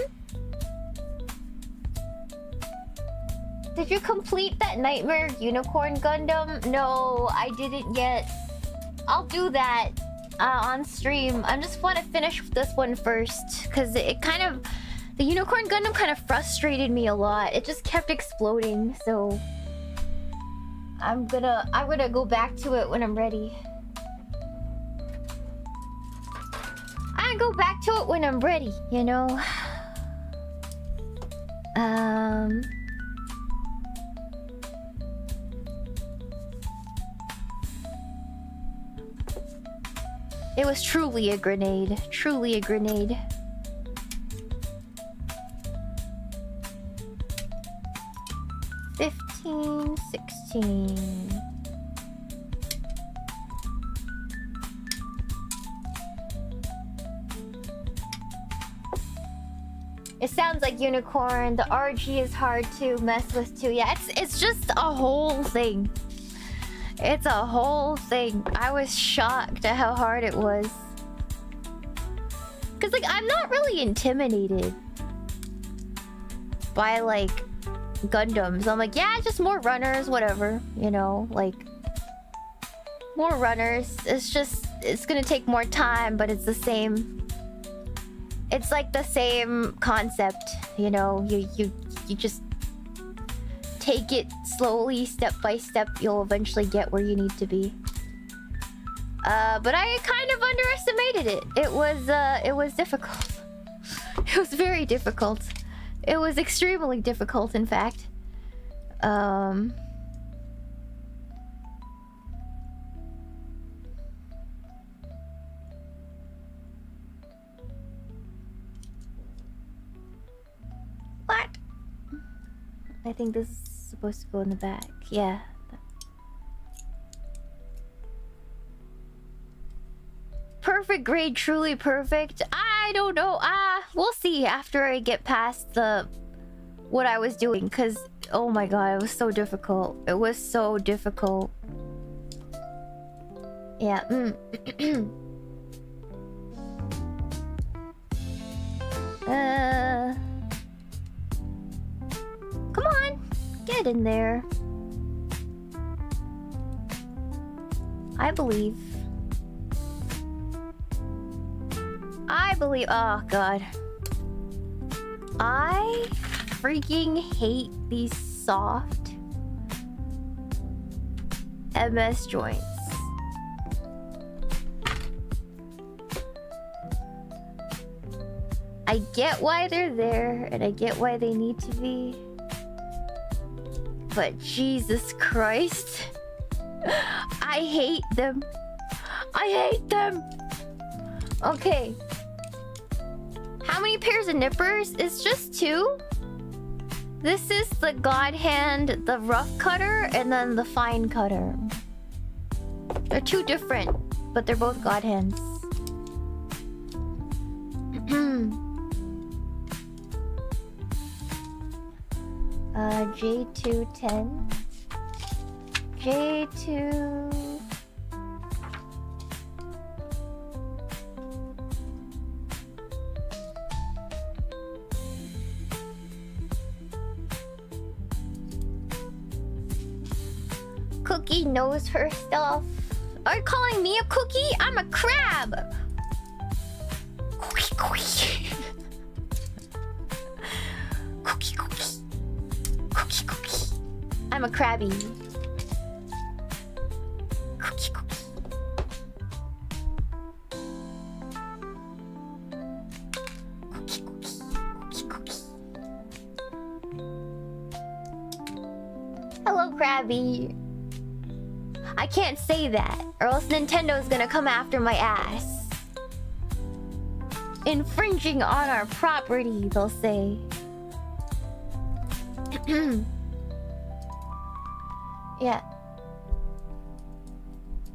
Did you complete that Nightmare Unicorn Gundam? No, I didn't yet. I'll do that on stream. I just want to finish this one first, because it kind of... the Unicorn Gundam kind of frustrated me a lot. It just kept exploding, so... I'm gonna go back to it when I'm ready. I go back to it when I'm ready, you know? It was truly a grenade. Truly a grenade. $15, $16. It sounds like Unicorn. The RG is hard to mess with too. Yeah, it's just a whole thing. It's a whole thing. I was shocked at how hard it was. Cause like I'm not really intimidated by like Gundams. I'm like, yeah, just more runners, whatever, you know, like more runners. It's just, it's gonna take more time, but it's the same. It's like the same concept, you know. You just take it slowly, step by step. You'll eventually get where you need to be. But I kind of underestimated it. It was difficult. It was very difficult. It was extremely difficult, in fact. What? I think this is supposed to go in the back. Yeah. Perfect grade, truly perfect. I don't know. We'll see after I get past what I was doing, because oh my god, it was so difficult. It was so difficult. Yeah. Come on, get in there. I believe. Oh god. I freaking hate these soft MS joints. I get why they're there, and I get why they need to be. But Jesus Christ. I hate them. I hate them. Okay. How many pairs of nippers? It's just 2. This is the God Hand, the rough cutter, and then the fine cutter. They're 2 different, but they're both God Hands. J210. J2... Cookie knows her stuff. Are you calling me a cookie? I'm a crab. Cookie, cookie. Cookie, cookie. Cookie, cookie. I'm a crabby. Cookie, cookie. Cookie, cookie. Cookie, cookie. Hello, crabby. I can't say that, or else Nintendo's gonna come after my ass. Infringing on our property, they'll say. Yeah.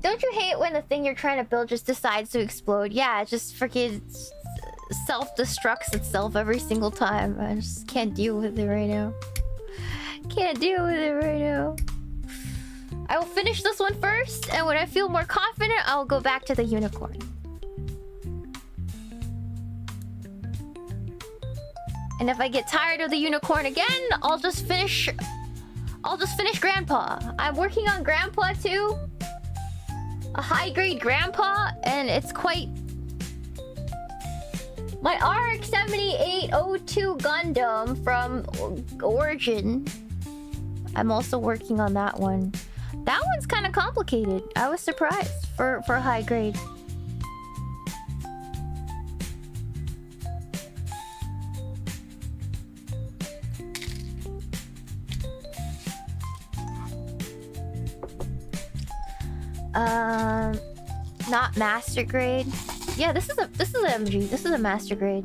Don't you hate when the thing you're trying to build just decides to explode? Yeah, it just freaking self-destructs itself every single time. I just can't deal with it right now. Can't deal with it right now. I will finish this one first, and when I feel more confident, I'll go back to the unicorn. And if I get tired of the unicorn again, I'll just finish Grandpa. I'm working on Grandpa too. A high-grade Grandpa, and it's quite... My RX 7802 Gundam from Origin. I'm also working on that one. That one's kind of complicated. I was surprised for high grade. Not master grade. Yeah, this is an MG. This is a master grade.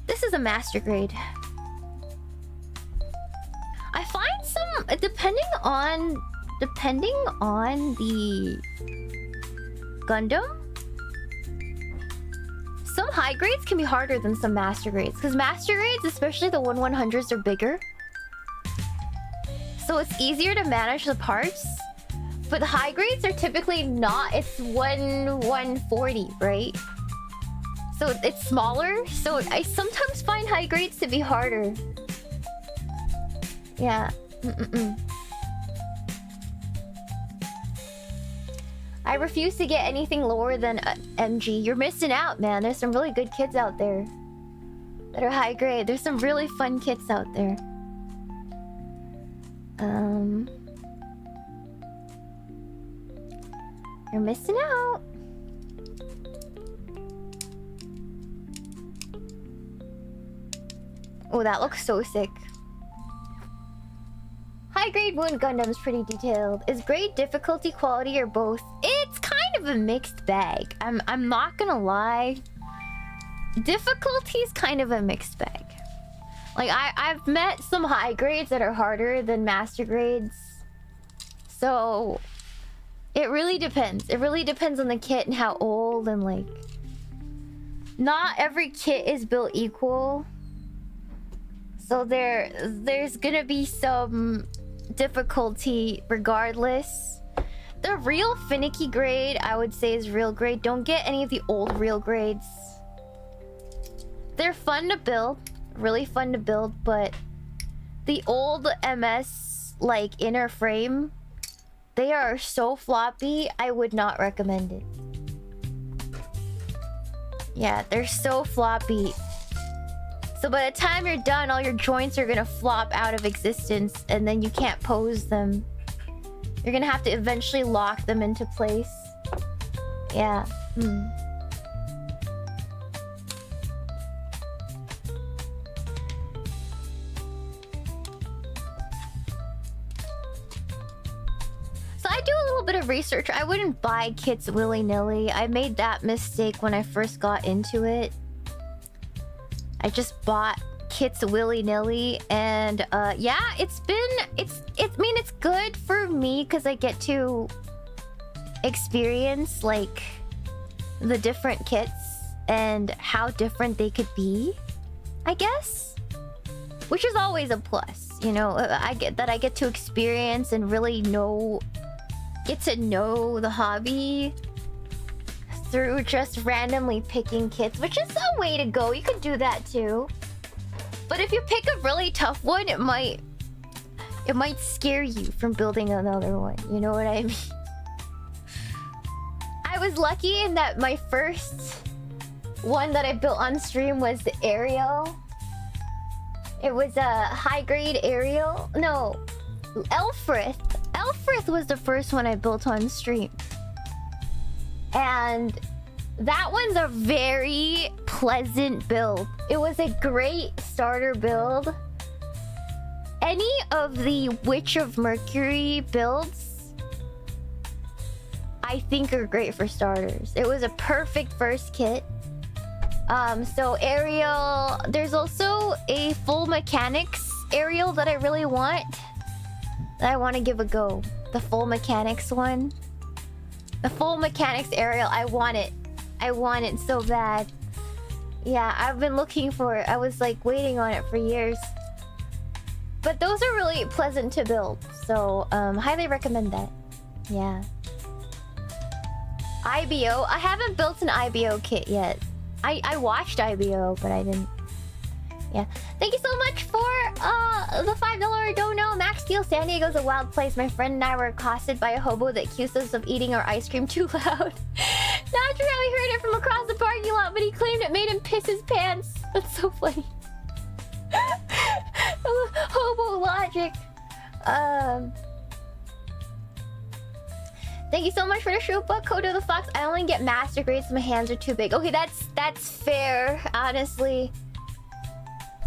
This is a master grade. I find some depending on the Gundam, some high grades can be harder than some master grades, because master grades, especially the 1/100s, are bigger. So it's easier to manage the parts. But the high grades are typically not. It's 1/140, right? So it's smaller. So I sometimes find high grades to be harder. Yeah. I refuse to get anything lower than MG. You're missing out, man. There's some really good kids out there that are high grade. There's some really fun kits out there. You're missing out. Oh, that looks so sick. High grade Moon Gundam's pretty detailed. Is grade difficulty, quality, or both? It's kind of a mixed bag. I'm not gonna lie. Difficulty's kind of a mixed bag. Like I've met some high grades that are harder than master grades. So it really depends. It really depends on the kit and how old, and like not every kit is built equal. So there's gonna be some difficulty regardless. The real finicky grade, I would say, is real grade. Don't get any of the old real grades. They're fun to build, really fun to build, but the old MS like inner frame, they are so floppy, I would not recommend it. Yeah, they're so floppy. So by the time you're done, all your joints are gonna flop out of existence, and then you can't pose them. You're gonna have to eventually lock them into place. Yeah. So I do a little bit of research. I wouldn't buy kits willy-nilly. I made that mistake when I first got into it. I just bought kits willy-nilly, and yeah, it's good for me because I get to experience like the different kits and how different they could be, I guess, which is always a plus, you know. I get to experience and really get to know the hobby through just randomly picking kits, which is a way to go. You could do that too. But if you pick a really tough one, it might scare you from building another one. You know what I mean? I was lucky in that my first one that I built on stream was the Ariel. It was a high-grade Ariel. No, Elfrith. Elfrith was the first one I built on stream. And that one's a very pleasant build. It was a great starter build. Any of the Witch of Mercury builds, I think, are great for starters. It was a perfect first kit. So aerial. There's also a full mechanics aerial that I really want. That I want to give a go. The full mechanics one. The full mechanics aerial. I want it. I want it so bad. Yeah, I've been looking for it. I was like waiting on it for years. But those are really pleasant to build. So, highly recommend that. Yeah. IBO. I haven't built an IBO kit yet. I watched IBO, but I didn't. Yeah. Thank you so much for the $5 dono. Max Steel, San Diego's a wild place. My friend and I were accosted by a hobo that accused us of eating our ice cream too loud. Not sure how he heard it from across the parking lot, but he claimed it made him piss his pants. That's so funny. Hobo logic. Thank you so much for the Shrupa. Kodo the Fox. I only get master grades so my hands are too big. Okay, that's fair, honestly.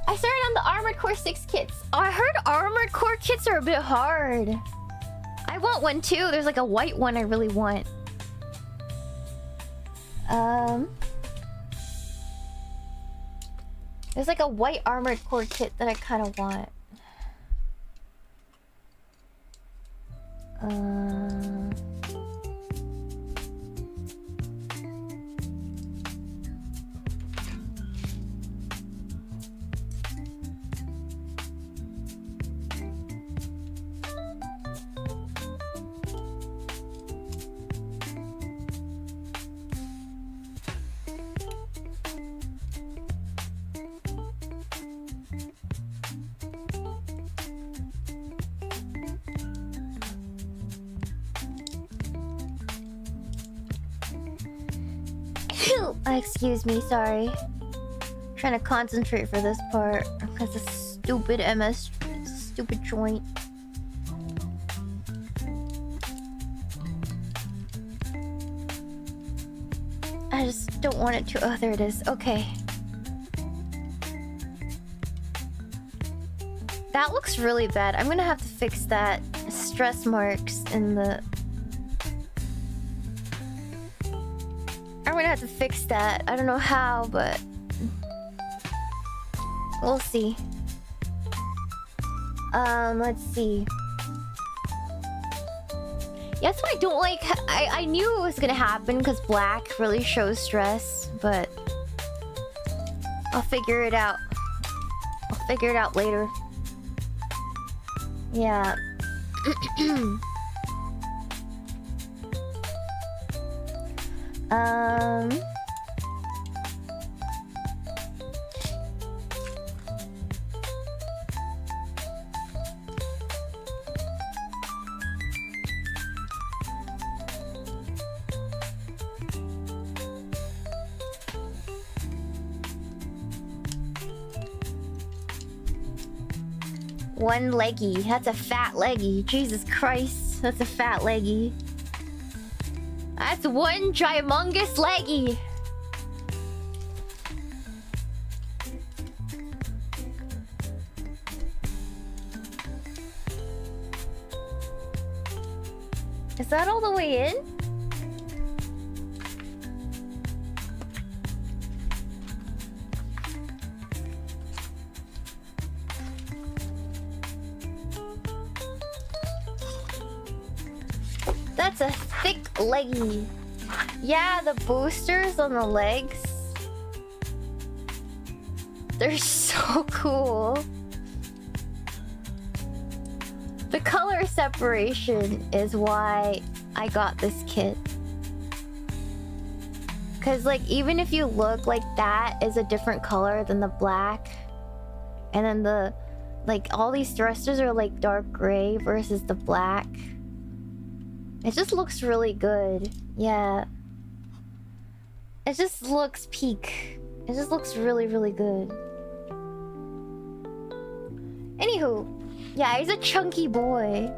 I started on the Armored Core 6 kits. Oh, I heard Armored Core kits are a bit hard. I want one too. There's like a white one I really want. There's like a white Armored Core kit that I kind of want. Excuse me, sorry. Trying to concentrate for this part because of stupid MS, stupid joint. I just don't want it to. Oh, there it is. Okay. That looks really bad. I'm gonna have to fix that. Stress marks in the. I'm gonna have to fix that. I don't know how, but we'll see. Let's see. Yeah, that's why I don't like. I knew it was gonna happen because black really shows stress, but I'll figure it out. I'll figure it out later. Yeah. One leggy. That's a fat leggy. Jesus Christ. That's a fat leggy. That's one gymongous leggy. Is that all the way in? That's a thick leggy. Yeah, the boosters on the legs. They're so cool. The color separation is why I got this kit. Cause like even if you look like that is a different color than the black. And then the like all these thrusters are like dark gray versus the black. It just looks really good. Yeah. It just looks peak. It just looks really, really good. Anywho. Yeah, he's a chunky boy.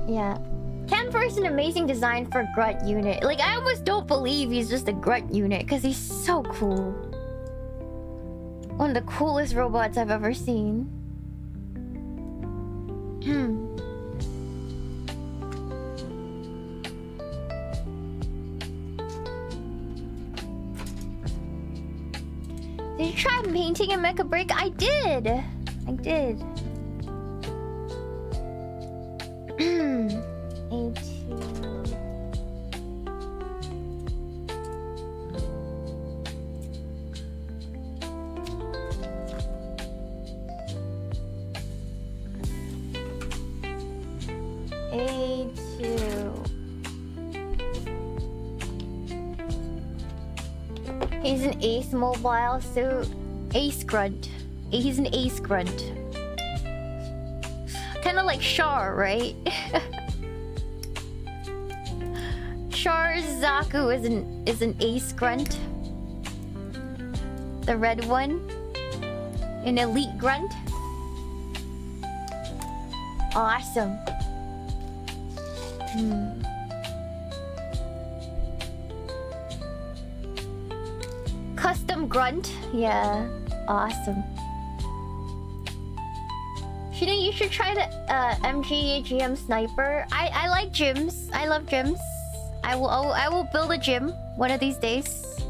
Yeah. KÄMPFER is an amazing design for grunt unit. Like, I almost don't believe he's just a grunt unit because he's so cool. One of the coolest robots I've ever seen. you try painting a mecha brick? I did. I did. A2. A2. He's an ace mobile suit. Ace grunt. He's an ace grunt. Kind of like Char, right? Char's Zaku is an ace grunt. The red one. An elite grunt. Awesome. Custom grunt. Yeah. Awesome. Shiina, you should try the MGGM sniper. I like gyms. I love gyms. I will build a gym one of these days.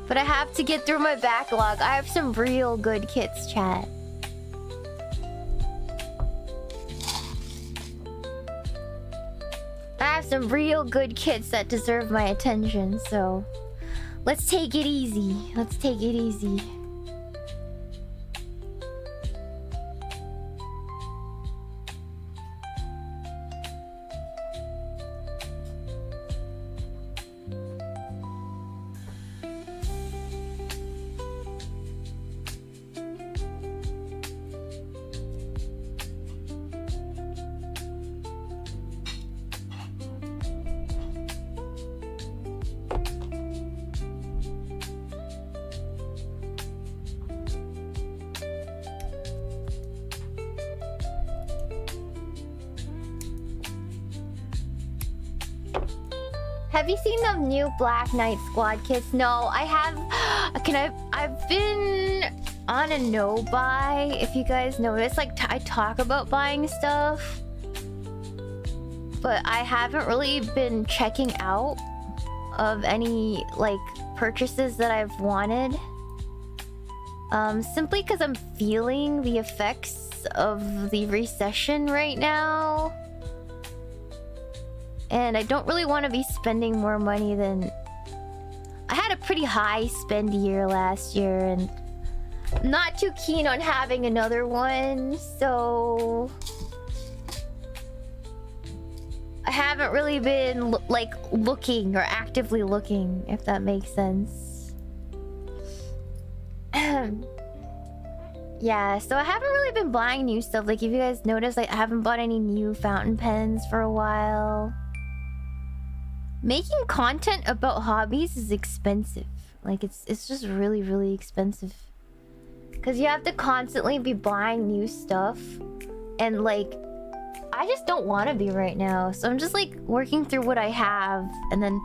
But I have to get through my backlog. I have some real good kits, chat. I have some real good kits that deserve my attention, so let's take it easy. Let's take it easy. Have you seen the new Black Knight squad kits? No, I have. I've been on a no buy. If you guys notice, like I talk about buying stuff, but I haven't really been checking out of any like purchases that I've wanted. Simply because I'm feeling the effects of the recession right now. And I don't really want to be spending more money than... I had a pretty high spend year last year, and I'm not too keen on having another one, so... I haven't really been like looking or actively looking, if that makes sense. Yeah, so I haven't really been buying new stuff. Like if you guys notice, like, I haven't bought any new fountain pens for a while. Making content about hobbies is expensive. Like it's just really, really expensive. Cause you have to constantly be buying new stuff. And like, I just don't want to be right now. So I'm just like working through what I have. And then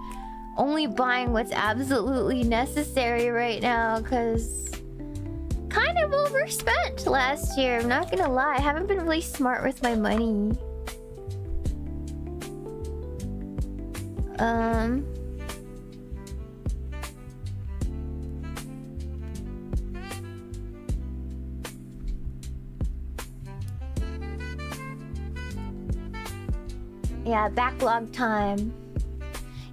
only buying what's absolutely necessary right now. Cause kind of overspent last year. I'm not gonna lie. I haven't been really smart with my money. Yeah, backlog time.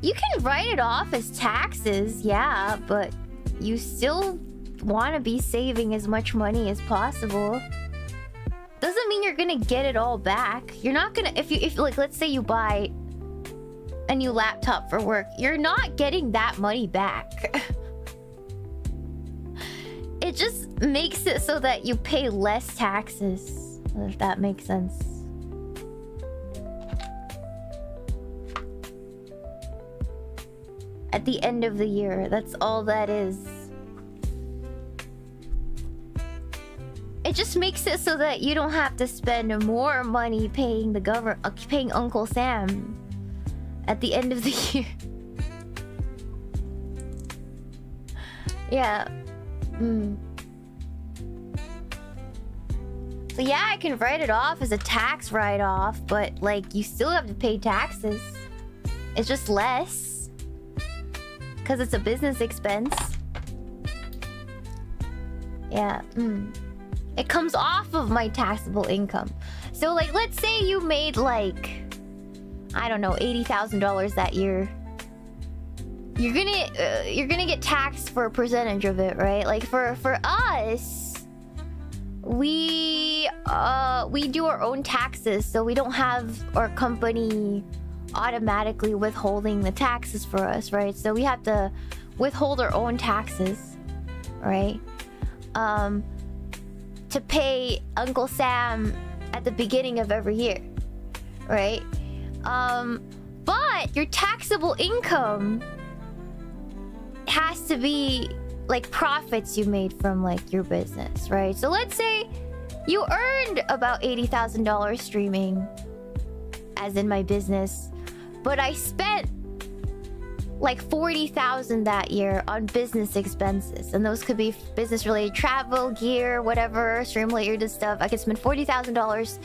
You can write it off as taxes, yeah, but you still want to be saving as much money as possible. Doesn't mean you're gonna get it all back. You're not gonna, if like, let's say you buy a new laptop for work, you're not getting that money back. It just makes it so that you pay less taxes, if that makes sense. At the end of the year, that's all that is. It just makes it so that you don't have to spend more money paying the government, paying Uncle Sam at the end of the year. Yeah. So yeah, I can write it off as a tax write-off, but like you still have to pay taxes. It's just less. Because it's a business expense. Yeah. It comes off of my taxable income. So like, let's say you made like, I don't know, $80,000 that year. You're gonna get taxed for a percentage of it, right? Like for us, we do our own taxes, so we don't have our company automatically withholding the taxes for us, right? So we have to withhold our own taxes, right? To pay Uncle Sam at the beginning of every year, right? But your taxable income has to be like profits you made from like your business, right? So let's say you earned about $80,000 streaming, as in my business, but I spent like $40,000 that year on business expenses, and those could be business related travel, gear, whatever, stream related stuff. I could spend $40,000.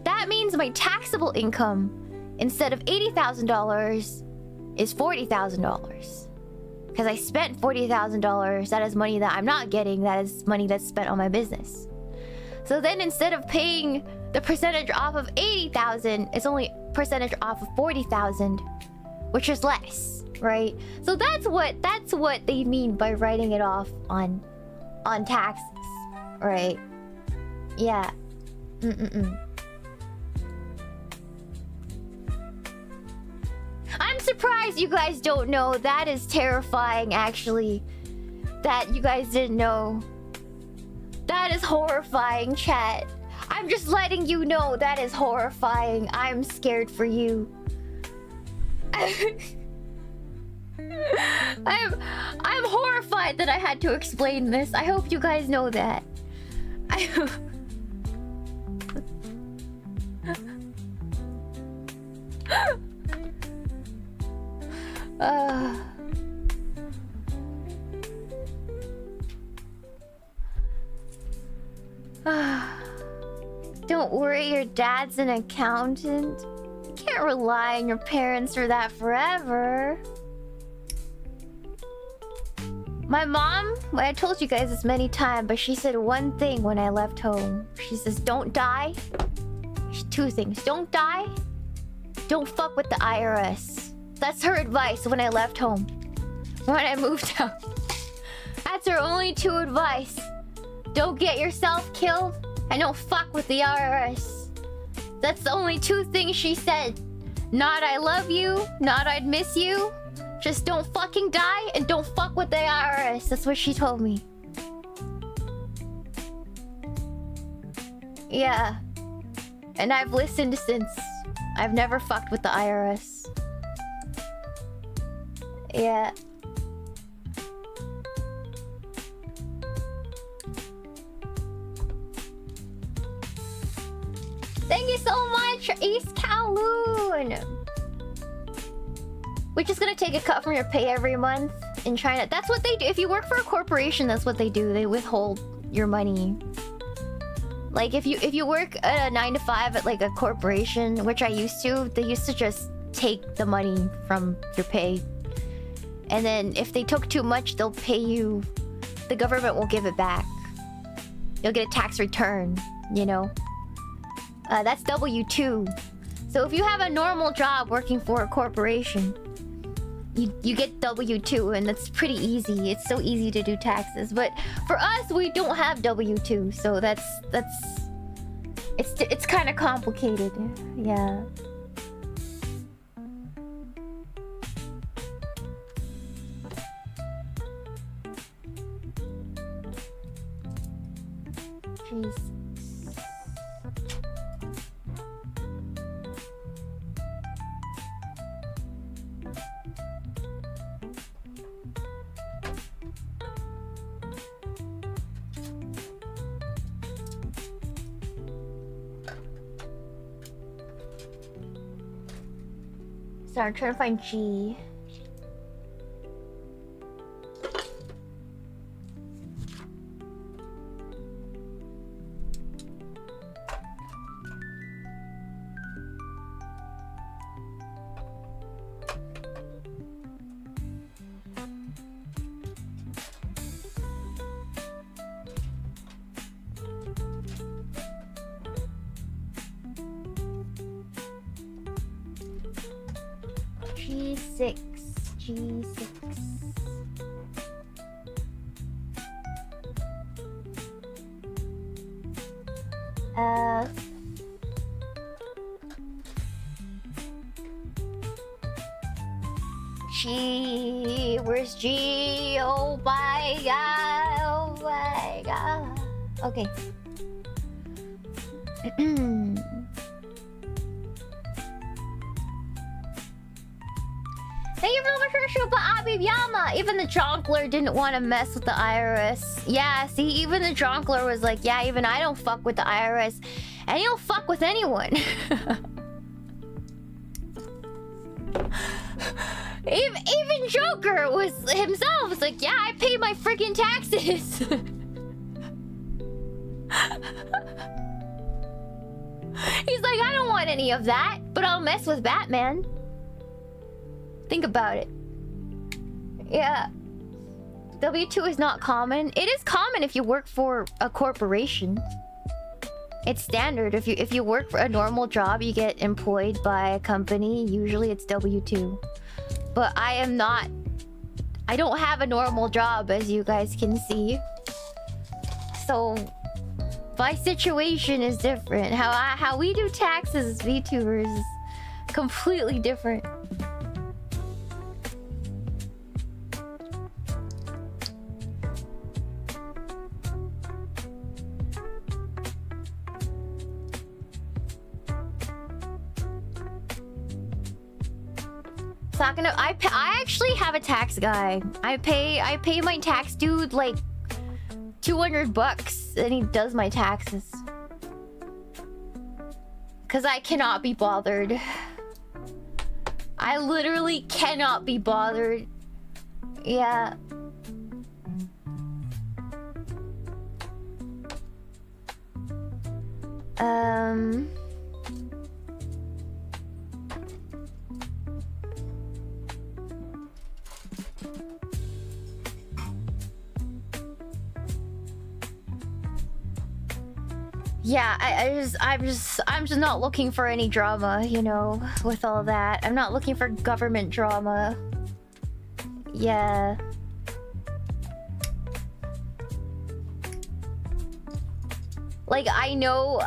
That means my taxable income, instead of $80,000, is $40,000. Because I spent $40,000. That is money that I'm not getting. That is money that's spent on my business. So then instead of paying the percentage off of $80,000, it's only percentage off of $40,000, which is less, right? So that's what they mean by writing it off on taxes, right? Yeah. I'm surprised you guys don't know. That is terrifying, actually. That you guys didn't know. That is horrifying, chat. I'm just letting you know that is horrifying. I'm scared for you. I'm horrified that I had to explain this. I hope you guys know that. Don't worry, your dad's an accountant. You can't rely on your parents for that forever. My mom, well, I told you guys this many times, but she said one thing when I left home. She says, don't die. Two things. Don't die. Don't fuck with the IRS. That's her advice when I left home. When I moved out. That's her only two advice. Don't get yourself killed and don't fuck with the IRS. That's the only two things she said. Not I love you, not I'd miss you. Just don't fucking die and don't fuck with the IRS. That's what she told me. Yeah. And I've listened since. I've never fucked with the IRS. Yeah. Thank you so much, East Kowloon! We're just gonna take a cut from your pay every month in China. That's what they do. If you work for a corporation, that's what they do. They withhold your money. Like if you work at a 9 to 5 at like a corporation, which I used to, they used to just take the money from your pay. And then if they took too much, they'll pay you. The government will give it back. You'll get a tax return, you know? That's W-2. So if you have a normal job working for a corporation, you get W-2, and that's pretty easy. It's so easy to do taxes. But for us, we don't have W-2, so it's kind of complicated. Yeah. Jeez. Sorry, I'm trying to find G. G6. G6. G, where's G? Oh my god, oh my god. Okay. Thank you for the commercial, but Abiyama! Even the Jonkler didn't want to mess with the IRS. Yeah, see, even the Jonkler was like, yeah, even I don't fuck with the IRS. And you don't fuck with anyone. Even Joker was himself was like, yeah, I pay my freaking taxes. He's like, I don't want any of that, but I'll mess with Batman. Think about it. Yeah. W2 is not common. It is common if you work for a corporation. It's standard. If you work for a normal job, you get employed by a company. Usually it's W2. But I am not... I don't have a normal job, as you guys can see. So... my situation is different. How we do taxes as VTubers is completely different. Not gonna. I actually have a tax guy. I pay my tax dude like $200 and he does my taxes. Cause I cannot be bothered. I literally cannot be bothered. Yeah. Yeah, I'm just not looking for any drama, you know, with all that. I'm not looking for government drama. Yeah. Like, I know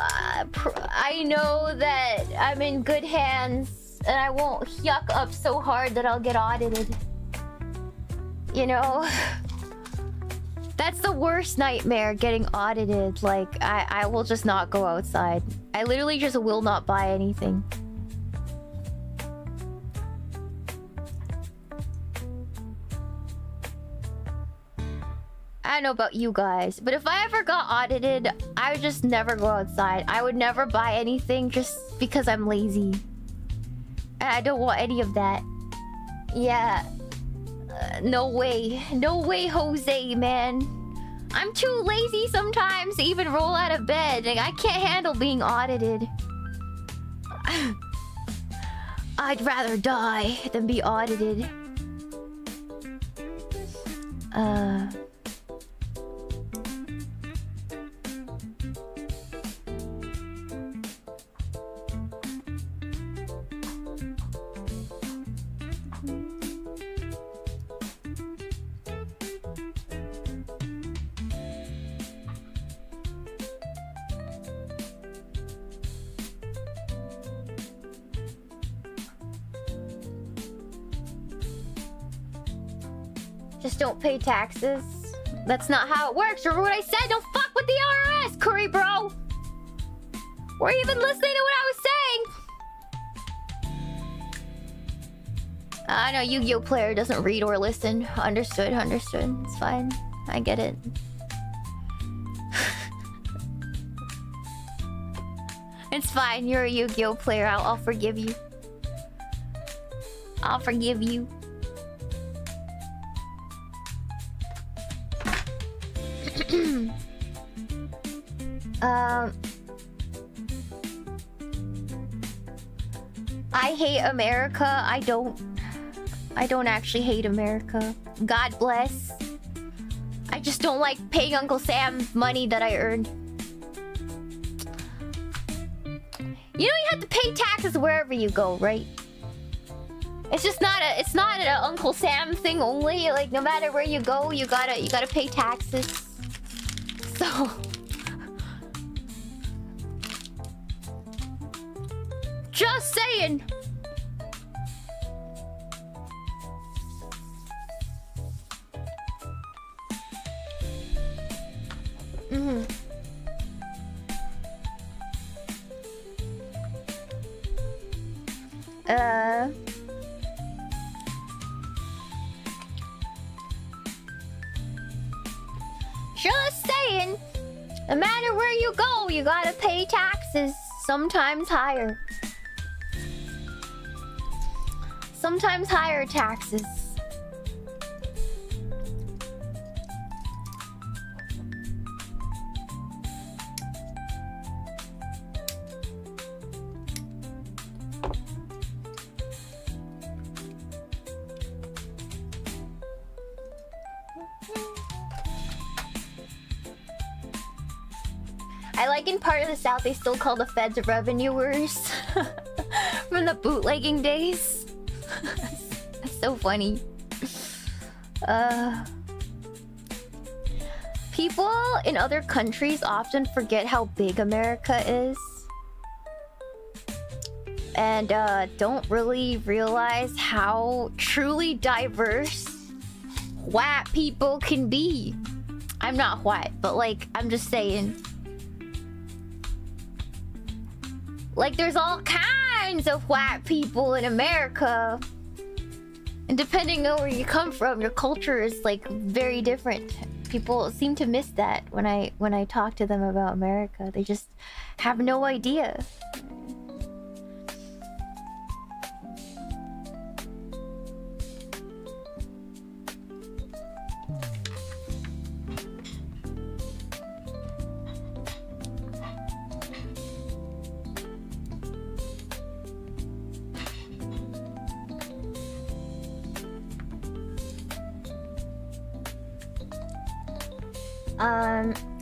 that I'm in good hands and I won't yuck up so hard that I'll get audited. You know? That's the worst nightmare, getting audited. Like, I will just not go outside. I literally just will not buy anything. I don't know about you guys, but if I ever got audited, I would just never go outside. I would never buy anything just because I'm lazy. And I don't want any of that. Yeah. No way. No way, Jose, man. I'm too lazy sometimes to even roll out of bed. Like, I can't handle being audited. I'd rather die than be audited. Just don't pay taxes. That's not how it works. Remember what I said? Don't fuck with the IRS, Curry bro. Were you even listening to what I was saying? I know Yu-Gi-Oh player doesn't read or listen. Understood, understood. It's fine. I get it. It's fine. You're a Yu-Gi-Oh player. I'll forgive you. I'll forgive you. I hate America. I don't actually hate America. God bless. I just don't like paying Uncle Sam money that I earned. You know you have to pay taxes wherever you go, right? It's just not a. It's not an Uncle Sam thing only. Like no matter where you go, you gotta pay taxes. So. Just saying. Just saying. No matter where you go, you gotta pay taxes. Sometimes higher. Sometimes higher taxes. I like in part of the South they still call the feds revenuers from the bootlegging days. That's so funny. People in other countries often forget how big America is. And don't really realize how truly diverse white people can be. I'm not white, but like, I'm just saying. Like, there's all kinds of white people in America. And depending on where you come from, your culture is like very different. People seem to miss that when I talk to them about America. They just have no idea.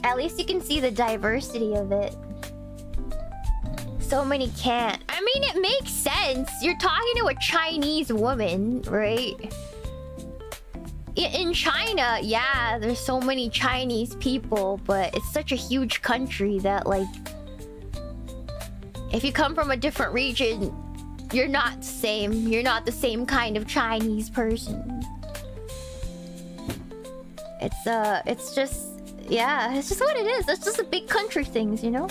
At least you can see the diversity of it. So many can't. I mean, it makes sense. You're talking to a Chinese woman, right? In China, yeah, there's so many Chinese people, but it's such a huge country that, like, if you come from a different region, you're not the same. You're not the same kind of Chinese person. It's just... yeah, it's just what it is. It's just the big country things, you know?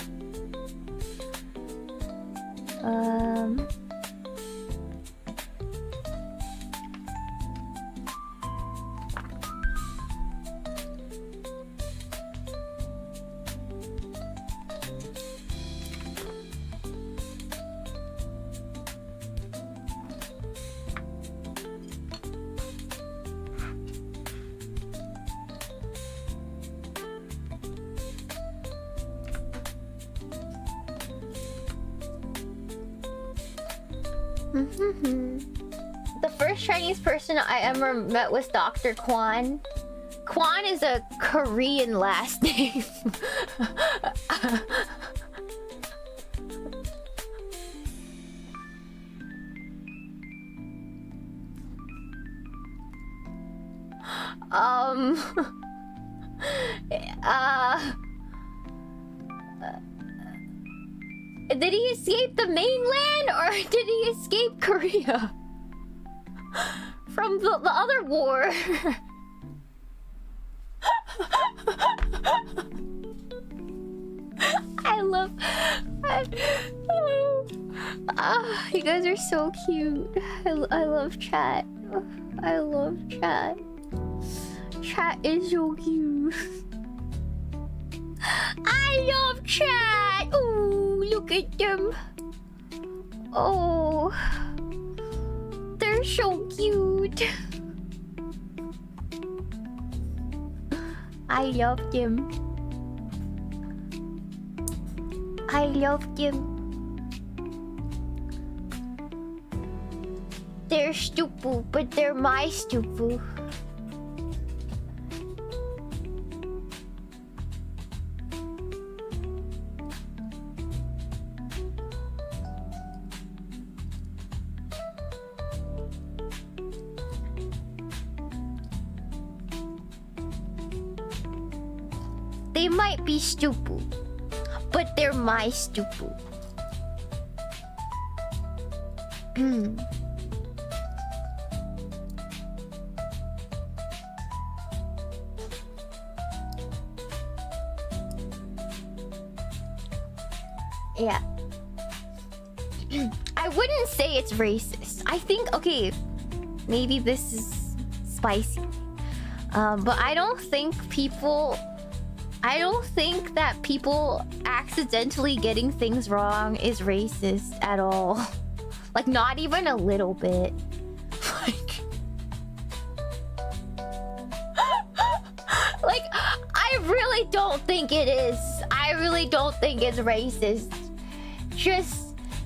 The first Chinese person I ever met was Dr. Kwan. Kwan is a Korean last name. Did he escape the mainland or did he escape Korea? From the other war? I love... you guys are so cute. I love chat. I love chat. Chat is so cute. I love chat. Oh, look at them. Oh, they're so cute. I love them. I love them. They're stupid, but they're my stupid. They might be stupid, but they're my stupid. Yeah. I wouldn't say it's racist. I think, okay, maybe this is spicy. But I don't think that people accidentally getting things wrong is racist at all. Like, not even a little bit. Like, I really don't think it is. I really don't think it's racist.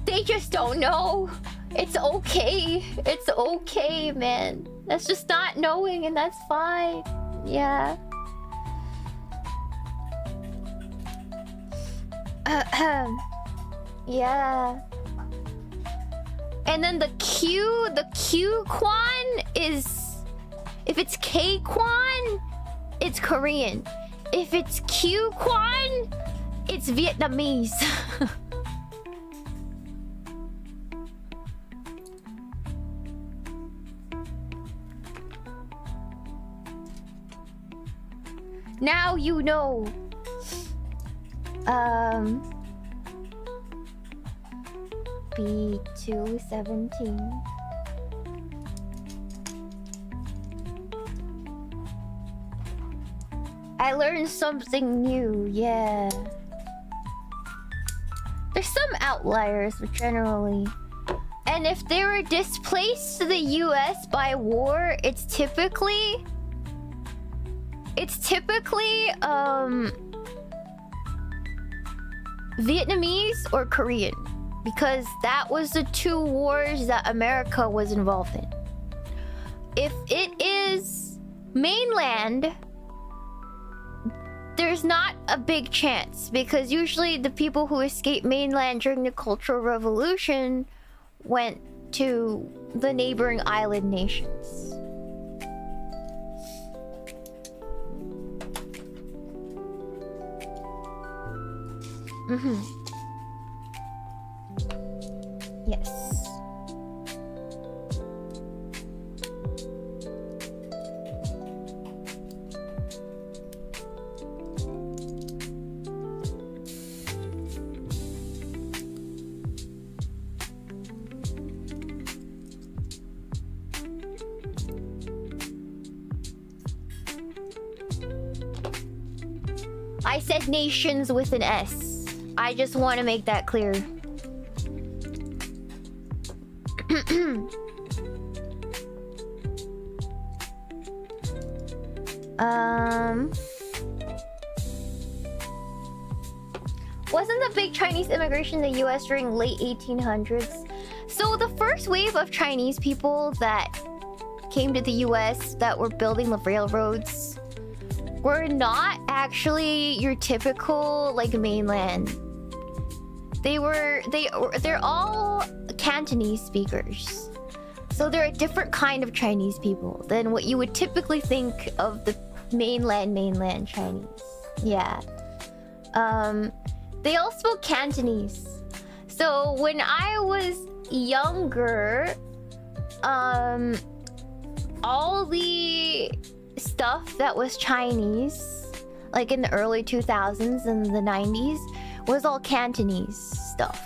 They just don't know. It's okay. It's okay, man. That's just not knowing, and that's fine. Yeah. Yeah. And then the Q Kwan is... If it's K Kwan, it's Korean. If it's Q Kwan, it's Vietnamese. Now you know. B217. I learned something new, yeah. There's some outliers, but generally. And if they were displaced to the US by war, it's typically Vietnamese or Korean, because that was the two wars that America was involved in. If it is mainland, there's not a big chance, because usually the people who escaped mainland during the Cultural Revolution went to the neighboring island nations. Yes. I said nations with an S. I just want to make that clear. Wasn't the big Chinese immigration in the US during late 1800s? So the first wave of Chinese people that came to the US that were building the railroads were not actually your typical like mainland. They're all Cantonese speakers. So they're a different kind of Chinese people than what you would typically think of the mainland Chinese. Yeah. They all spoke Cantonese. So when I was younger, all the stuff that was Chinese, like in the early 2000s and the 90s, was all Cantonese stuff.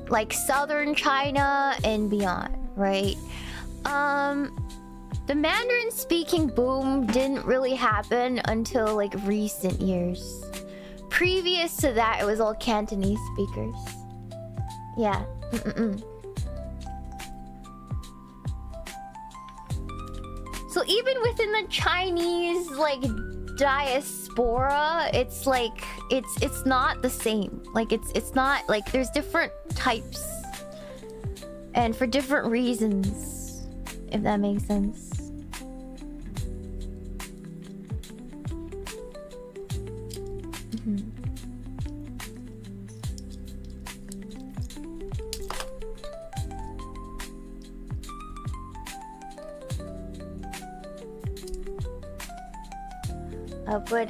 Like southern China and beyond, right? The Mandarin speaking boom didn't really happen until like recent years. Previous to that, it was all Cantonese speakers. Yeah. So even within the Chinese like diaspora, it's like it's not the same. Like it's not like there's different types and for different reasons, if that makes sense. But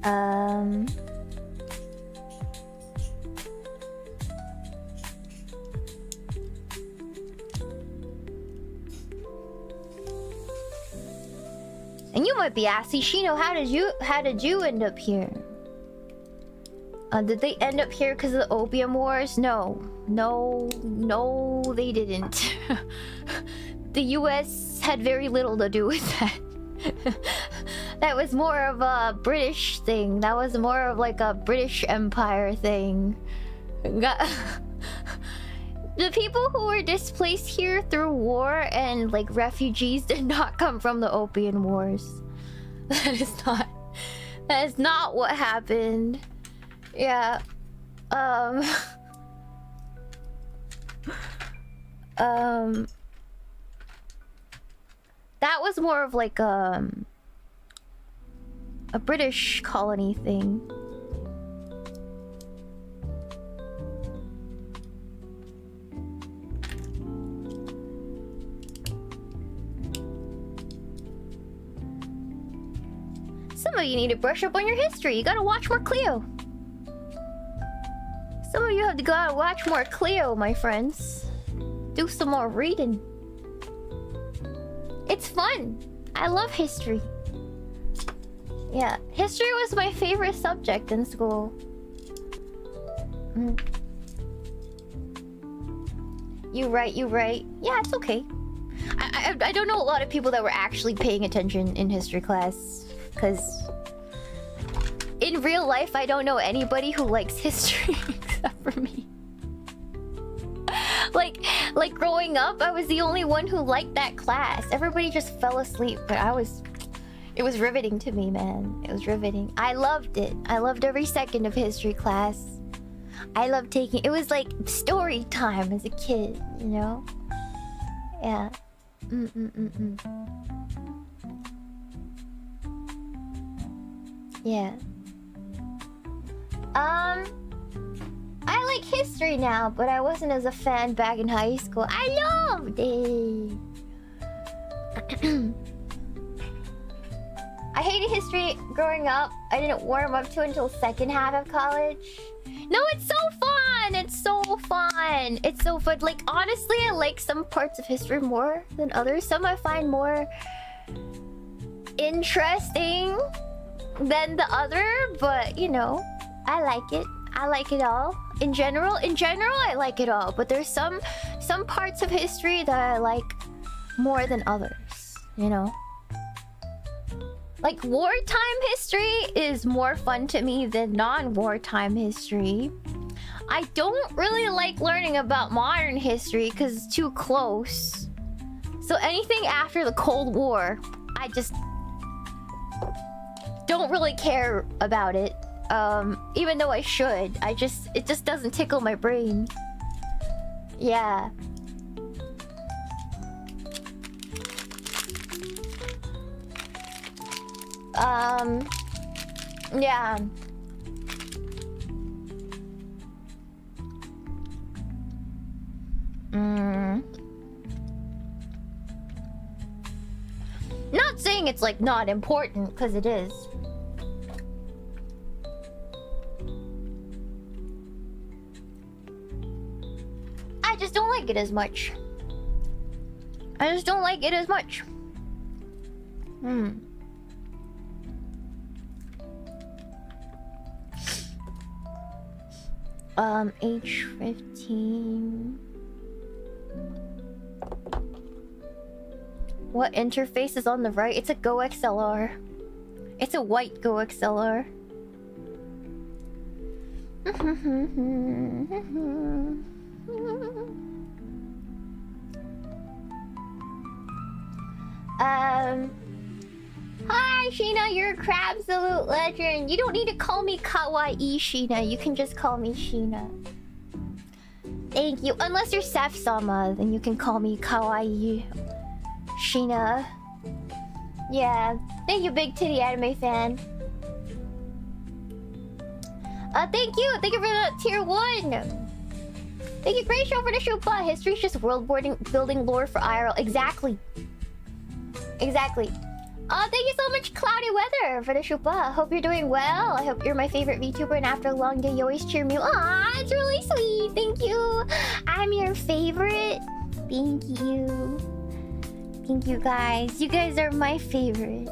Um... And you might be asking, Shino, how did you end up here? Did they end up here because of the Opium Wars? No, they didn't. The US had very little to do with that. That was more of a British thing. That was more of like a British Empire thing. The people who were displaced here through war and like refugees did not come from the Opium Wars. That is not what happened. Yeah. That was more of like a British colony thing. Some of you need to brush up on your history. You gotta watch more Cleo. Some of you have to go out and watch more Cleo, my friends. Do some more reading. It's fun. I love history. Yeah, history was my favorite subject in school. You right. Yeah, it's okay. I don't know a lot of people that were actually paying attention in history class. Because in real life, I don't know anybody who likes history except for me. Like growing up, I was the only one who liked that class. Everybody just fell asleep, but it was riveting to me, man. It was riveting. I loved it. I loved every second of history class. I loved taking... It was like story time as a kid, you know? Yeah. Yeah. I like history now, but I wasn't as a fan back in high school. I loved it. I hated history growing up. I didn't warm up to it until second half of college. No, it's so fun. It's so fun. It's so fun. Like, honestly, I like some parts of history more than others. Some I find more interesting than the other, but you know, I like it. I like it all. In general, I like it all. But there's some parts of history that I like more than others, you know? Like, wartime history is more fun to me than non-wartime history. I don't really like learning about modern history because it's too close. So anything after the Cold War, I just don't really care about it. Even though I should. It just doesn't tickle my brain. Yeah. Yeah. Not saying it's like not important, because it is. I just don't like it as much. I just don't like it as much. H15. What interface is on the right? It's a Go XLR. It's a white Go XLR. Hi, Shiina, you're a crabsolute legend. You don't need to call me Kawaii Shiina. You can just call me Shiina. Thank you. Unless you're Seth-sama, then you can call me Kawaii Shiina. Yeah. Thank you, big titty anime fan. Thank you. Thank you for the tier 1. Thank you, Great Show, for the Shupa. History's just world building lore for IRL. Exactly. Exactly. Oh, thank you so much, Cloudy Weather, for the shupa. Hope you're doing well. I hope you're my favorite VTuber, and after a long day, you always cheer me. Aw, it's really sweet. Thank you. I'm your favorite. Thank you. Thank you, guys. You guys are my favorite.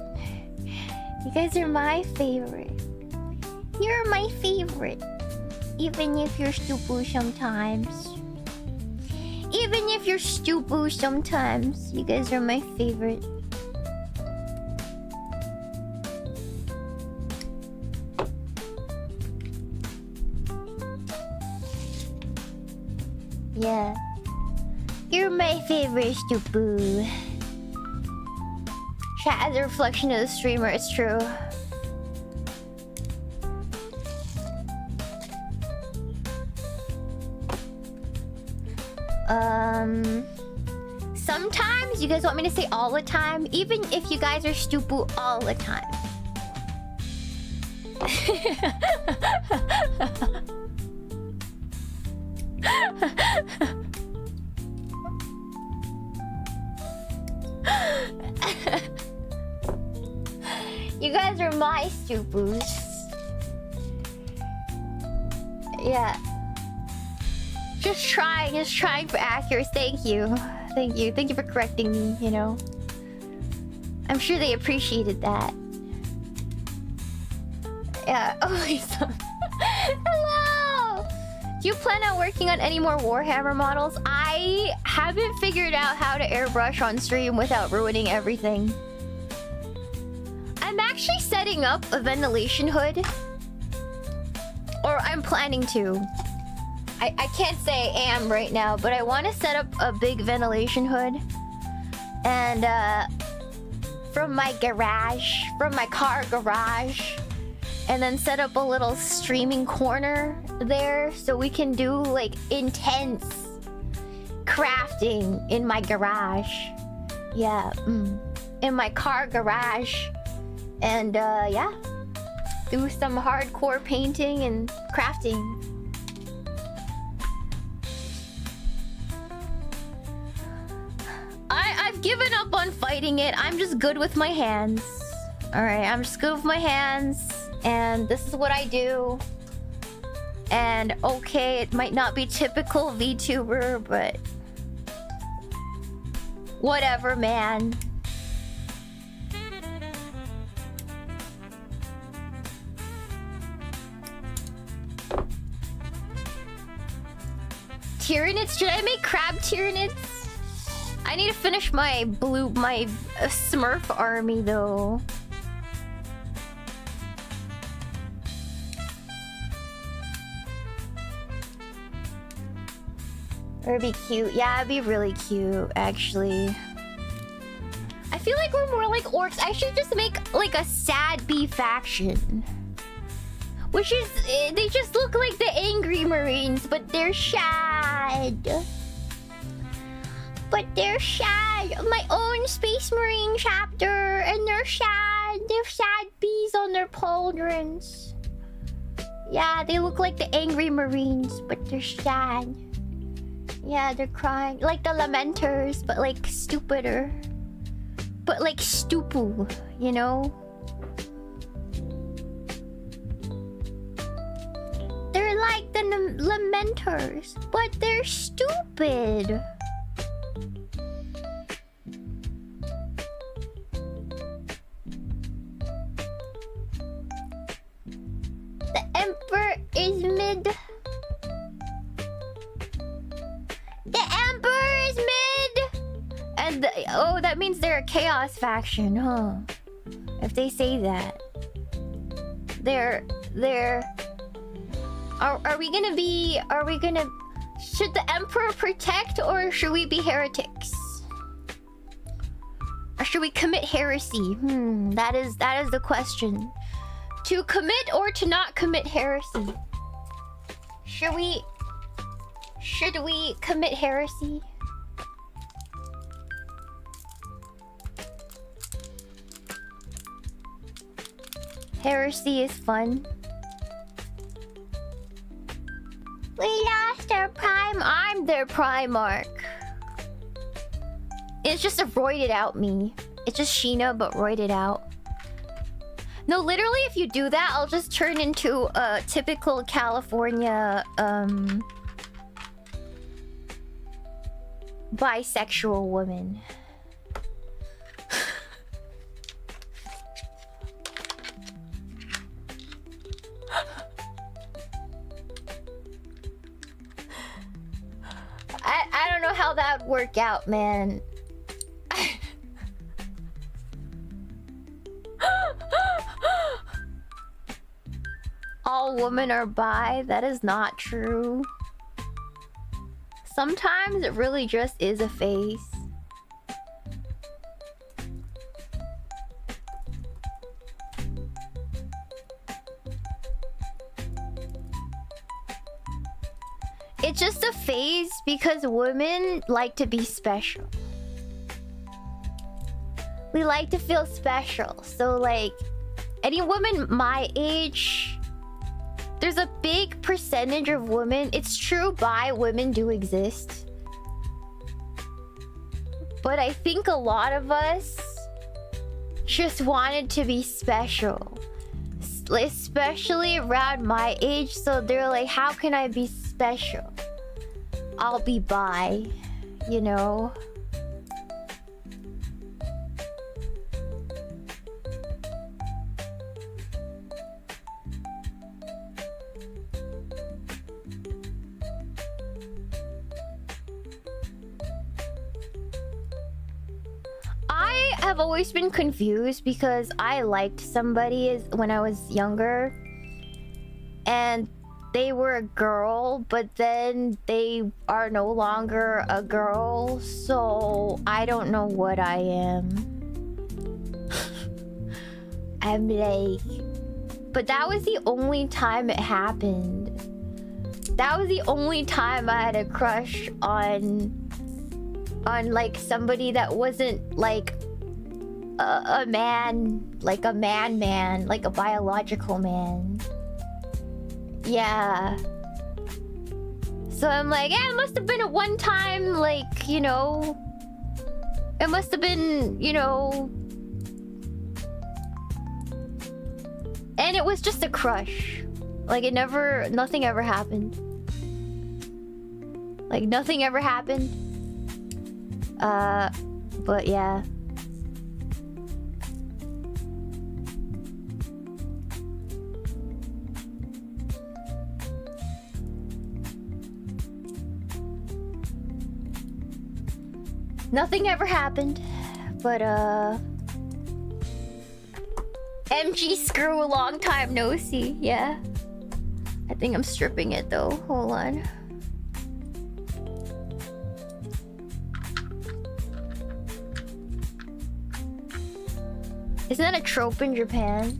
You guys are my favorite. You're my favorite. Even if you're stupid sometimes. Even if you're stupid sometimes. You guys are my favorite. Yeah. You're my favorite, stupid. Chat as a reflection of the streamer, it's true. Sometimes you guys want me to say all the time, even if you guys are stupid all the time. You guys are my stupids. Yeah. Just trying for accuracy. Thank you. Thank you. Thank you for correcting me, you know. I'm sure they appreciated that. Yeah. Oh my god. Hello! Do you plan on working on any more Warhammer models? I haven't figured out how to airbrush on stream without ruining everything. I'm actually setting up a ventilation hood. Or I'm planning to. I can't say I am right now, but I want to set up a big ventilation hood. And from my garage, from my car garage. And then set up a little streaming corner there so we can do like intense crafting in my garage. Yeah, in my car garage. And yeah, do some hardcore painting and crafting. I've given up on fighting it. I'm just good with my hands. Alright, I'm just good with my hands. And this is what I do. And okay, it might not be typical VTuber, but whatever, man. Tyranids? Should I make crab Tyranids? I need to finish my Smurf army though. It'd be cute. Yeah, it'd be really cute, actually. I feel like we're more like orcs. I should just make like a sad bee faction. Which is, they just look like the angry marines, but they're sad. But they're sad. My own space marine chapter, and they're sad. They have sad bees on their pauldrons. Yeah, they look like the angry marines, but they're sad. Yeah, they're crying. Like the Lamenters, but like stupider. But like stupid, you know? They're like the Lamenters, but they're stupid. The Emperor is mid. The Emperor is mid! And oh, that means they're a chaos faction, huh? If they say that. Are we gonna... Should the Emperor protect, or should we be heretics? Or should we commit heresy? That is the question. To commit or to not commit heresy? Should we commit heresy? Heresy is fun. We lost our prime. I'm their Primarch. It's just a roided out me. It's just Shiina, but roided out. No, literally, if you do that, I'll just turn into a typical California, bisexual woman. I don't know how that would work out, man. All women are bi. That is not true. Sometimes it really just is a phase. It's just a phase because women like to be special. We like to feel special. So like, any woman my age, there's a big percentage of women. It's true, bi women do exist. But I think a lot of us just wanted to be special. Especially around my age. So they're like, how can I be special? I'll be bi, you know? I have always been confused because I liked somebody when I was younger and they were a girl, but then they are no longer a girl, so I don't know what I am. I'm like... But that was the only time it happened. That was the only time I had a crush on like somebody that wasn't like a man, like a man, like a biological man. Yeah. So I'm like, yeah, it must have been a one time, like, you know, it must have been, you know, and it was just a crush. Like nothing ever happened. Like nothing ever happened. But yeah. Nothing ever happened, but MG screw, a long time no see. Yeah, I think I'm stripping it though. Hold on. Isn't that a trope in Japan?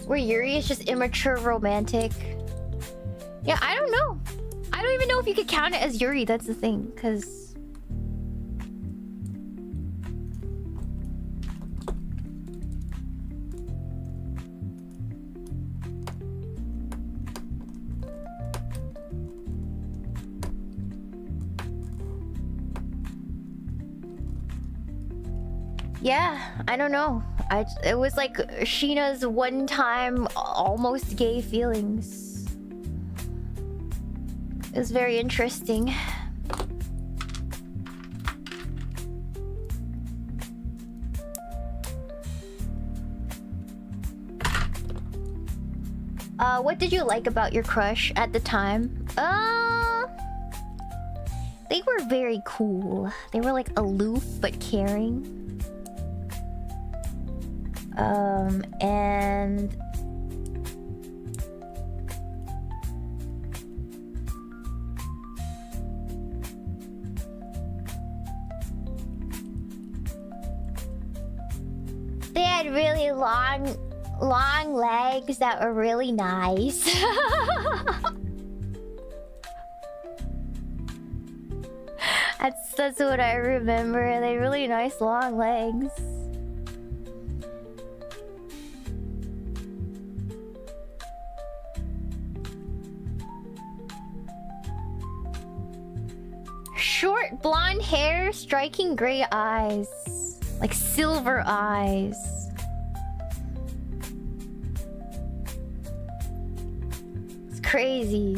Where Yuri is just immature romantic? Yeah, I don't know. I don't even know if you could count it as Yuri. That's the thing, because yeah, I don't know. It was like Sheena's one-time almost gay feelings. It was very interesting. What did you like about your crush at the time? They were very cool. They were like aloof but caring. And they had really long legs that were really nice. That's what I remember. They had really nice long legs. Short blonde hair, striking gray eyes. Like silver eyes. It's crazy.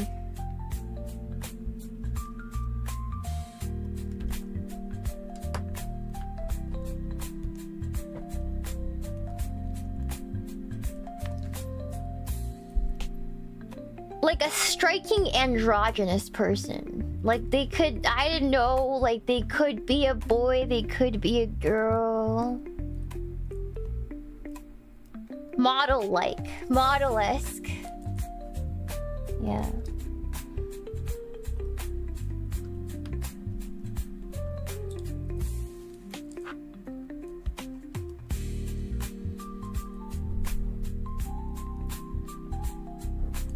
Like a striking androgynous person. Like they could, I didn't know, like they could be a boy, they could be a girl. Model-like, model-esque. Yeah.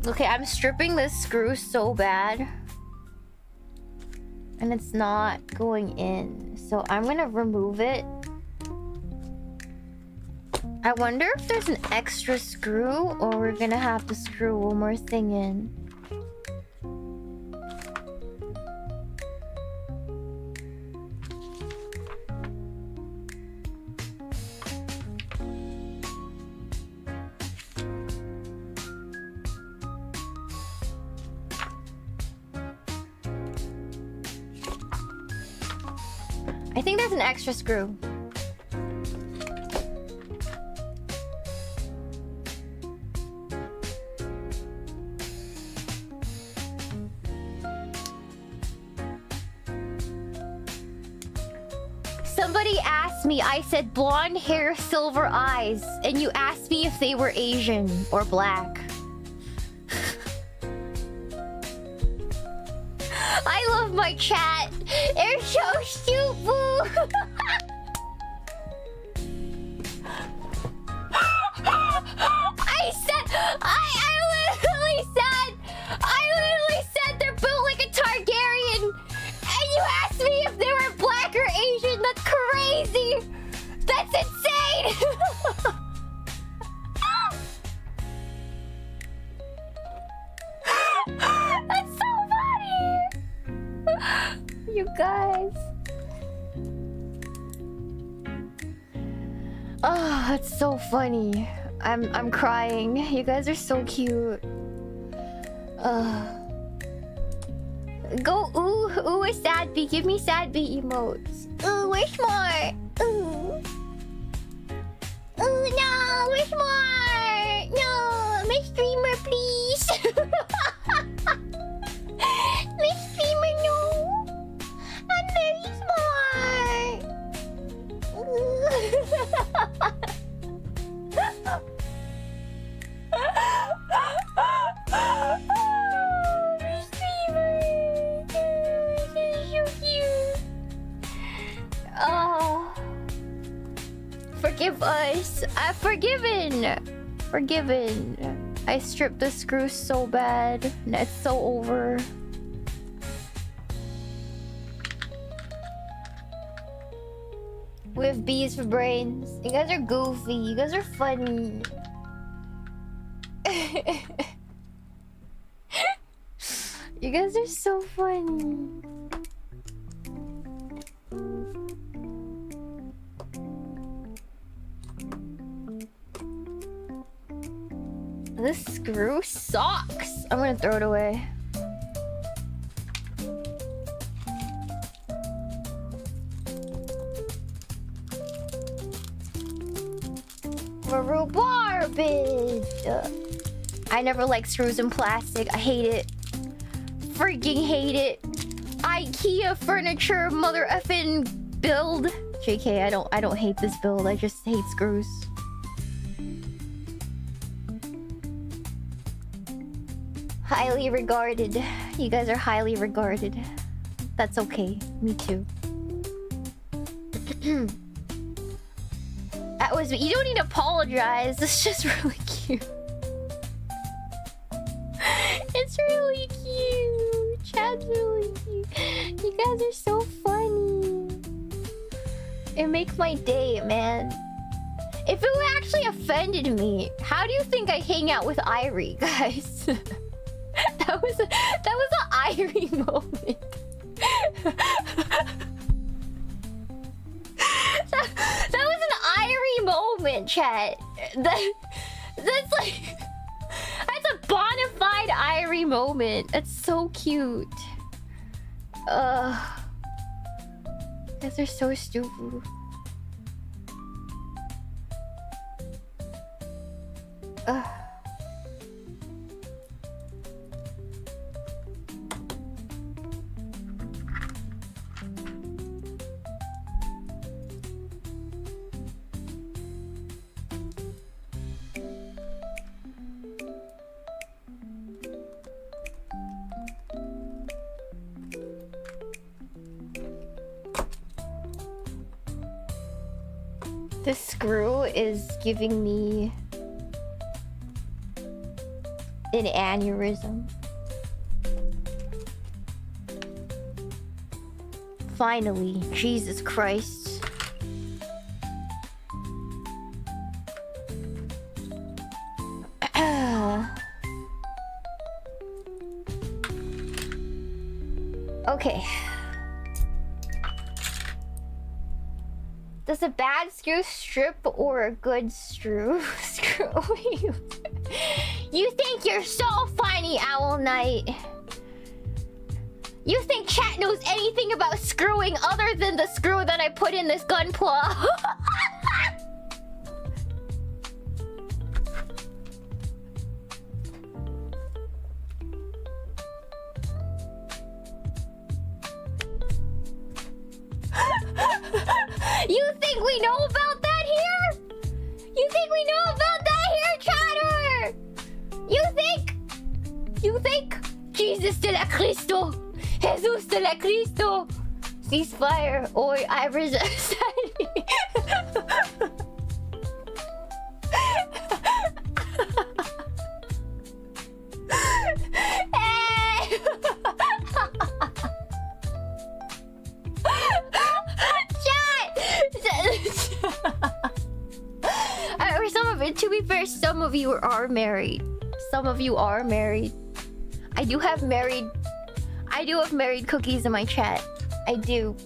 Okay, I'm stripping this screw so bad. And it's not going in. So I'm gonna remove it. I wonder if there's an extra screw or we're gonna have to screw one more thing in. I think there's an extra screw. Somebody asked me, I said blonde hair, silver eyes, and you asked me if they were Asian or black. I love my chat. They're so stupid. I literally said they're built like a Targaryen, and you asked me if they were black or Asian. That's crazy. That's insane. That's so funny. You guys. Oh, that's so funny. I'm crying. You guys are so cute. Go ooh a sad bee. Give me sad bee emotes. Ooh, wish more. Ooh. Ooh, no, wish more. No, Miss Streamer, please. Miss Streamer, no. I'm very smart. Oh, forgive us. I've forgiven. Forgiven. I stripped the screw so bad. And it's so over. We have bees for brains. You guys are goofy. You guys are funny. You guys are so funny. This screw sucks. I'm gonna throw it away. Garbage. I never liked screws in plastic. I hate it. Freaking hate it. IKEA furniture mother effing build. JK, I don't hate this build. I just hate screws. Highly regarded. You guys are highly regarded. That's okay. Me too. That was me. You don't need to apologize. It's just really cute. It's really cute. Chad's really cute. You guys are so funny. It makes my day, man. If it actually offended me, how do you think I hang out with Irie, guys? That was an Irie moment. that chat. That's like... That's a bona fide Irie moment. That's so cute. Guys are so stupid. This screw is giving me an aneurysm. Finally, Jesus Christ. Okay. Does a bad screw strip or a good screw you? You think you're so funny, Owl Knight. You think chat knows anything about screwing other than the screw that I put in this gunpla? You think we know about that here? You think we know about that here, chatter? You think? Jesus de la Cristo. Jesus de la Cristo. Ceasefire or I resist. To be fair, some of you are married. Some of you are married. I do have married cookies in my chat. I do.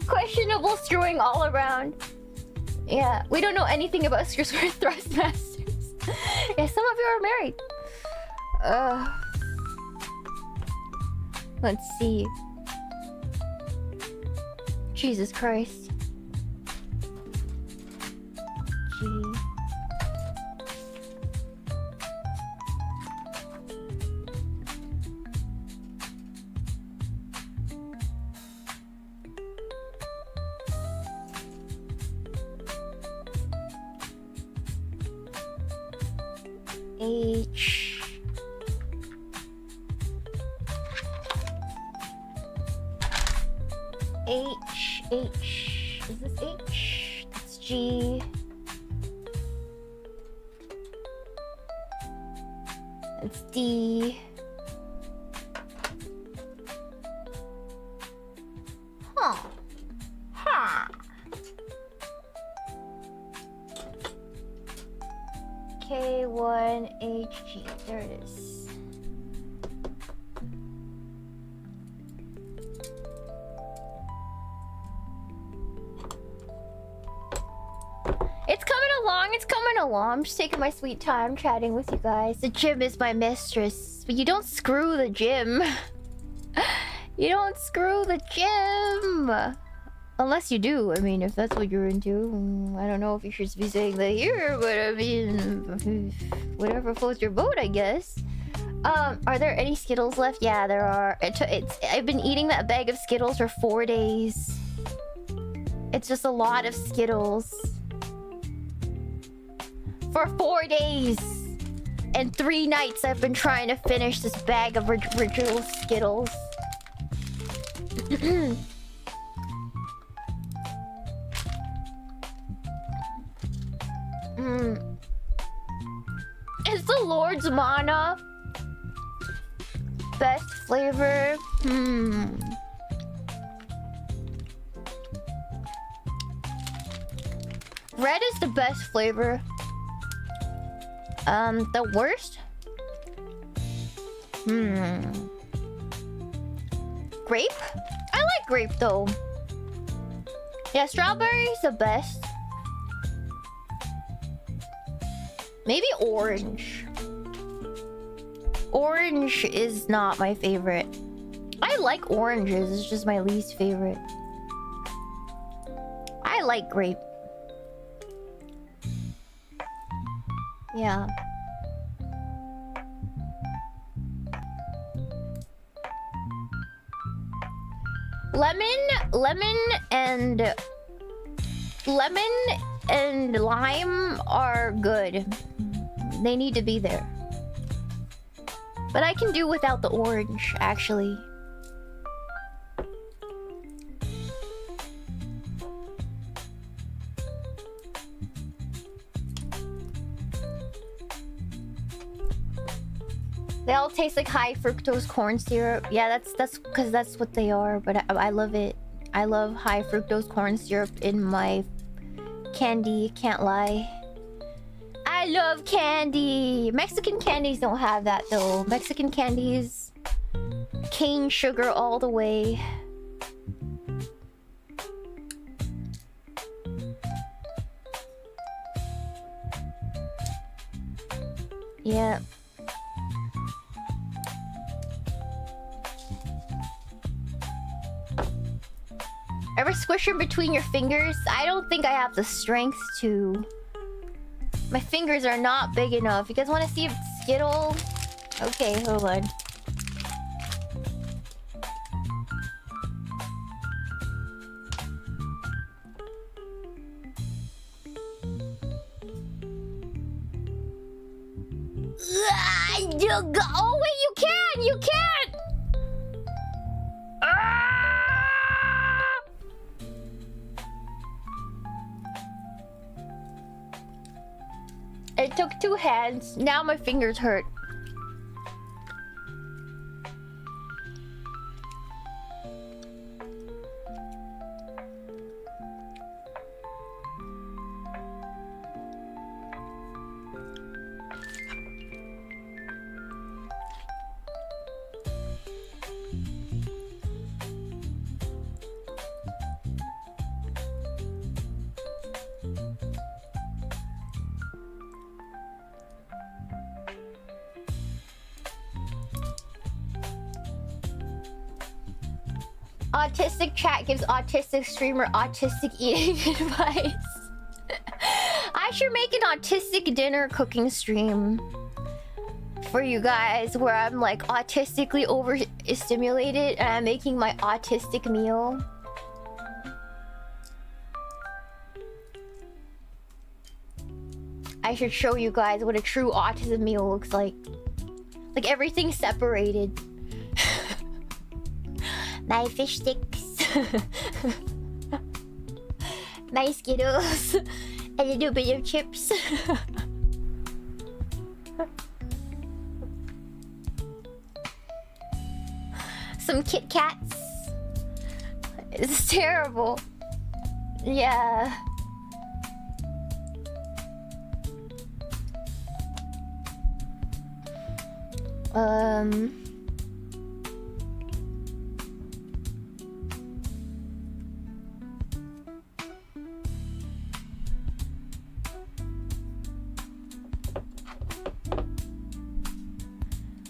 Questionable screwing all around. Yeah, we don't know anything about screws for thrustmasters. Yeah, some of you are married. Let's see. Jesus Christ. G. H. H. Is this H? That's G. It's D. Huh. K1HG. There it is. It's coming along. I'm just taking my sweet time chatting with you guys. The gym is my mistress. But you don't screw the gym. You don't screw the gym. Unless you do. I mean, if that's what you're into. I don't know if you should be saying that here, but I mean... Whatever floats your boat, I guess. Are there any Skittles left? Yeah, there are. I've been eating that bag of Skittles for 4 days. It's just a lot of Skittles. For 4 days and 3 nights I've been trying to finish this bag of original Skittles. Is the Lord's Mana best flavor? Red is the best flavor. The worst? Grape? I like grape though. Yeah, strawberry is the best. Maybe orange. Orange is not my favorite. I like oranges, it's just my least favorite. I like grape. Yeah. Lemon and lime are good. They need to be there. But I can do without the orange, actually. They all taste like high fructose corn syrup. Yeah, that's because that's what they are, but I love it. I love high fructose corn syrup in my candy, can't lie. I love candy. Mexican candies don't have that though. Mexican candies, cane sugar all the way. Yeah. Ever squish them between your fingers? I don't think I have the strength to. My fingers are not big enough. You guys want to see a Skittle? Okay, hold on. Oh wait, you can! You can! It took 2 hands. Now my fingers hurt. Autistic chat gives autistic streamer autistic eating advice. I should make an autistic dinner cooking stream for you guys where I'm like autistically overstimulated and I'm making my autistic meal. I should show you guys what a true autism meal looks like. Like everything's separated. My fish sticks. My Skittles. A little bit of chips. Some Kit Kats. It's terrible. Yeah.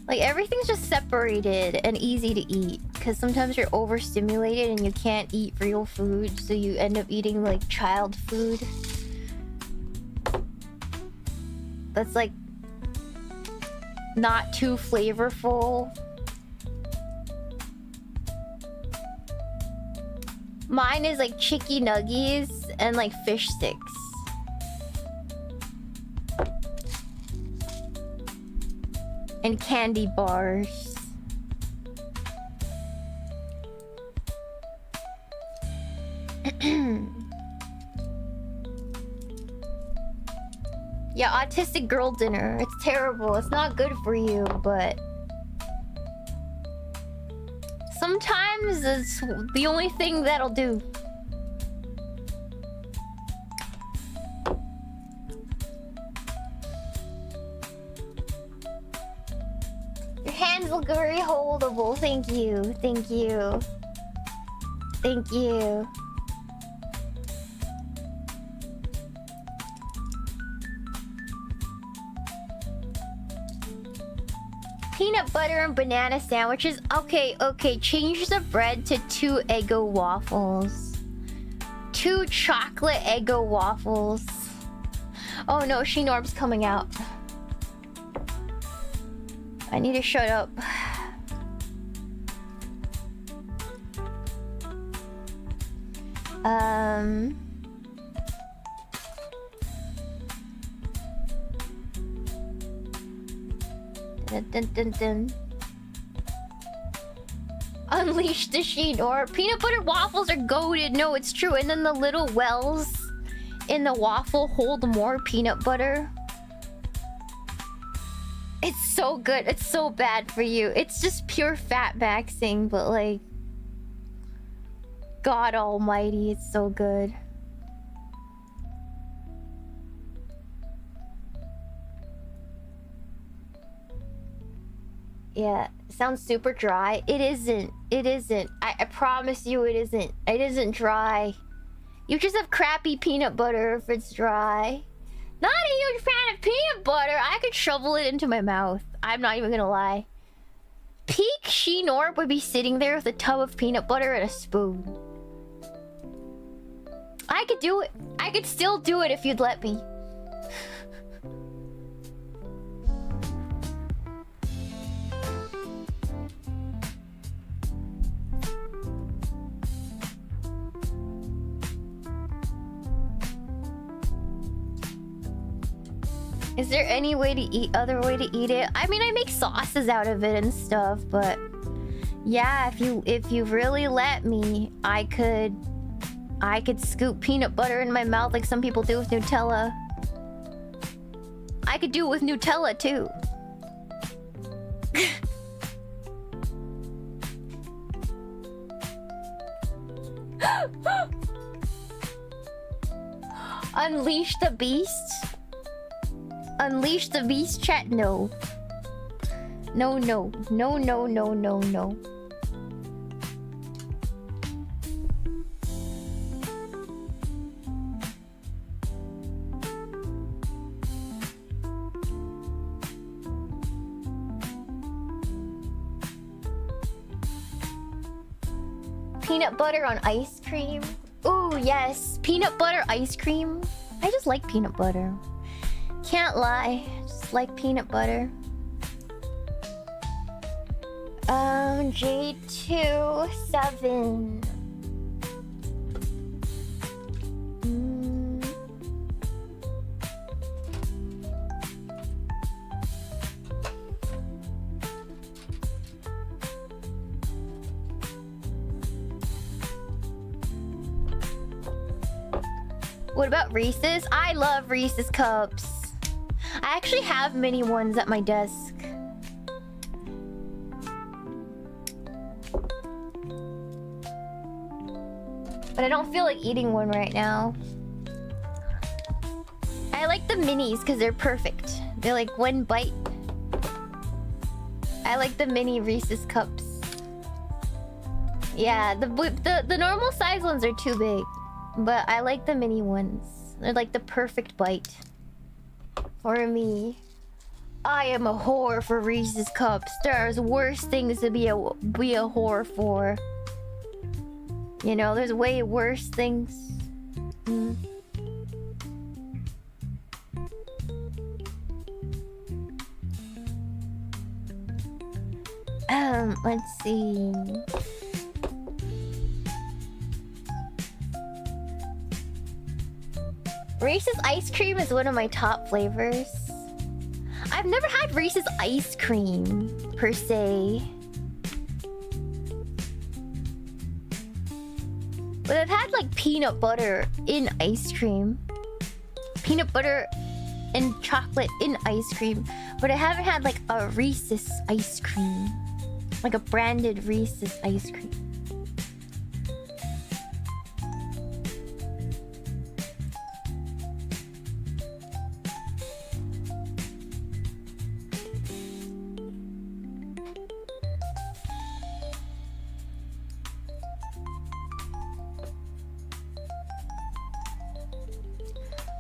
Like everything's just separated and easy to eat because sometimes you're overstimulated and you can't eat real food, so you end up eating like child food. That's like not too flavorful. Mine is like chicky nuggies and like fish sticks. And candy bars. Yeah, autistic girl dinner. It's terrible. It's not good for you, but sometimes it's the only thing that'll do. Your hands look very holdable. Thank you. Thank you. Thank you. Peanut butter and banana sandwiches. Okay, okay. Change the bread to 2 Eggo waffles. 2 chocolate Eggo waffles. Oh no, She-Norb's coming out. I need to shut up. Dun, dun, dun. Unleash the She-Norb. Peanut butter waffles are goated. No, it's true. And then the little wells in the waffle hold more peanut butter. It's so good. It's so bad for you. It's just pure fat maxing, but like... God almighty, it's so good. Yeah, it sounds super dry. It isn't. It isn't. I promise you it isn't. It isn't dry. You just have crappy peanut butter if it's dry. Not a huge fan of peanut butter. I could shovel it into my mouth. I'm not even gonna lie. Peak She-Norb would be sitting there with a tub of peanut butter and a spoon. I could do it. I could still do it if you'd let me. Is there any way to eat, other way to eat it? I mean, I make sauces out of it and stuff, but yeah, if you really let me, I could scoop peanut butter in my mouth like some people do with Nutella. I could do it with Nutella too. Unleash the beast? Unleash the beast, chat? No. No, no. No, no, no, no, no. Peanut butter on ice cream. Ooh, yes. Peanut butter ice cream. I just like peanut butter. Can't lie. Just like peanut butter. J27. What about Reese's? I love Reese's cups. I actually have mini ones at my desk. But I don't feel like eating one right now. I like the minis because they're perfect. They're like one bite. I like the mini Reese's cups. Yeah, the normal size ones are too big. But I like the mini ones. They're like the perfect bite. For me. I am a whore for Reese's cups. There's worse things to be a whore for. You know, there's way worse things. Let's see. Reese's ice cream is one of my top flavors. I've never had Reese's ice cream, per se. But I've had, like, peanut butter in ice cream. Peanut butter and chocolate in ice cream. But I haven't had, like, a Reese's ice cream. Like a branded Reese's ice cream.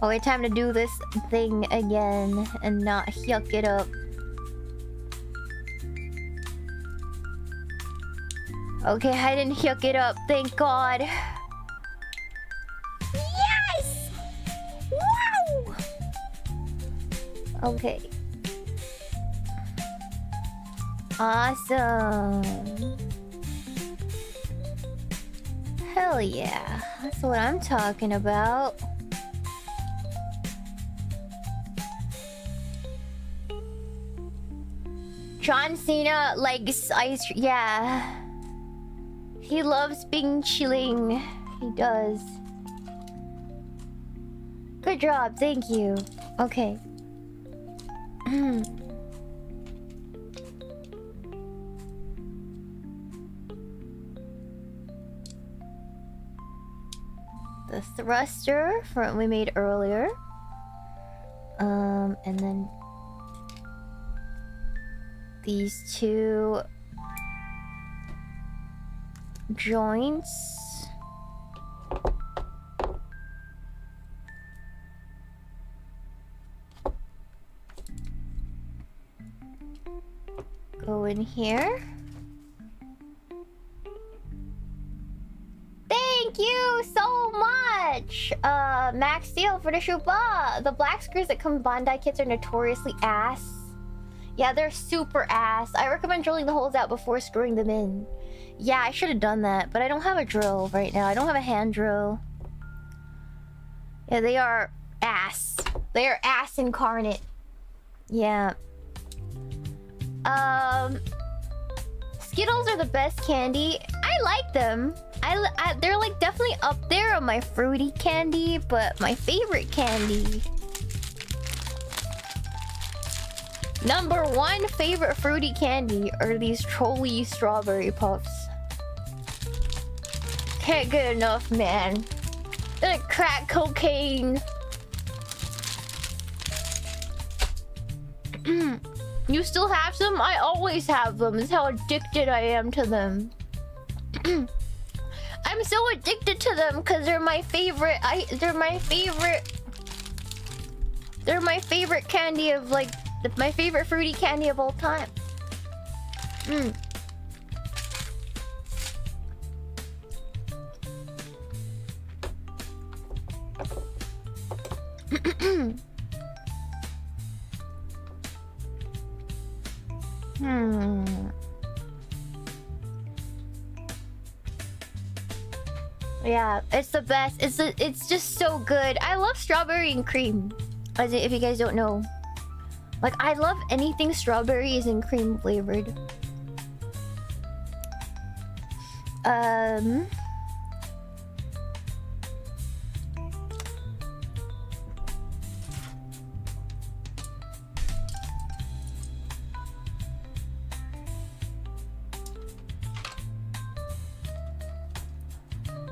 Okay, time to do this thing again and not yuck it up. Okay, I didn't yuck it up, thank God. Yes! Wow! Okay. Awesome. Hell yeah. That's what I'm talking about. John Cena likes ice. Yeah. He loves being chilling. He does. Good job. Thank you. Okay. The thruster from we made earlier. And then these two joints. Go in here. Thank you so much, Max Steel for the shuba. The black screws that come with Bandai kits are notoriously ass. Yeah, they're super ass. I recommend drilling the holes out before screwing them in. Yeah, I should have done that, but I don't have a drill right now. I don't have a hand drill. Yeah, they are ass. They are ass incarnate. Yeah. Skittles are the best candy. I like them. They're like definitely up there on my fruity candy, but my favorite candy. Number one favorite fruity candy are these trolley strawberry puffs. Can't get enough, man. They're like crack cocaine. You still have some? I always have them. That's how addicted I am to them. I'm so addicted to them because they're my favorite. They're my favorite candy of like my favorite fruity candy of all time. Yeah, it's the best. It's just so good. I love strawberry and cream. If you guys don't know. Like, I love anything strawberries and cream flavored.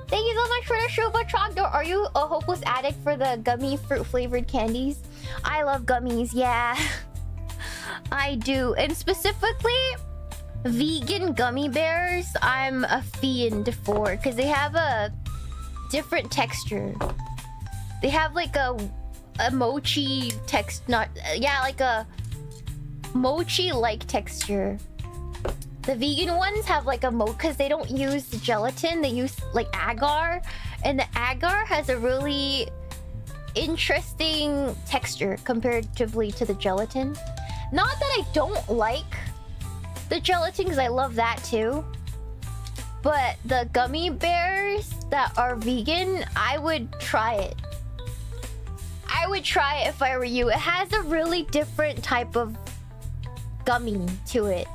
Thank you so much for the Shuba Trogdor. Are you a hopeless addict for the gummy fruit flavored candies? I love gummies, yeah. I do. And specifically, vegan gummy bears, I'm a fiend for. Because they have a different texture. They have like a mochi like a mochi-like texture. The vegan ones have like a because they don't use gelatin, they use like agar, and the agar has a really interesting texture comparatively to the gelatin. Not that I don't like the gelatin, because I love that too, but the gummy bears that are vegan, I would try it. I would try it if I were you. It has a really different type of gummy to it.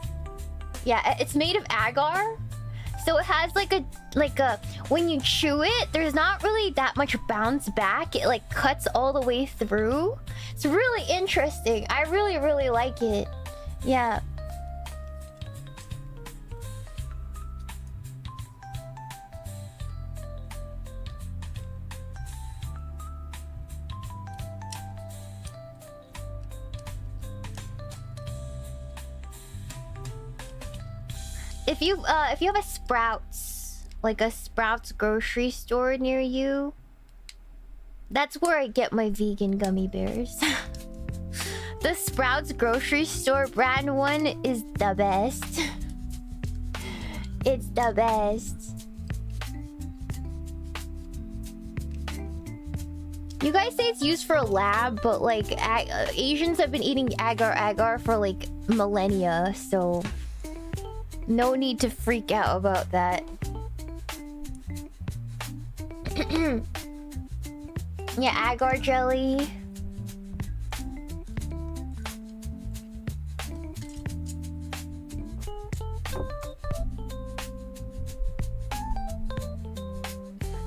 Yeah, it's made of agar, so it has like a when you chew it, there's not really that much bounce back. It like cuts all the way through. It's really interesting. I really like it. Yeah. If you have a Sprouts, like a Sprouts grocery store near you, That's where I get my vegan gummy bears. The Sprouts grocery store brand one is the best. It's the best. You guys say it's used for a lab, but like Asians have been eating agar-agar for like millennia, so no need to freak out about that. Yeah, agar jelly.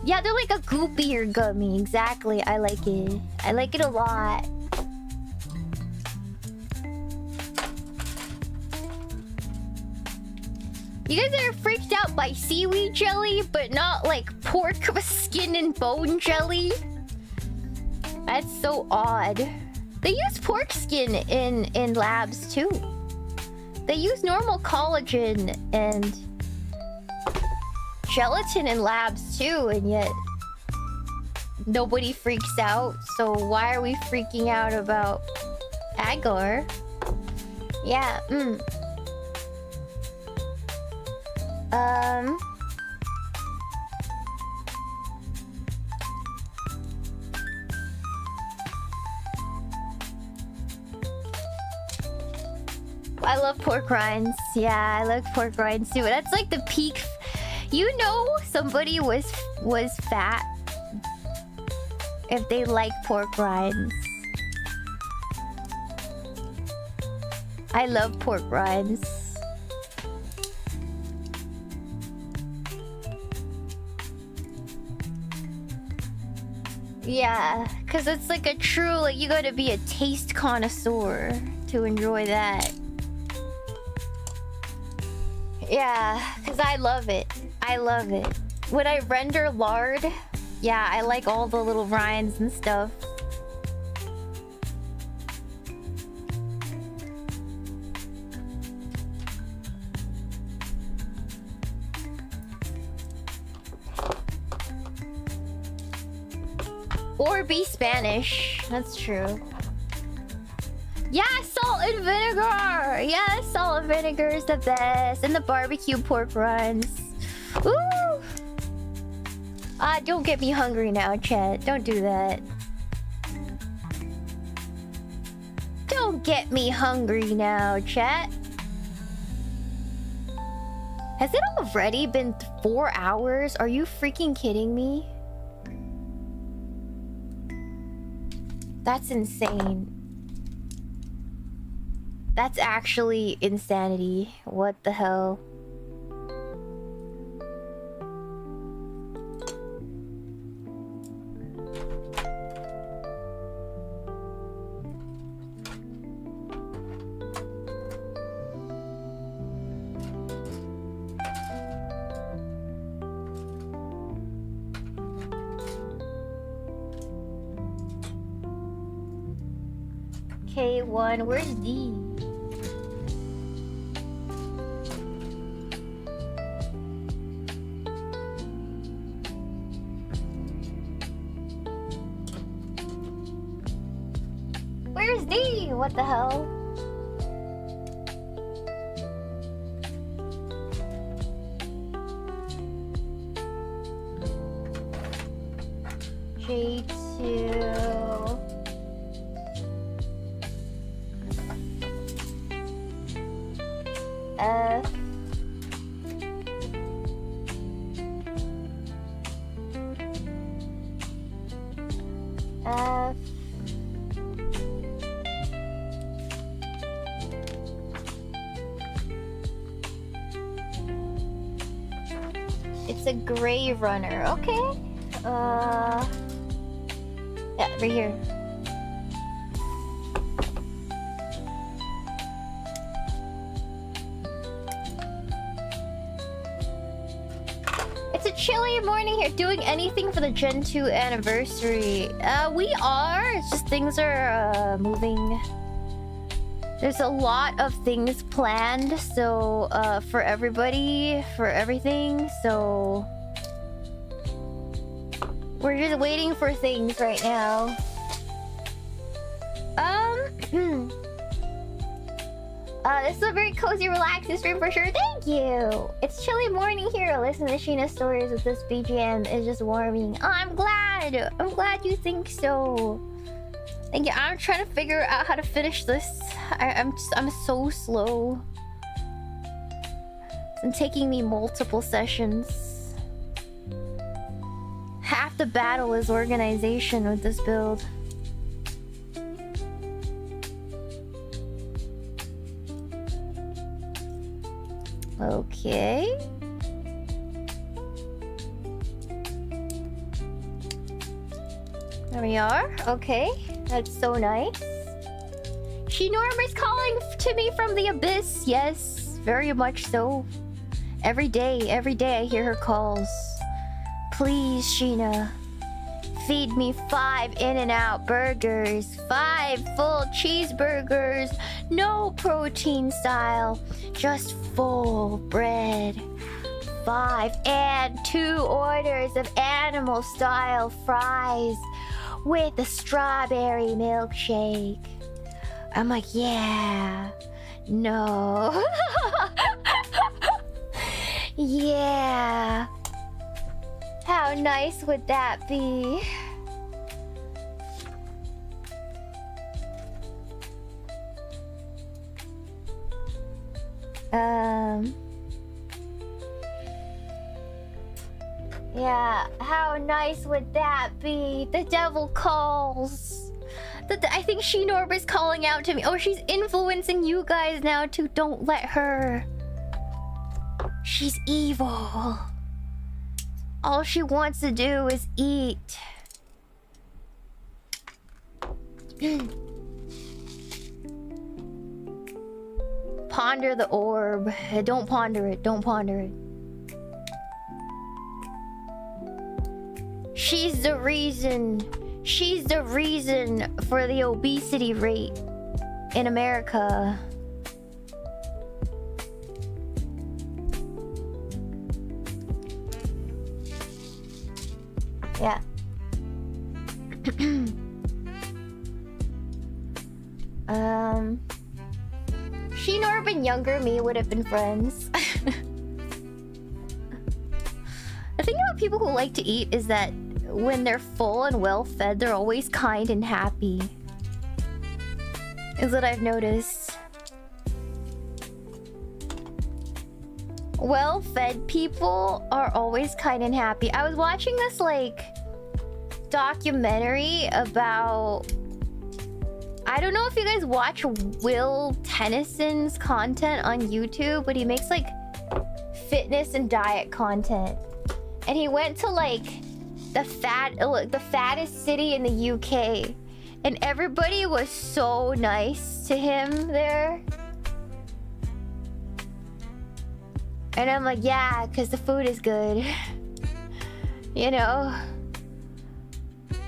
Yeah, they're like a goopier gummy. Exactly. I like it. I like it a lot. You guys are freaked out by seaweed jelly, but not like pork with skin and bone jelly? That's so odd. They use pork skin in labs too. They use normal collagen and gelatin in labs too, and yet nobody freaks out. So why are we freaking out about agar? Yeah, I love pork rinds. Yeah, I love pork rinds too. That's like the peak. You know, somebody was fat if they like pork rinds. I love pork rinds. Yeah, because it's like a true, like, you gotta be a taste connoisseur to enjoy that. Yeah, because I love it. I love it. When I render lard, yeah, I like all the little rinds and stuff. Or be Spanish. That's true. Yeah, salt and vinegar! Yeah, salt and vinegar is the best. And the barbecue pork rinds. Ooh! Don't get me hungry now, chat. Don't do that. Don't get me hungry now, chat. Has it already been 4 hours? Are you freaking kidding me? That's insane. That's actually insanity. What the hell? K1, where's D? Where's D? What the hell? J2. F. F. It's a gray runner. Okay. Yeah, right here. It's a chilly morning here. Doing anything for the Gen 2 anniversary? We are. It's just things are moving. There's a lot of things planned, so for everybody, for everything. So We're just waiting for things right now. This is a very cozy, relaxing stream for sure. Thank you. It's chilly morning here. Listen to Shiina stories with this BGM is just warming. Oh, I'm glad. I'm glad you think so. Thank you. I'm trying to figure out how to finish this. I'm so slow. It's taking me multiple sessions. Half the battle is organization with this build. Okay. There we are. Okay. That's so nice. Shinorma's calling to me from the abyss. Yes, very much so. Every day I hear her calls. Please, Shiina. Feed me 5 In-N-Out burgers, 5 full cheeseburgers, no protein style, just full bread. 5 and 2 orders of animal style fries with a strawberry milkshake. I'm like, yeah, no. Yeah. How nice would that be? Yeah, how nice would that be? The devil calls. I think Shinorba's calling out to me. Oh, she's influencing you guys now too. Don't let her. She's evil. All she wants to do is eat. Ponder the orb. Don't ponder it. Don't ponder it. She's the reason. She's the reason for the obesity rate in America. Yeah. Shinorb and younger me would have been friends. The thing about people who like to eat is that when they're full and well fed, they're always kind and happy. Is what I've noticed. Well-fed people are always kind and happy. I was watching this like documentary about, I don't know if you guys watch Will Tennyson's content on YouTube, but he makes like fitness and diet content. And he went to like the fattest city in the UK, and everybody was so nice to him there. And I'm like, yeah, because the food is good. You know?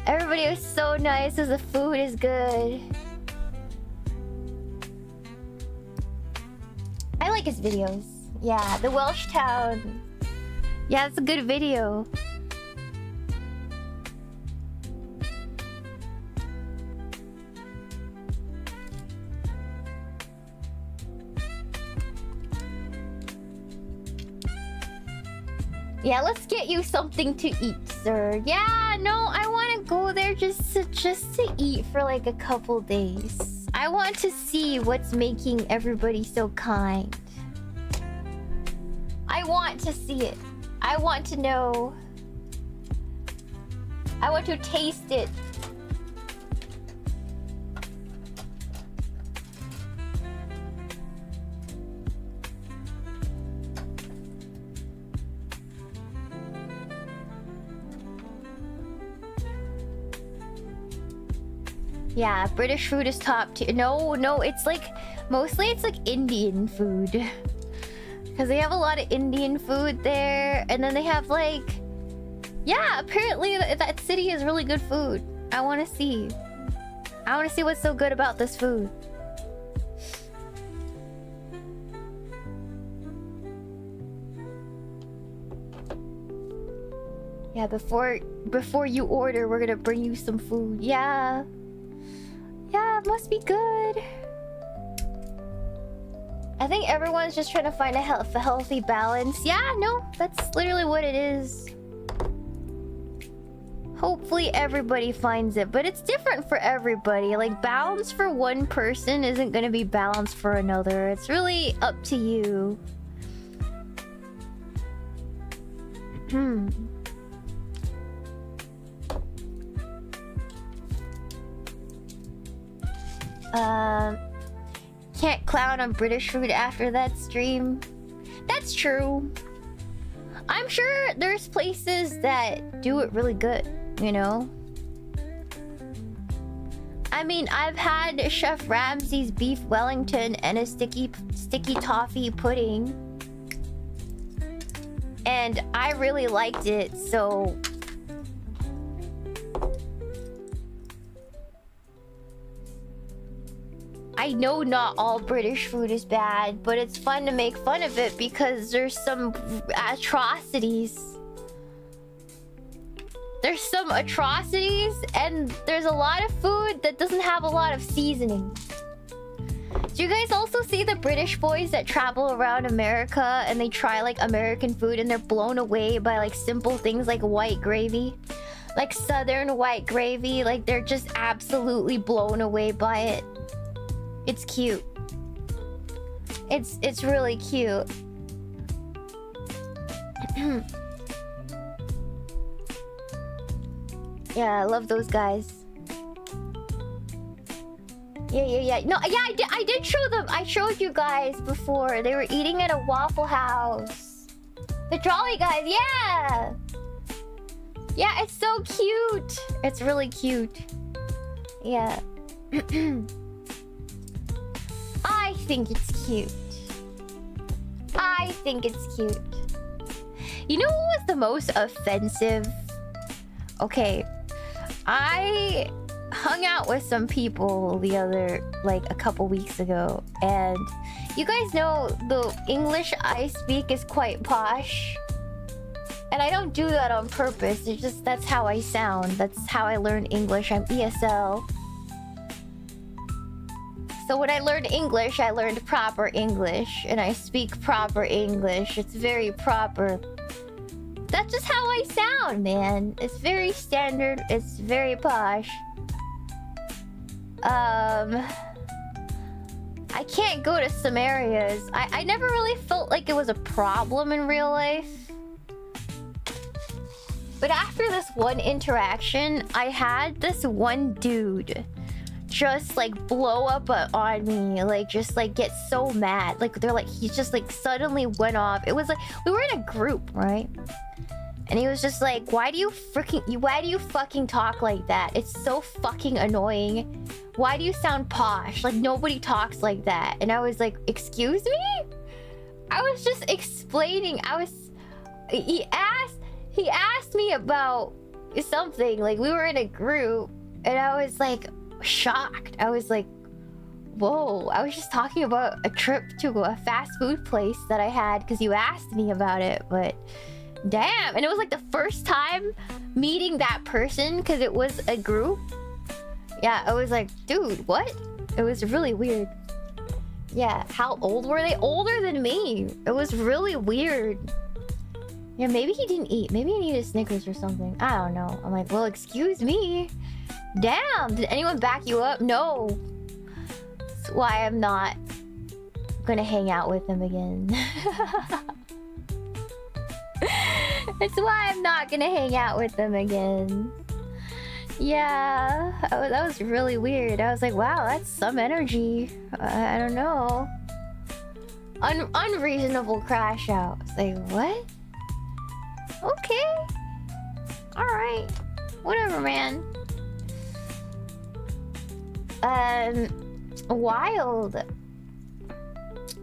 Everybody was so nice because the food is good. I like his videos. Yeah, the Welsh Town. Yeah, it's a good video. Yeah, let's get you something to eat, sir. Yeah, no, I want to go there just to eat for like a couple days. I want to see what's making everybody so kind. I want to see it. I want to know. I want to taste it. Yeah, British food is top tier. No, it's like mostly it's like Indian food. Because they have a lot of Indian food there. And then they have like, yeah, apparently that city has really good food. I want to see. I want to see what's so good about this food. Yeah, before you order, we're gonna bring you some food. Yeah. Yeah, it must be good. I think everyone's just trying to find a healthy balance. Yeah, no, that's literally what it is. Hopefully everybody finds it, but it's different for everybody. Like, balance for one person isn't gonna be balance for another. It's really up to you. Can't clown on British food after that stream. That's true. I'm sure there's places that do it really good, you know? I mean, I've had Chef Ramsay's beef Wellington and a sticky toffee pudding. And I really liked it, so... I know not all British food is bad, but it's fun to make fun of it because there's some atrocities. There's some atrocities, and there's a lot of food that doesn't have a lot of seasoning. Do you guys also see the British boys that travel around America and they try like American food and they're blown away by like simple things like white gravy? Like southern white gravy, like they're just absolutely blown away by it. It's cute. It's really cute. Yeah, I love those guys. Yeah. No, yeah, I did show them. I showed you guys before. They were eating at a Waffle House. The trolley guys, yeah. Yeah, it's so cute. It's really cute. Yeah. I think it's cute. I think it's cute. You know what was the most offensive? Okay, I hung out with some people like a couple weeks ago, and you guys know the English I speak is quite posh. And I don't do that on purpose. It's just that's how I sound. That's how I learn English. I'm ESL. So when I learned English, I learned proper English. And I speak proper English. It's very proper. That's just how I sound, man. It's very standard. It's very posh. I can't go to some areas. I never really felt like it was a problem in real life. But after this one interaction, I had this one dude just like blow up on me, like just like get so mad. Like they're like, he just like suddenly went off. It was like, we were in a group, right? And he was just like, why do you fucking talk like that? It's so fucking annoying. Why do you sound posh? Like nobody talks like that. And I was like, excuse me? I was just explaining. He asked me about something. Like we were in a group and I was like shocked. I was like, whoa. I was just talking about a trip to a fast food place that I had because you asked me about it, but damn. And it was like the first time meeting that person because it was a group. Yeah, I was like, dude, what? It was really weird. Yeah, how old were they? Older than me. It was really weird. Yeah, maybe he didn't eat. Maybe he needed Snickers or something. I don't know. I'm like, well, excuse me. Damn, did anyone back you up? No. That's why I'm not gonna hang out with him again. That's why I'm not gonna hang out with them again. Yeah, that was really weird. I was like, wow, that's some energy. I don't know. Unreasonable crash out. It's like, what? Okay. Alright. Whatever, man. Wild.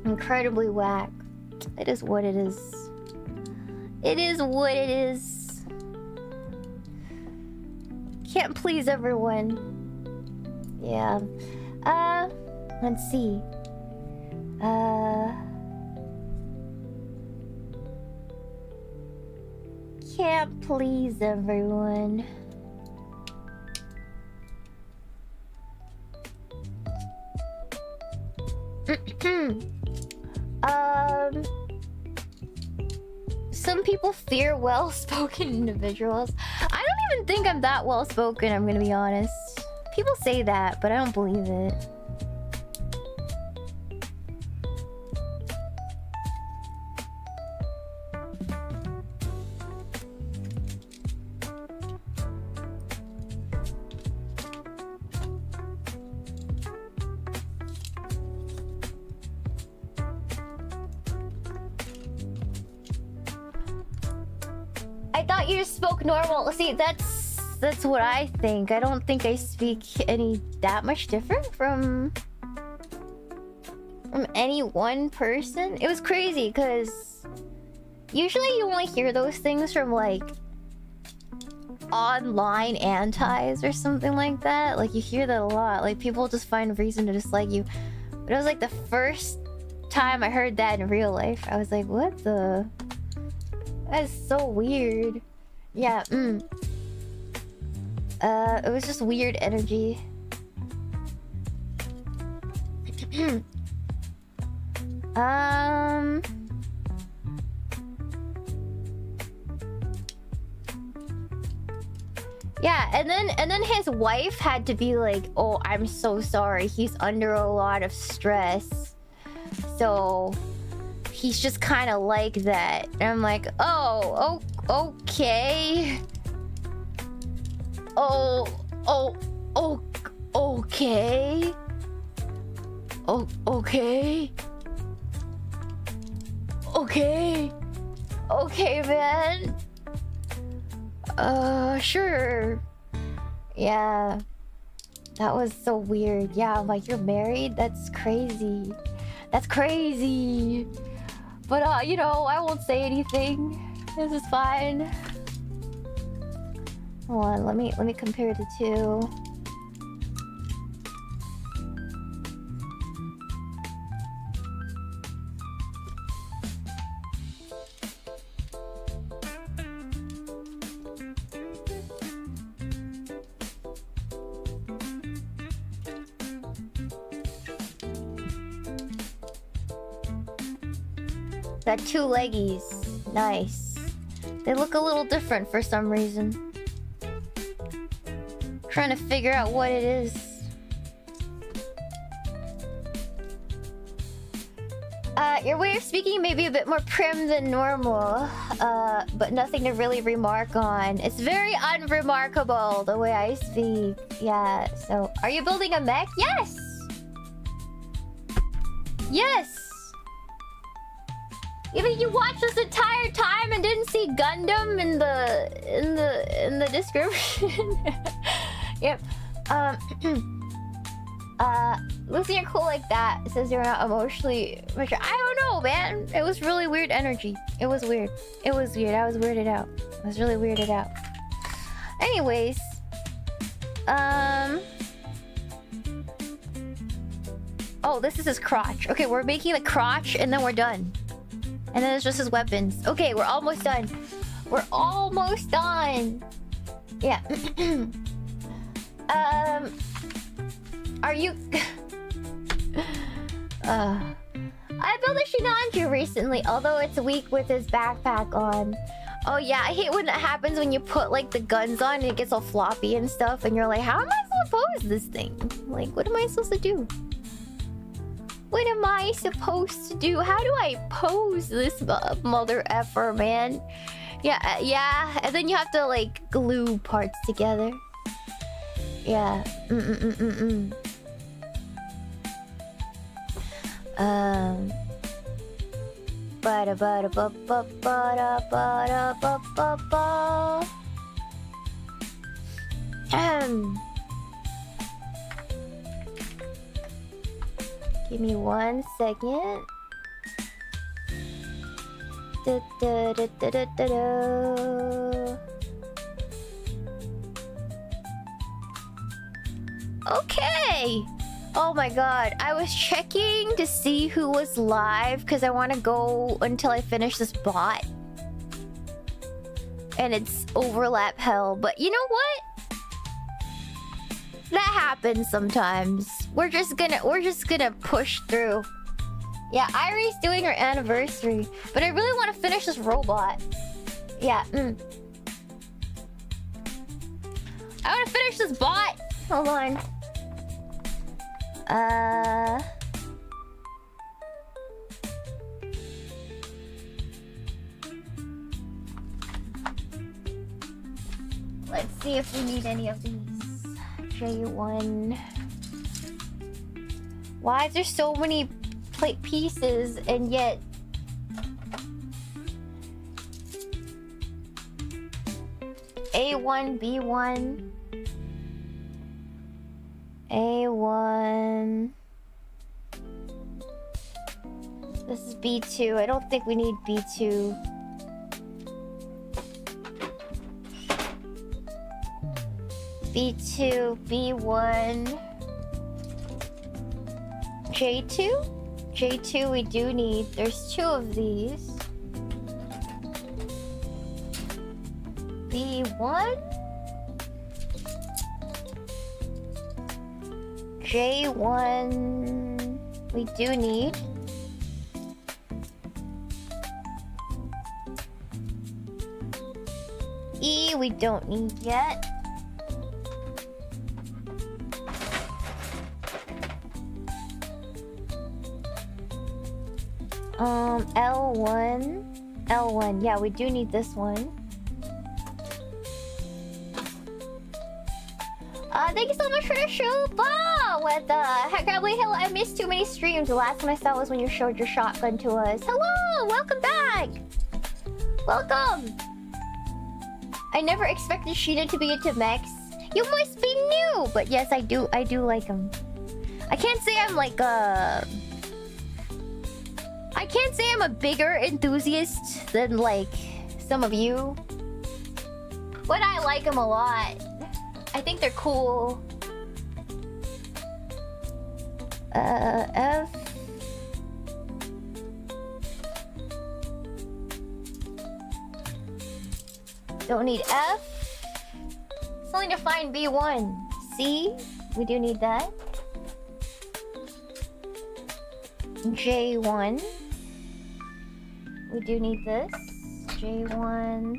Incredibly whack. It is what it is. It is what it is. Can't please everyone. Yeah. Let's see. can't please everyone. Some people fear well-spoken individuals. I don't even think I'm that well-spoken, I'm gonna be honest. People say that, but I don't believe it. I thought you just spoke normal. See, that's what I think. I don't think I speak any that much different from any one person. It was crazy because usually you only hear those things from like online antis or something like that. Like you hear that a lot. Like people just find a reason to dislike you. But it was like the first time I heard that in real life. I was like, what the? That's so weird. Yeah, it was just weird energy. Yeah, and then his wife had to be like, "Oh, I'm so sorry. He's under a lot of stress." So he's just kind of like that. And I'm like, oh, okay. Oh, okay. Oh, okay. Okay. Okay, man. Sure. Yeah. That was so weird. Yeah, I'm like, you're married? That's crazy. That's crazy. But, you know, I won't say anything. This is fine. Hold on, let me compare the two. Got two leggies. Nice. They look a little different for some reason. Trying to figure out what it is. Your way of speaking may be a bit more prim than normal, but nothing to really remark on. It's very unremarkable the way I speak. Yeah, so... Are you building a mech? Yes! Yes! You mean you watched this entire time and didn't see Gundam in the description? Yep. Lucy, you're cool like that. It says you're not emotionally mature. I don't know, man. It was really weird energy. It was weird. It was weird. I was weirded out. I was really weirded out. Anyways. Oh, this is his crotch. Okay, we're making the crotch and then we're done. And then it's just his weapons. Okay, we're almost done. We're almost done. Yeah. Are you... I built a Shinanju recently, although it's weak with his backpack on. Oh yeah, I hate when it happens when you put like the guns on and it gets all floppy and stuff and you're like, how am I supposed to pose this thing? Like, what am I supposed to do? What am I supposed to do? How do I pose this mother effer, man? Yeah, yeah, and then you have to like glue parts together. Yeah. Give me 1 second. Okay. Oh my god, I was checking to see who was live because I want to go until I finish this bot. and it's overlap hell. But you know what? That happens sometimes. We're just gonna push through. Yeah, Irie's doing her anniversary, but I really want to finish this robot. Yeah. I want to finish this bot. Hold on. Let's see if we need any of these. J1. Why is there so many plate pieces and yet A1, B1, A1. This is B2. I don't think we need B2. B2, B1, J2? J2 we do need. There's 2 of these. B1? J1 we do need. E we don't need yet. L1. L1. Yeah, we do need this one. Thank you so much for the show, Bob! With Grabbly Hill, I missed too many streams. The last one I saw was when you showed your shotgun to us. Hello! Welcome back! Welcome! I never expected Shiina to be into mechs. You must be new! But yes, I do like them. I can't say I'm like I can't say I'm a bigger enthusiast than like some of you, but I like them a lot. I think they're cool. F. Don't need F. It's only to find B1. C. We do need that. J1. We do need this. J1.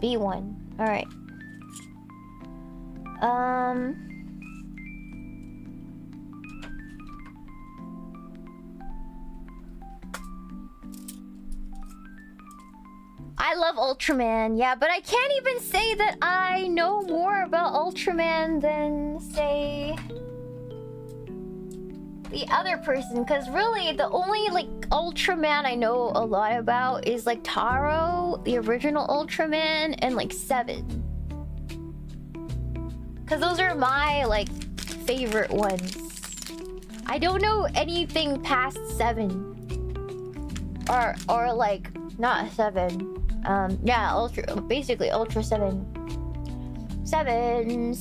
B1. Alright. I love Ultraman, yeah, but I can't even say that I know more about Ultraman than, say, the other person, because really the only like Ultraman I know a lot about is like Taro, the original Ultraman, and like 7, because those are my like favorite ones. I don't know anything past 7 or like not 7. Yeah, basically Ultra 7. 7.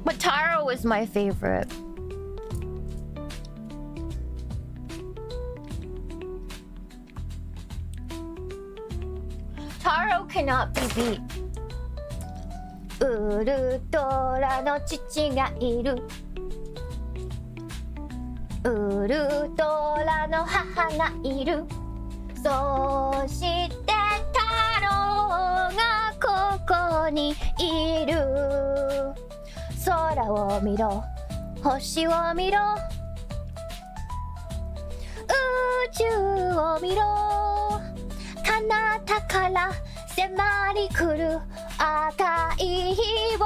But Taro was my favorite. Taro cannot be beat. ウルトラの父がいる。ウルトラの母がいる。そして太郎がここにいる。空を見ろ、星を見ろ、宇宙を見ろ。彼方から迫り来る赤い日を。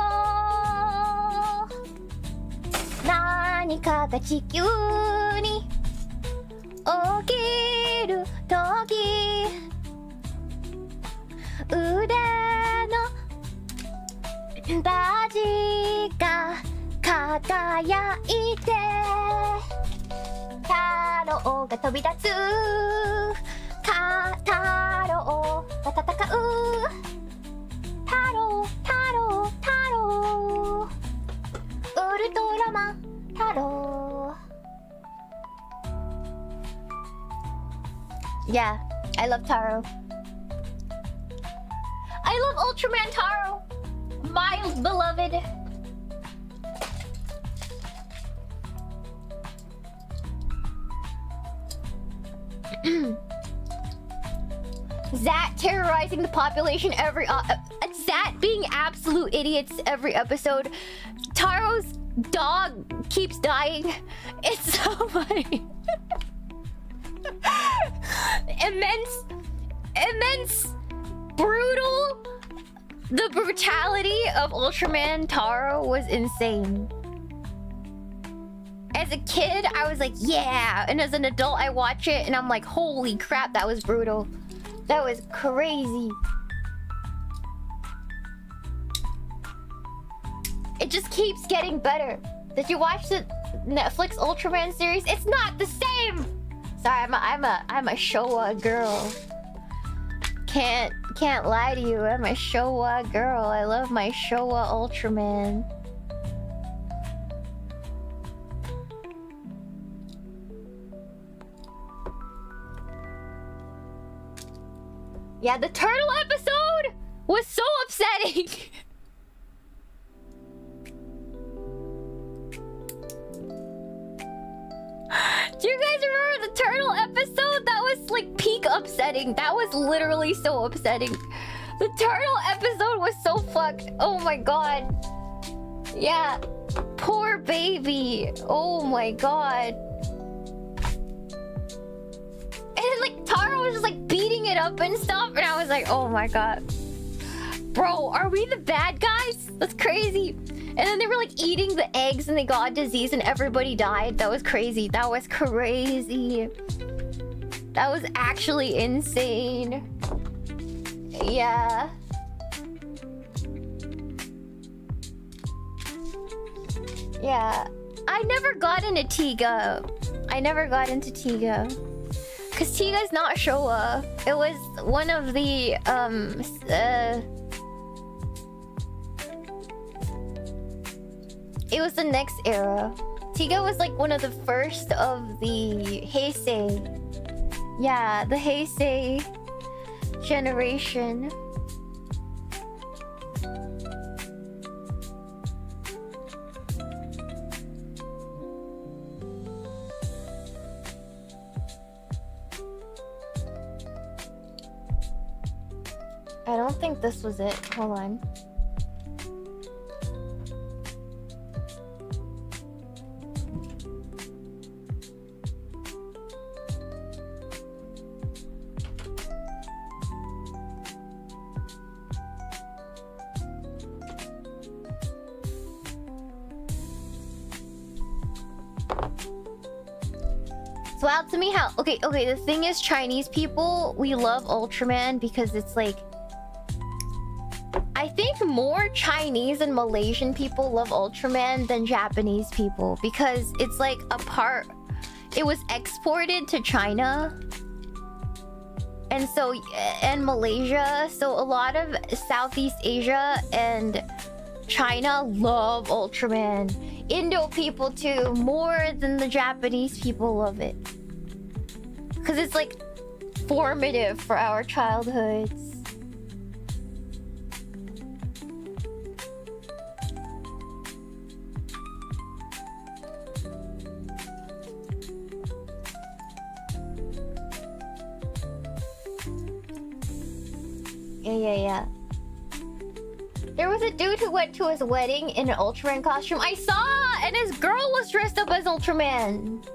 何かが地球に起きる時、腕のバジが輝いて、太郎が飛び立つ。太郎が戦う。太郎太郎太郎、ウルトラマン太郎。Yeah, I love Taro. I love Ultraman Taro, my beloved. Zat terrorizing the population every Zat being absolute idiots every episode. Taro's dog keeps dying. It's so funny. immense brutal. The brutality of Ultraman Taro was insane. As a kid, I was like, yeah. And as an adult, I watch it and I'm like, holy crap, that was brutal. That was crazy. It just keeps getting better. Did you watch the Netflix Ultraman series? It's not the same. Sorry, I'm a Showa girl. Can't lie to you. I'm a Showa girl. I love my Showa Ultraman. Yeah, the turtle episode was so upsetting. Do you guys remember the turtle episode? That was like peak upsetting. That was literally so upsetting. The turtle episode was so fucked. Oh my god. Yeah. Poor baby. Oh my god. And then, like, Taro was just like beating it up and stuff, and I was like, oh my god. Bro, are we the bad guys? That's crazy. And then they were like eating the eggs and they got a disease and everybody died. That was crazy. That was crazy. That was actually insane. Yeah. Yeah. I never got into Tiga. Cause Tiga's not Showa. It was one of the it was the next era. Tiga was like one of the first of the Heisei. Yeah, the Heisei generation. I don't think this was it. Hold on. It's wild to me how... Okay, the thing is, Chinese people, we love Ultraman because it's like... I think more Chinese and Malaysian people love Ultraman than Japanese people because it's like a part... It was exported to China. And so... And Malaysia. So a lot of Southeast Asia and China love Ultraman. Indo people too, more than the Japanese people love it. Because it's like formative for our childhoods. Yeah. There was a dude who went to his wedding in an Ultraman costume. I saw! And his girl was dressed up as Ultraman.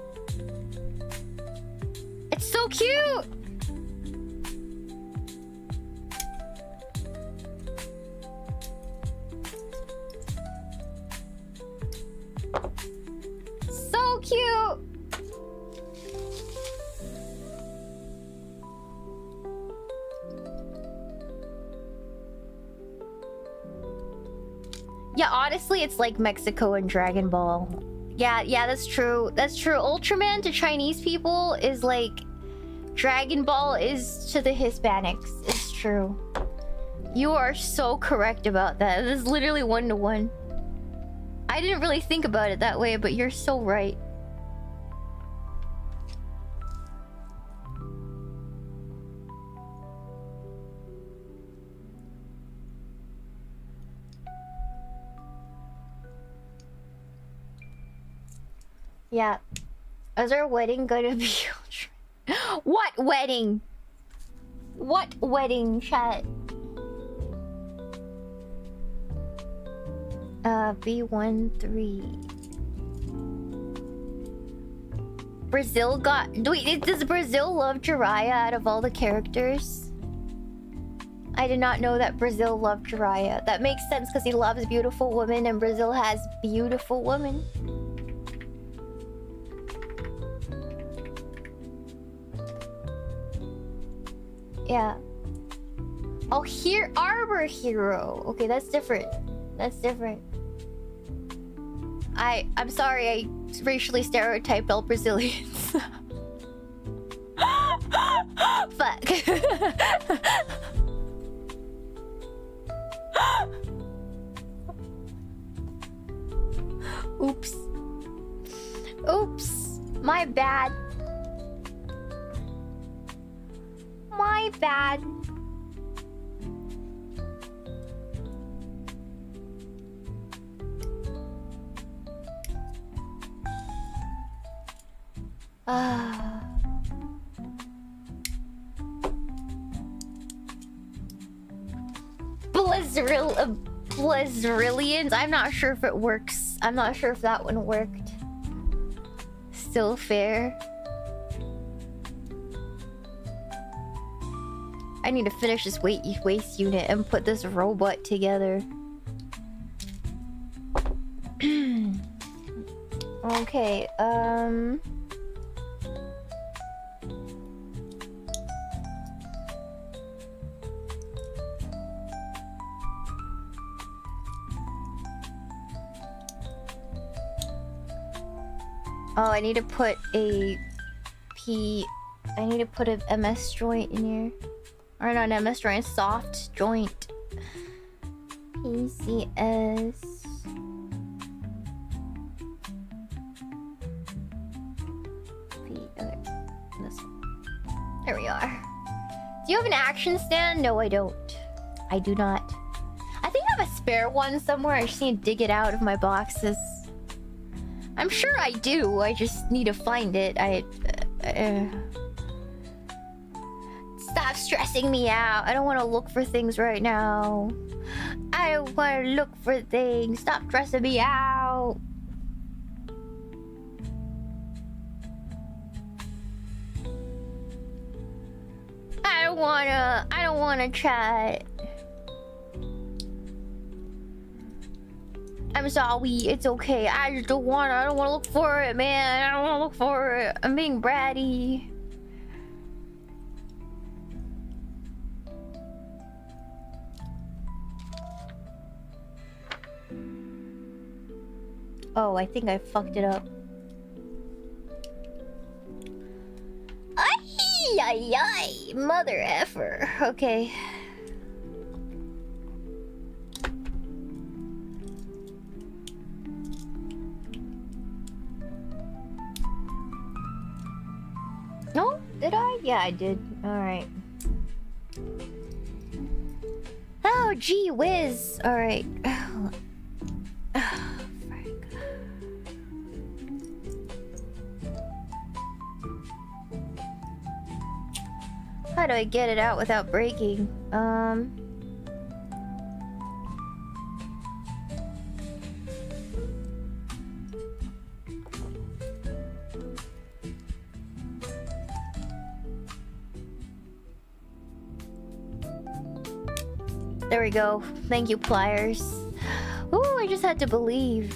It's so cute! So cute! Yeah, honestly, it's like Mexico and Dragon Ball. Yeah, that's true. That's true. Ultraman to Chinese people is like Dragon Ball is to the Hispanics. It's true. You are so correct about that. This is literally 1-to-1. I didn't really think about it that way, but you're so right. Yeah. Is our wedding gonna be... What wedding? What wedding, chat? B13. Brazil got... Wait, does Brazil love Jiraiya out of all the characters? I did not know that Brazil loved Jiraiya. That makes sense because he loves beautiful women and Brazil has beautiful women. Yeah. Oh, here, Arbor Hero. Okay, that's different. That's different. I'm sorry, I racially stereotyped all Brazilians. Fuck. Oops. Oops. My bad. My bad. Blizzrillions? I'm not sure if it works. I'm not sure if that one worked. Still fair. I need to finish this waste unit and put this robot together. Okay, oh, I need to put a I need to put an MS joint in here. Or not an MS joint, a soft joint. PCS. Okay, this one. There we are. Do you have an action stand? No, I don't. I do not. I think I have a spare one somewhere. I just need to dig it out of my boxes. I'm sure I do. I just need to find it. Stop stressing me out. I don't want to look for things right now. I don't want to look for things. Stop stressing me out. I don't wanna chat. I'm sorry, it's okay. I don't wanna look for it, man. I don't wanna look for it. I'm being bratty. Oh, I think I fucked it up. Ay, ay, ay, mother effer. Okay. No? Did I? Yeah, I did. Alright. Oh, gee whiz. Alright. How do I get it out without breaking? There we go. Thank you, pliers. Ooh, I just had to believe.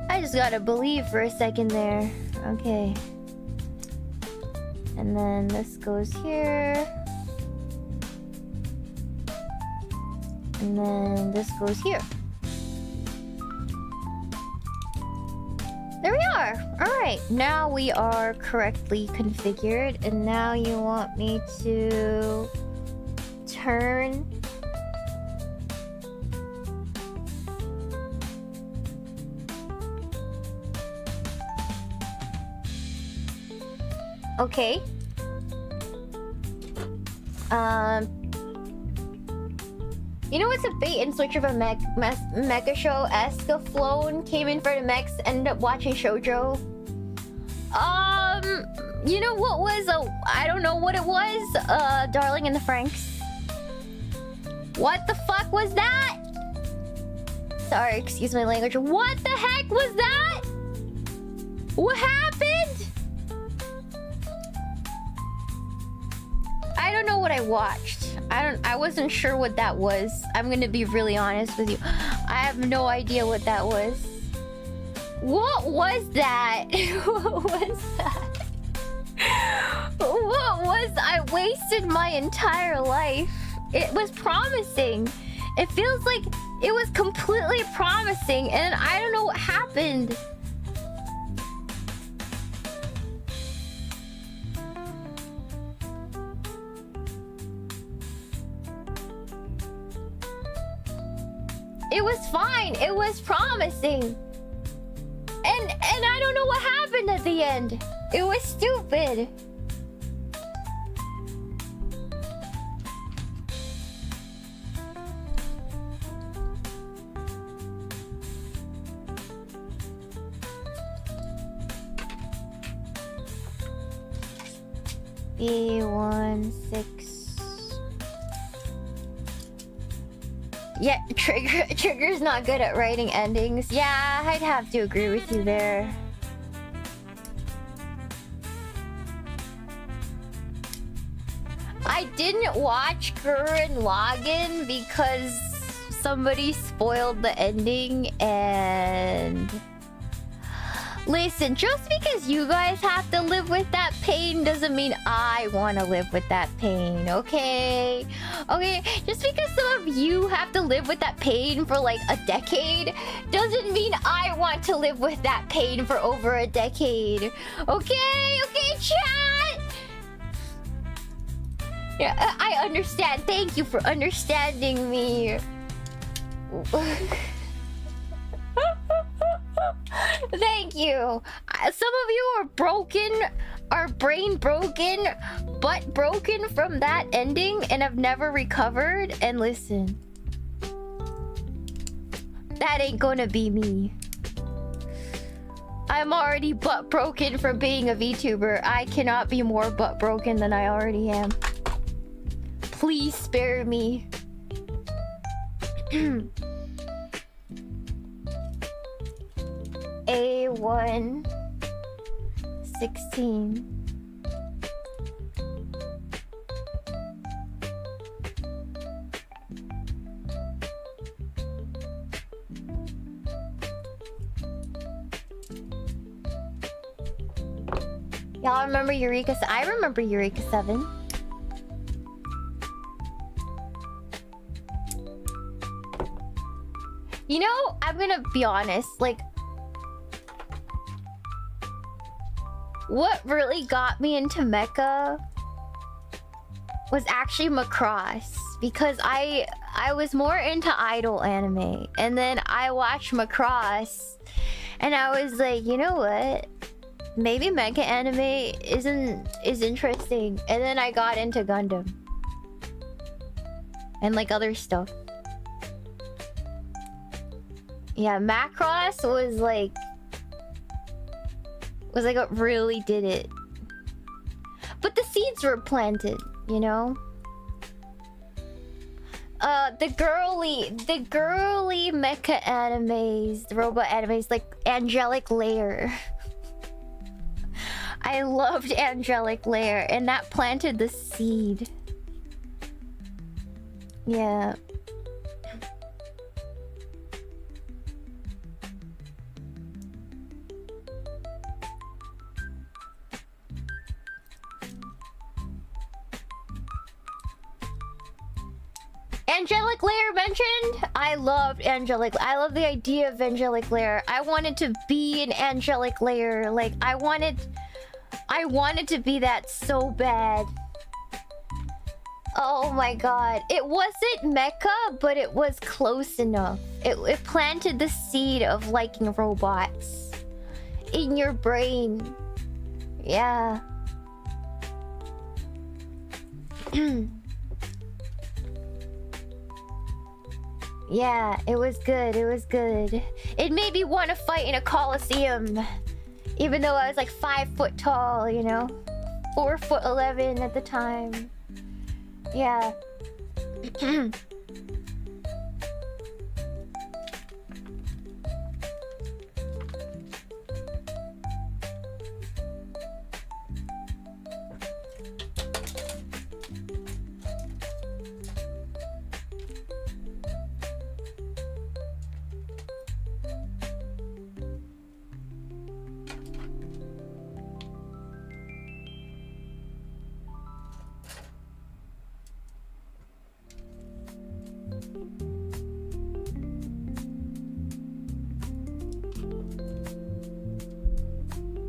I just gotta believe for a second there. Okay. And then this goes here. And then this goes here. There we are! Alright, now we are correctly configured. And now you want me to turn Okay. You know what's a bait and switch of a mecha show? Escaflowne came in for the mechs, ended up watching shoujo. You know what was I don't know what it was. Darling in the Franxx. What the fuck was that? Sorry, excuse my language. What the heck was that? What happened? I don't know what I watched. I wasn't sure what that was. I'm gonna be really honest with you. I have no idea what that was. What was that? What was that? What was... I wasted my entire life. It was promising. It feels like it was completely promising, and I don't know what happened. It was fine. It was promising. And I don't know what happened at the end. It was stupid. E16. Yeah, Trigger's not good at writing endings. Yeah, I'd have to agree with you there. I didn't watch Gurren Lagann because somebody spoiled the ending, and... Listen, just because you guys have to live with that pain doesn't mean I want to live with that pain, okay? Okay, just because some of you have to live with that pain for like a decade doesn't mean I want to live with that pain for over a decade. Okay? Okay, chat? Yeah, I understand. Thank you for understanding me. Thank you. Some of you are broken, are brain broken, butt broken from that ending and have never recovered. And listen, that ain't gonna be me. I'm already butt broken from being a VTuber. I cannot be more butt broken than I already am. Please spare me. A1 16. Y'all remember Eureka? I remember Eureka 7. You know, I'm gonna be honest, like, what really got me into mecha was actually Macross, because I was more into idol anime, and then I watched Macross and I was like, you know what, maybe mecha anime is interesting. And then I got into Gundam and like other stuff. Yeah, Macross was like what really did it. But the seeds were planted, you know? The girly mecha animes, the robot animes, like Angelic Layer. I loved Angelic Layer, and that planted the seed. Yeah. Angelic Layer mentioned? I loved Angelic. I love the idea of Angelic Layer. I wanted to be an Angelic Layer. Like, I wanted to be that so bad. Oh my god. It wasn't mecha, but it was close enough. It planted the seed of liking robots in your brain. Yeah. Yeah, it was good. It was good. It made me want to fight in a coliseum, even though I was like 5 foot tall. You know, 4'11" at the time. Yeah.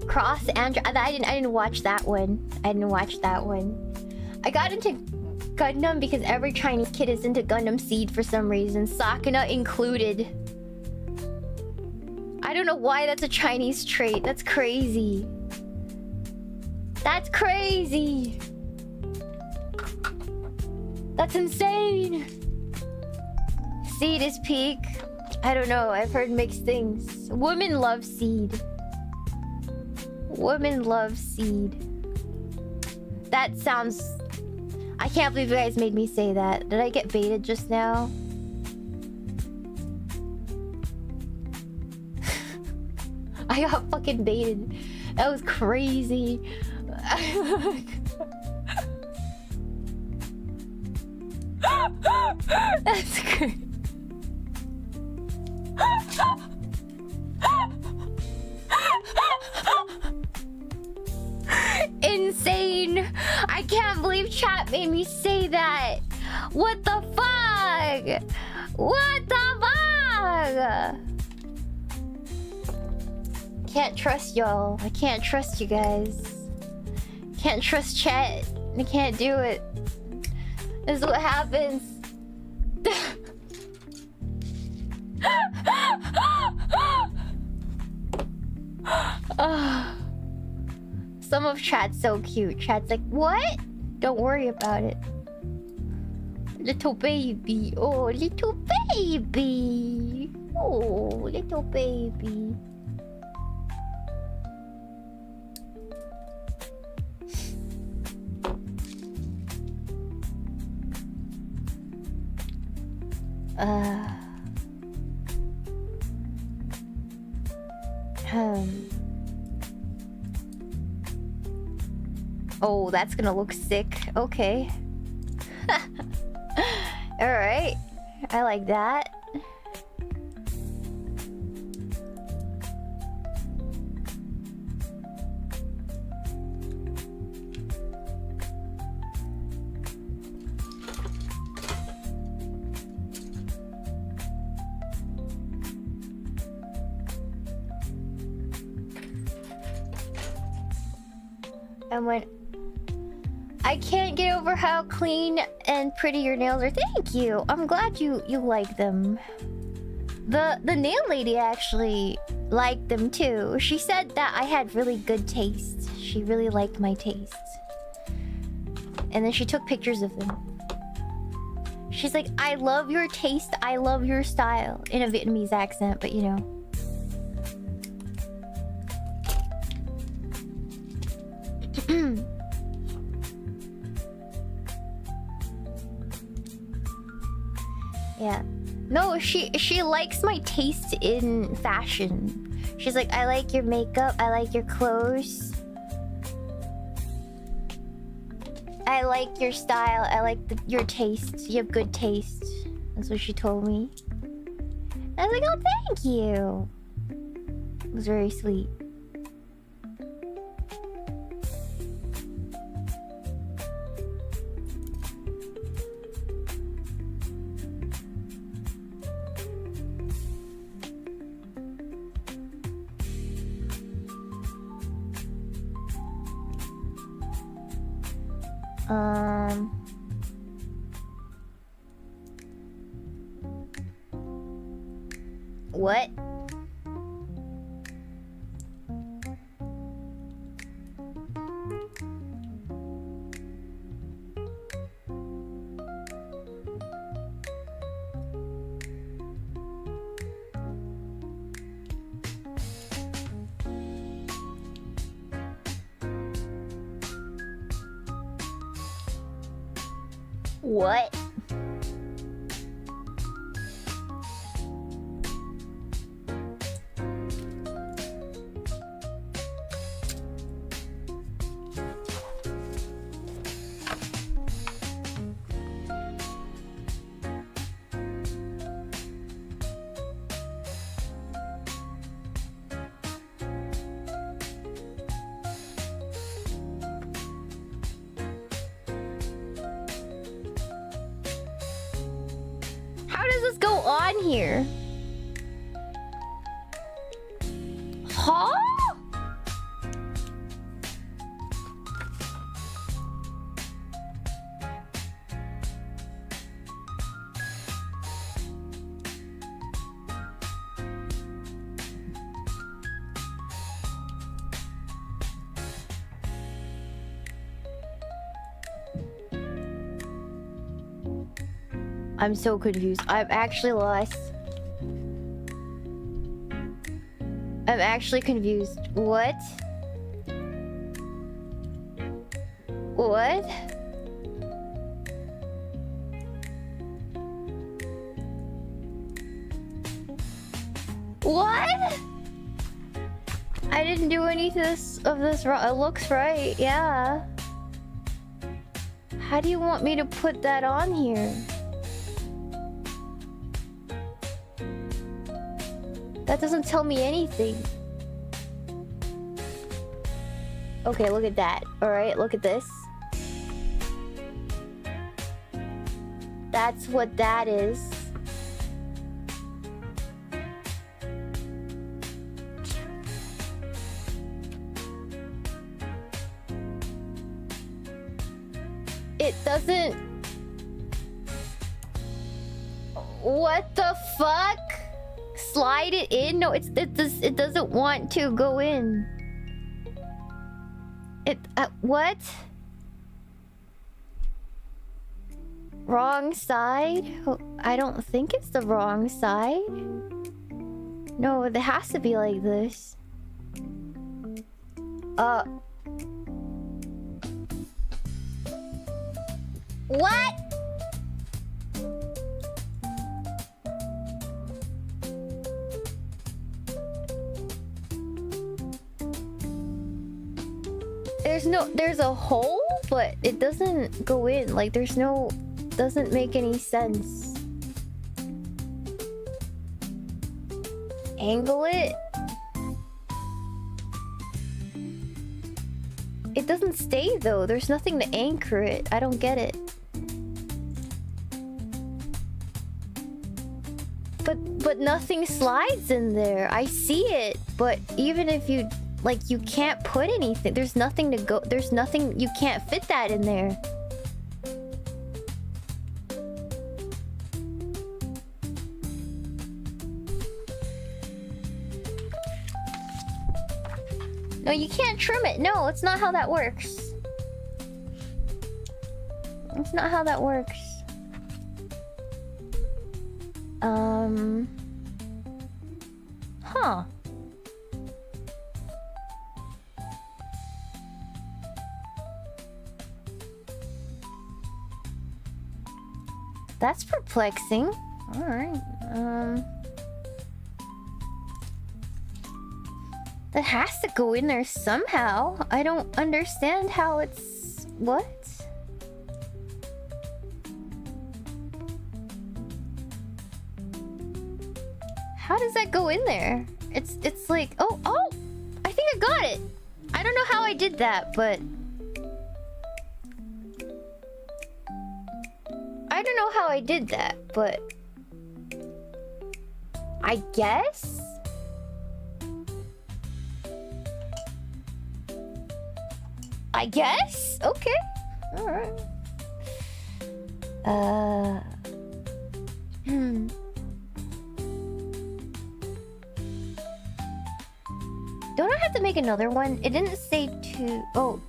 Cross and I didn't watch that one. I didn't watch that one. I got into Gundam because every Chinese kid is into Gundam Seed for some reason, Sakuna included. I don't know why that's a Chinese trait. That's crazy. That's crazy. That's insane. Seed is peak. I don't know. I've heard mixed things. Women love Seed. Women love Seed. That sounds... I can't believe you guys made me say that. Did I get baited just now? I got fucking baited. That was crazy. That's crazy. Insane. I can't believe chat made me say that. What the fuck? What the fuck? Can't trust y'all. I can't trust you guys. Can't trust chat. I can't do it. This is what happens. Some of chat's so cute. Chat's like, what? Don't worry about it. Little baby. Oh, little baby. Oh, little baby. Oh, that's gonna look sick. Okay. Alright. I like that. And when I can't get over how clean and pretty your nails are. Thank you. I'm glad you like them. The nail lady actually liked them too. She said that I had really good taste. She really liked my taste. And then she took pictures of them. She's like, I love your taste. I love your style. In a Vietnamese accent, but you know. Yeah. No, she likes my taste in fashion. She's like, I like your makeup, I like your clothes. I like your style, I like your taste. You have good taste. That's what she told me. I was like, oh, thank you. It was very sweet. What? What? How does this go on here? Huh? I'm so confused. I'm actually lost. I'm actually confused. What? What? What? I didn't do any of this wrong. It looks right, yeah. How do you want me to put that on here? That doesn't tell me anything. Okay, look at that. Alright, look at this. That's what that is. It doesn't... What the fuck? Slide it in? No, it doesn't want to go in. What? Wrong side? Oh, I don't think it's the wrong side. No, it has to be like this. What? There's a hole, but it doesn't go in. Like, doesn't make any sense. Angle it? It doesn't stay though. There's nothing to anchor it. I don't get it. But nothing slides in there. I see it, but even if you... Like, you can't put anything. There's nothing to go... There's nothing... You can't fit that in there. No, you can't trim it. No, it's not how that works. It's not how that works. Huh. That's perplexing. Alright. That has to go in there somehow. I don't understand how it's... What? How does that go in there? It's like... Oh! I think I got it! I don't know how I did that, but... I don't know how I did that, but... I guess? I guess? Okay. Alright. Don't I have to make another one? It didn't say two. Oh.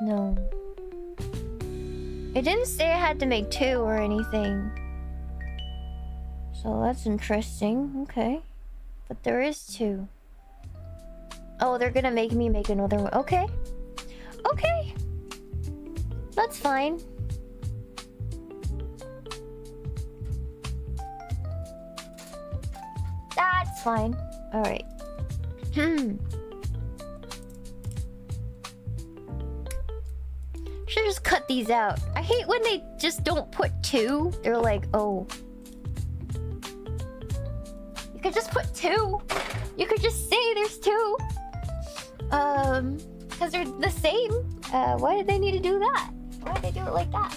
No. It didn't say I had to make two or anything. So that's interesting. Okay. But there is two. Oh, they're gonna make me make another one. Okay. Okay. That's fine. That's fine. Alright. Should just cut these out. I hate when they just don't put 2. They're like, oh. You could just put 2. You could just say there's 2. Because they're the same. Why did they need to do that? Why did they do it like that?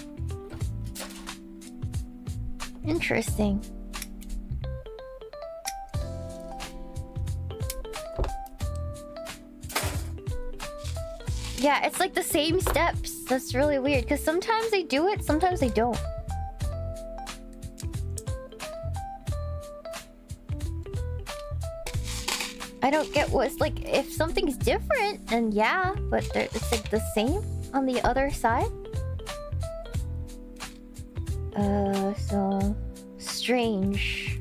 Interesting. Yeah, it's like the same steps. That's really weird, because sometimes they do it, sometimes they don't. I don't get what's like, if something's different, then yeah, but it's like the same on the other side. So strange.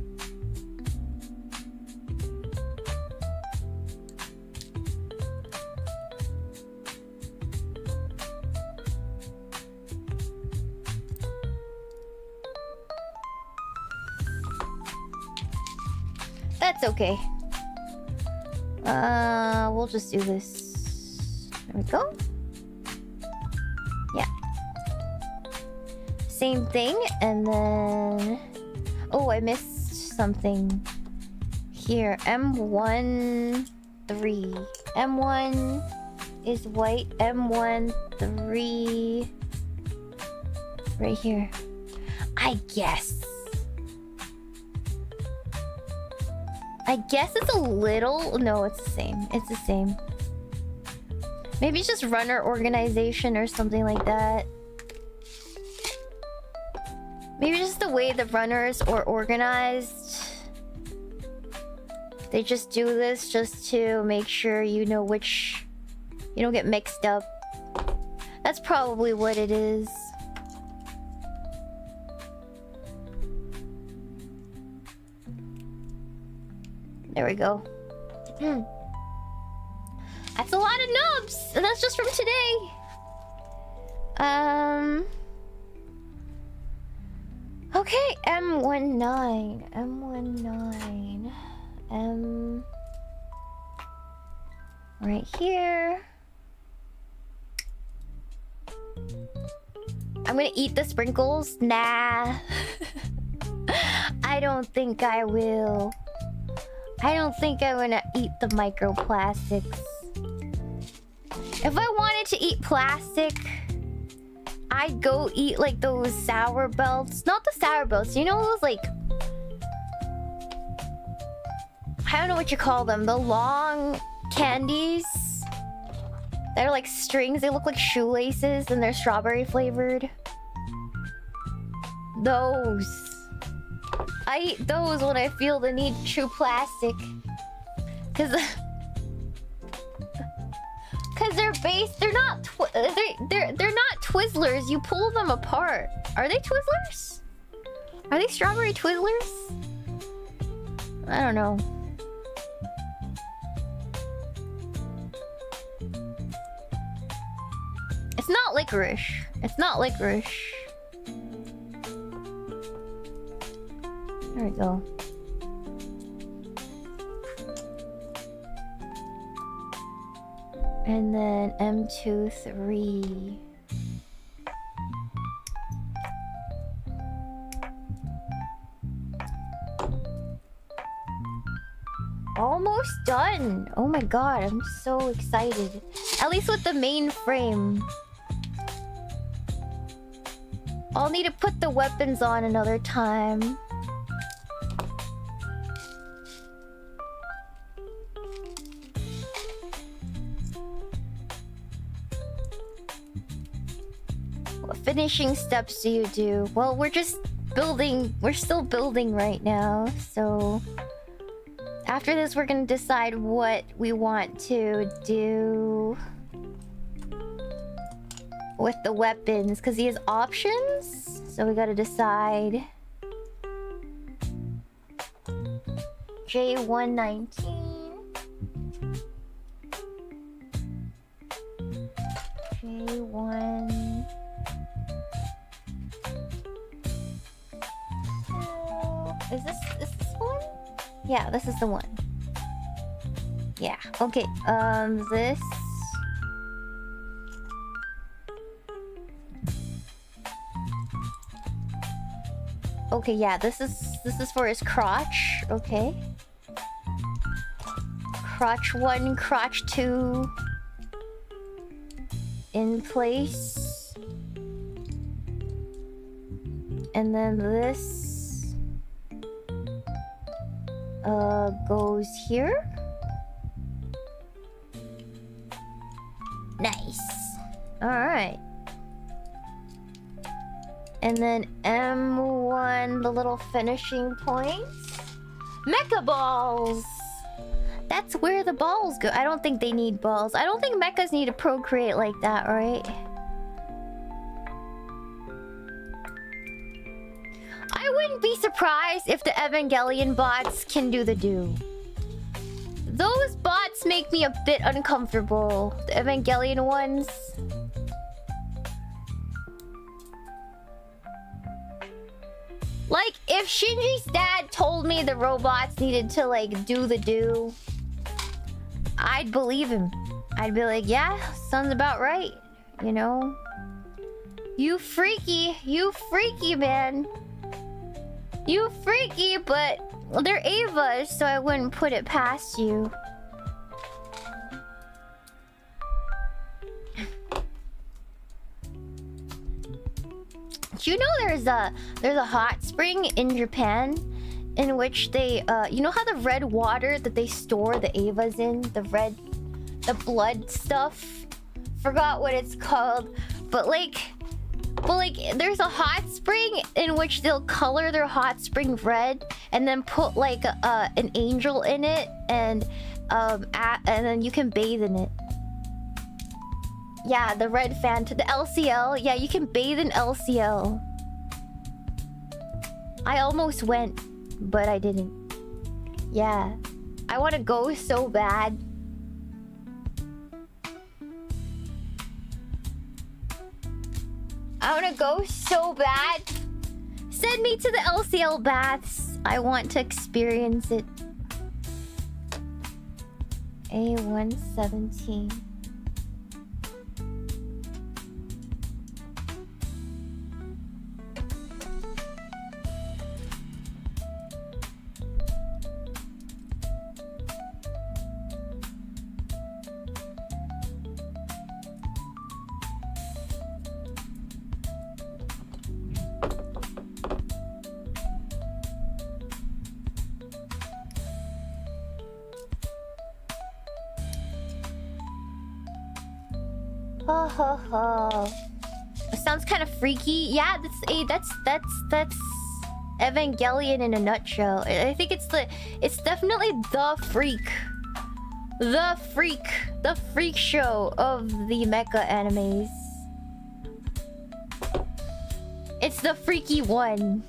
That's okay. We'll just do this. There we go. Yeah. Same thing, and then... Oh, I missed something. Here, M1, 3. M1 is white. M1, 3. Right here. I guess it's a little... No, it's the same. It's the same. Maybe it's just runner organization or something like that. Maybe just the way the runners are organized. They just do this just to make sure you know which... You don't get mixed up. That's probably what it is. There we go. That's a lot of nubs! And that's just from today. Okay, M19. M19. M... Right here. I'm gonna eat the sprinkles? Nah. I don't think I will. I don't think I'm gonna eat the microplastics. If I wanted to eat plastic, I'd go eat like those sour belts. Not the sour belts, you know those like... I don't know what you call them. The long candies that are like strings. They look like shoelaces and they're strawberry flavored. Those. I eat those when I feel the need to chew plastic. Cause they're not they're not Twizzlers. You pull them apart. Are they Twizzlers? Are they strawberry Twizzlers? I don't know. It's not licorice. It's not licorice. There we go. And then M2, 3. Almost done. Oh my god, I'm so excited. At least with the main frame. I'll need to put the weapons on another time. What finishing steps do you do? Well, we're just building. We're still building right now, so... After this, we're gonna decide what we want to do with the weapons, because he has options, so we gotta decide. J119. J1... Is this one? Yeah, this is the one. Yeah, okay. This... Okay, yeah, this is for his crotch. Okay. Crotch 1, crotch 2. In place. And then this goes here. Nice. All right. And then M1, the little finishing points. Mecha balls. That's where the balls go. I don't think they need balls. I don't think mechas need to procreate like that, right? I wouldn't be surprised if the Evangelion bots can do the do. Those bots make me a bit uncomfortable. The Evangelion ones. Like, if Shinji's dad told me the robots needed to, like, do the do, I'd believe him. I'd be like, yeah, sounds about right. You know? You freaky, man. You freaky, but they're Evas, so I wouldn't put it past you. Do you know there's a hot spring in Japan in which they you know how the red water that they store the Evas in, the blood stuff? Forgot what it's called, but like there's a hot spring in which they'll color their hot spring red and then put like an angel in it, and then you can bathe in it. Yeah, the red Fanta, the LCL. Yeah, you can bathe in LCL. I almost went, but I didn't. Yeah. I want to go so bad. I want to go so bad. Send me to the LCL baths. I want to experience it. A117. It sounds kind of freaky. Yeah, that's Evangelion in a nutshell. I think it's definitely the freak show of the mecha animes. It's the freaky one.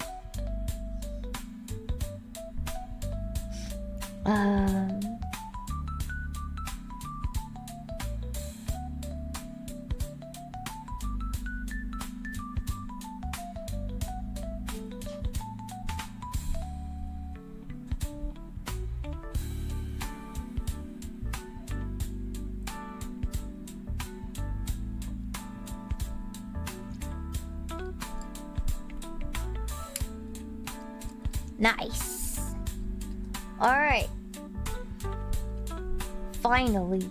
Nice. All right. Finally.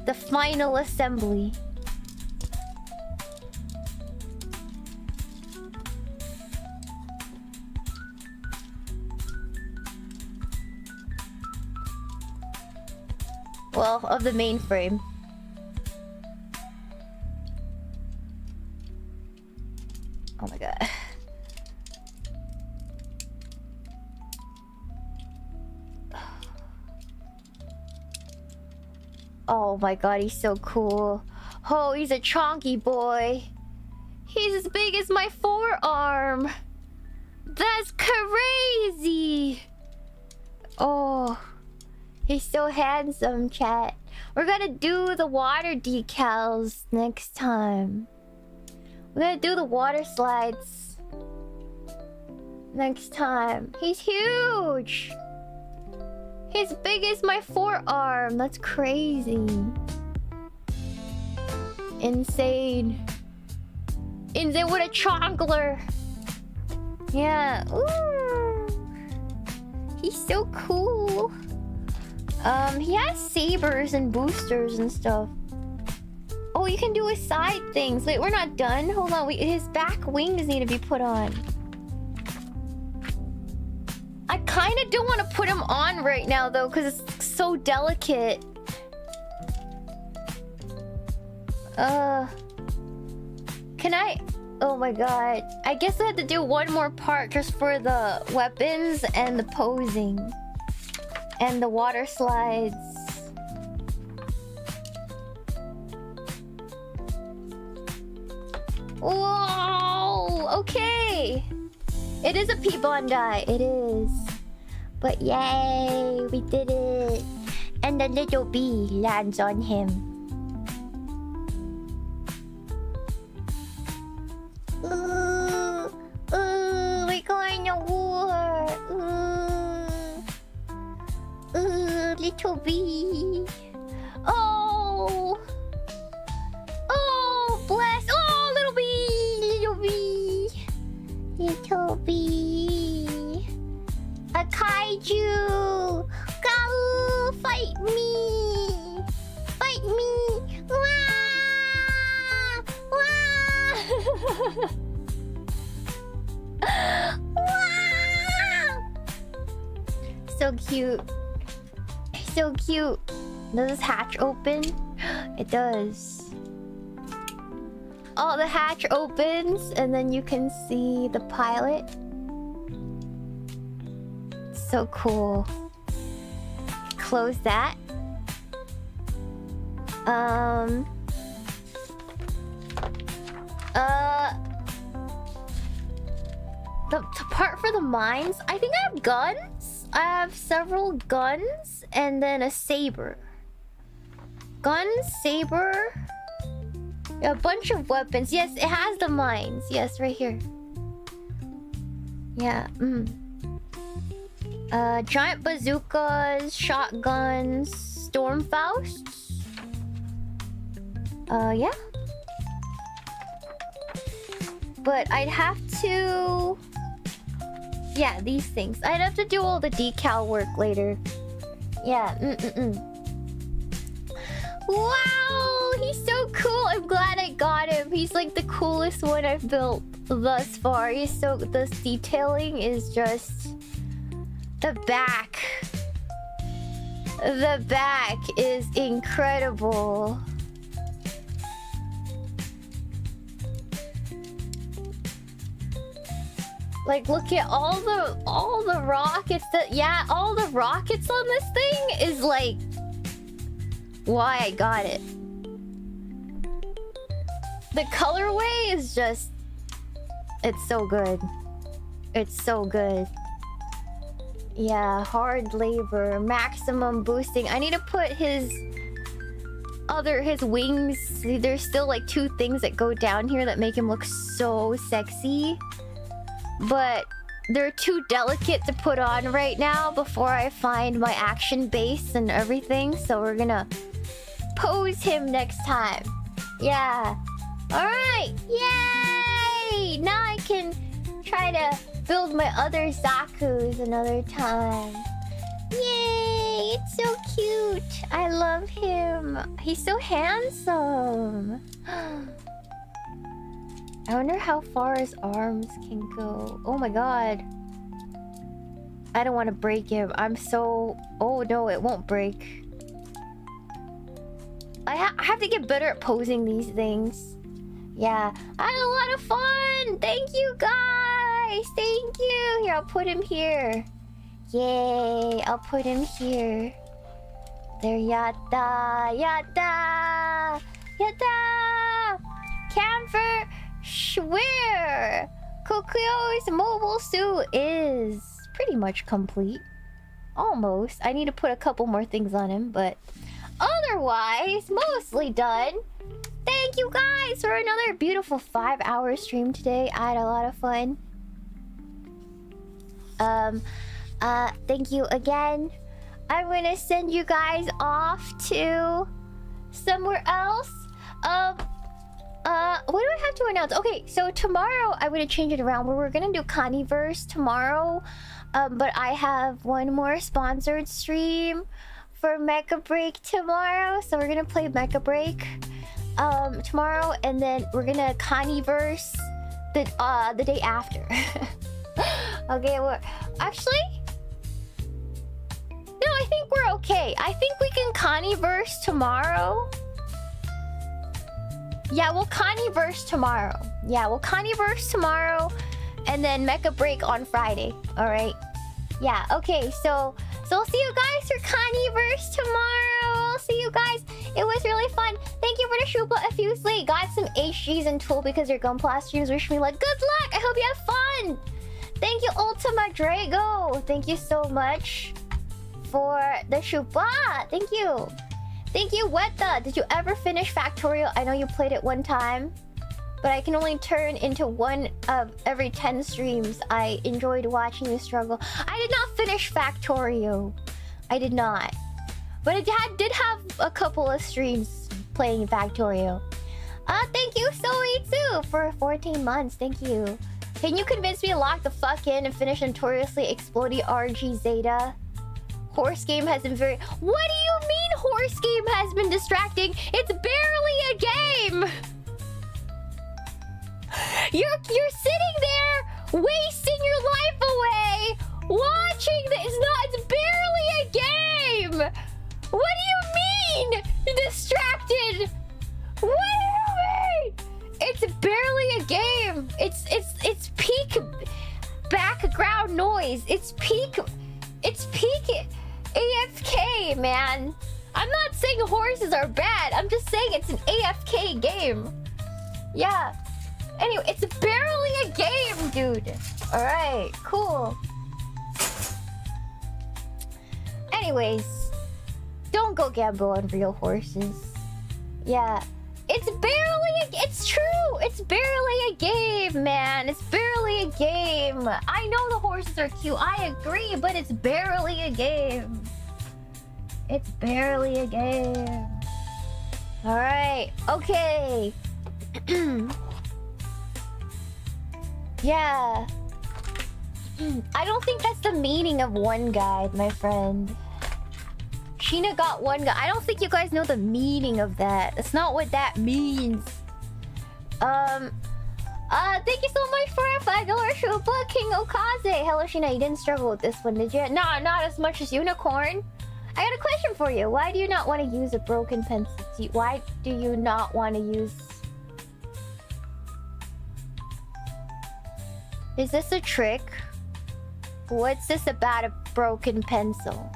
The final assembly. Well, of the mainframe. Oh my god. Oh my god, he's so cool. Oh, he's a chonky boy. He's as big as my forearm. That's crazy. Oh, he's so handsome, chat. We're gonna do the water decals next time. We're gonna do the water slides next time. He's huge! He's big as my forearm. That's crazy. Insane. Insane, what a chonkler! Yeah, ooh. He's so cool. He has sabers and boosters and stuff. Oh, you can do his side things. Wait, we're not done. Hold on. His back wings need to be put on. I kind of don't want to put him on right now, though, because it's so delicate. Can I... Oh my god. I guess I have to do one more part just for the weapons and the posing. And the water slides. Whoa! Okay! It is a P-Bondi. It is. But yay! We did it! And the little bee lands on him. We're going to war! Little bee. Oh! Oh, bless! Oh, little bee! Little bee! Little bee! A kaiju! Gao! Fight me! Fight me! Wah! Wah! Wah! So cute. So cute. Does this hatch open? It does. Oh, the hatch opens and then you can see the pilot. So cool. Close that. The part for the mines, I think I have guns. I have several guns and then a saber. Gun, saber, a bunch of weapons. Yes, it has the mines. Yes, right here. Yeah. Giant bazookas, shotguns, storm fausts. Yeah. But I'd have to... Yeah, these things. I'd have to do all the decal work later. Yeah, Wow! He's so cool! I'm glad I got him. He's like the coolest one I've built thus far. He's so... This detailing is just... The back. The back is incredible. Like, look at all the rockets that... Yeah, all the rockets on this thing is like... Why I got it. The colorway is just... It's so good. It's so good. Yeah, hard labor, maximum boosting. I need to put his wings. There's still like 2 things that go down here that make him look so sexy. But they're too delicate to put on right now before I find my action base and everything. So we're gonna pose him next time. Yeah. Alright. Yay! Now I can try to build my other Zakus another time. Yay! It's so cute. I love him. He's so handsome. I wonder how far his arms can go. Oh my god. I don't want to break him. I'm so... Oh no, it won't break. I have to get better at posing these things. Yeah. I had a lot of fun! Thank you guys! Thank you! Here, I'll put him here. Yay! I'll put him here. There, yatta! Yatta! Yatta! KÄMPFER SCHWER! Kokuyo's mobile suit is pretty much complete. Almost. I need to put a couple more things on him, but otherwise, mostly done. Thank you guys for another beautiful 5-hour stream today. I had a lot of fun. Thank you again. I'm gonna send you guys off to somewhere else. What do I have to announce? Okay, so tomorrow I'm gonna change it around. We're gonna do Kannyverse tomorrow. But I have one more sponsored stream for Mecha Break tomorrow. So we're gonna play Mecha Break tomorrow, and then we're gonna Kannyverse the day after. Okay, we're actually no, I think we're okay. I think we can Kannyverse tomorrow. Yeah, we'll Kannyverse tomorrow. Yeah, we'll Kannyverse tomorrow, and then Mecha Break on Friday. All right. Yeah. Okay. So we'll see you guys for Kannyverse tomorrow. I'll see you guys. It was really fun. Thank you for the Shupa Effusely. Got some HGs and Tool because your Gunpla streams. Wish me luck. Good luck. I hope you have fun. Thank you, Ultima Drago. Thank you so much for the Shupa. Thank you. Thank you, Weta. Did you ever finish Factorial? I know you played it one time, but I can only turn into one of every 10 streams. I enjoyed watching you struggle. I did not finish Factorio. I did not. But it did have a couple of streams playing Factorio. Thank you, Soitsu, for 14 months. Thank you. Can you convince me to lock the fuck in and finish Notoriously Explodey RG Zeta? Horse game has been very... What do you mean horse game has been distracting? It's barely a game! You're sitting there wasting your life away watching this. It's barely a game. What do you mean distracted? What do you mean? It's barely a game. It's peak background noise. It's peak AFK, man. I'm not saying horses are bad. I'm just saying it's an AFK game. Yeah. Anyway, it's barely a game, dude. Alright, cool. Anyways, don't go gamble on real horses. Yeah. It's true. It's barely a game, man. It's barely a game. I know the horses are cute. I agree, but it's barely a game. It's barely a game. Alright, okay. Yeah. I don't think that's the meaning of one guide, my friend. Shiina got one guide. I don't think you guys know the meaning of that. That's not what that means. Thank you so much for a $5 Shupa, King Okaze. Hello, Shiina. You didn't struggle with this one, did you? Nah, not as much as Unicorn. I got a question for you. Why do you not want to use a broken pencil? Why do you not want to use... Is this a trick? What's this about a broken pencil?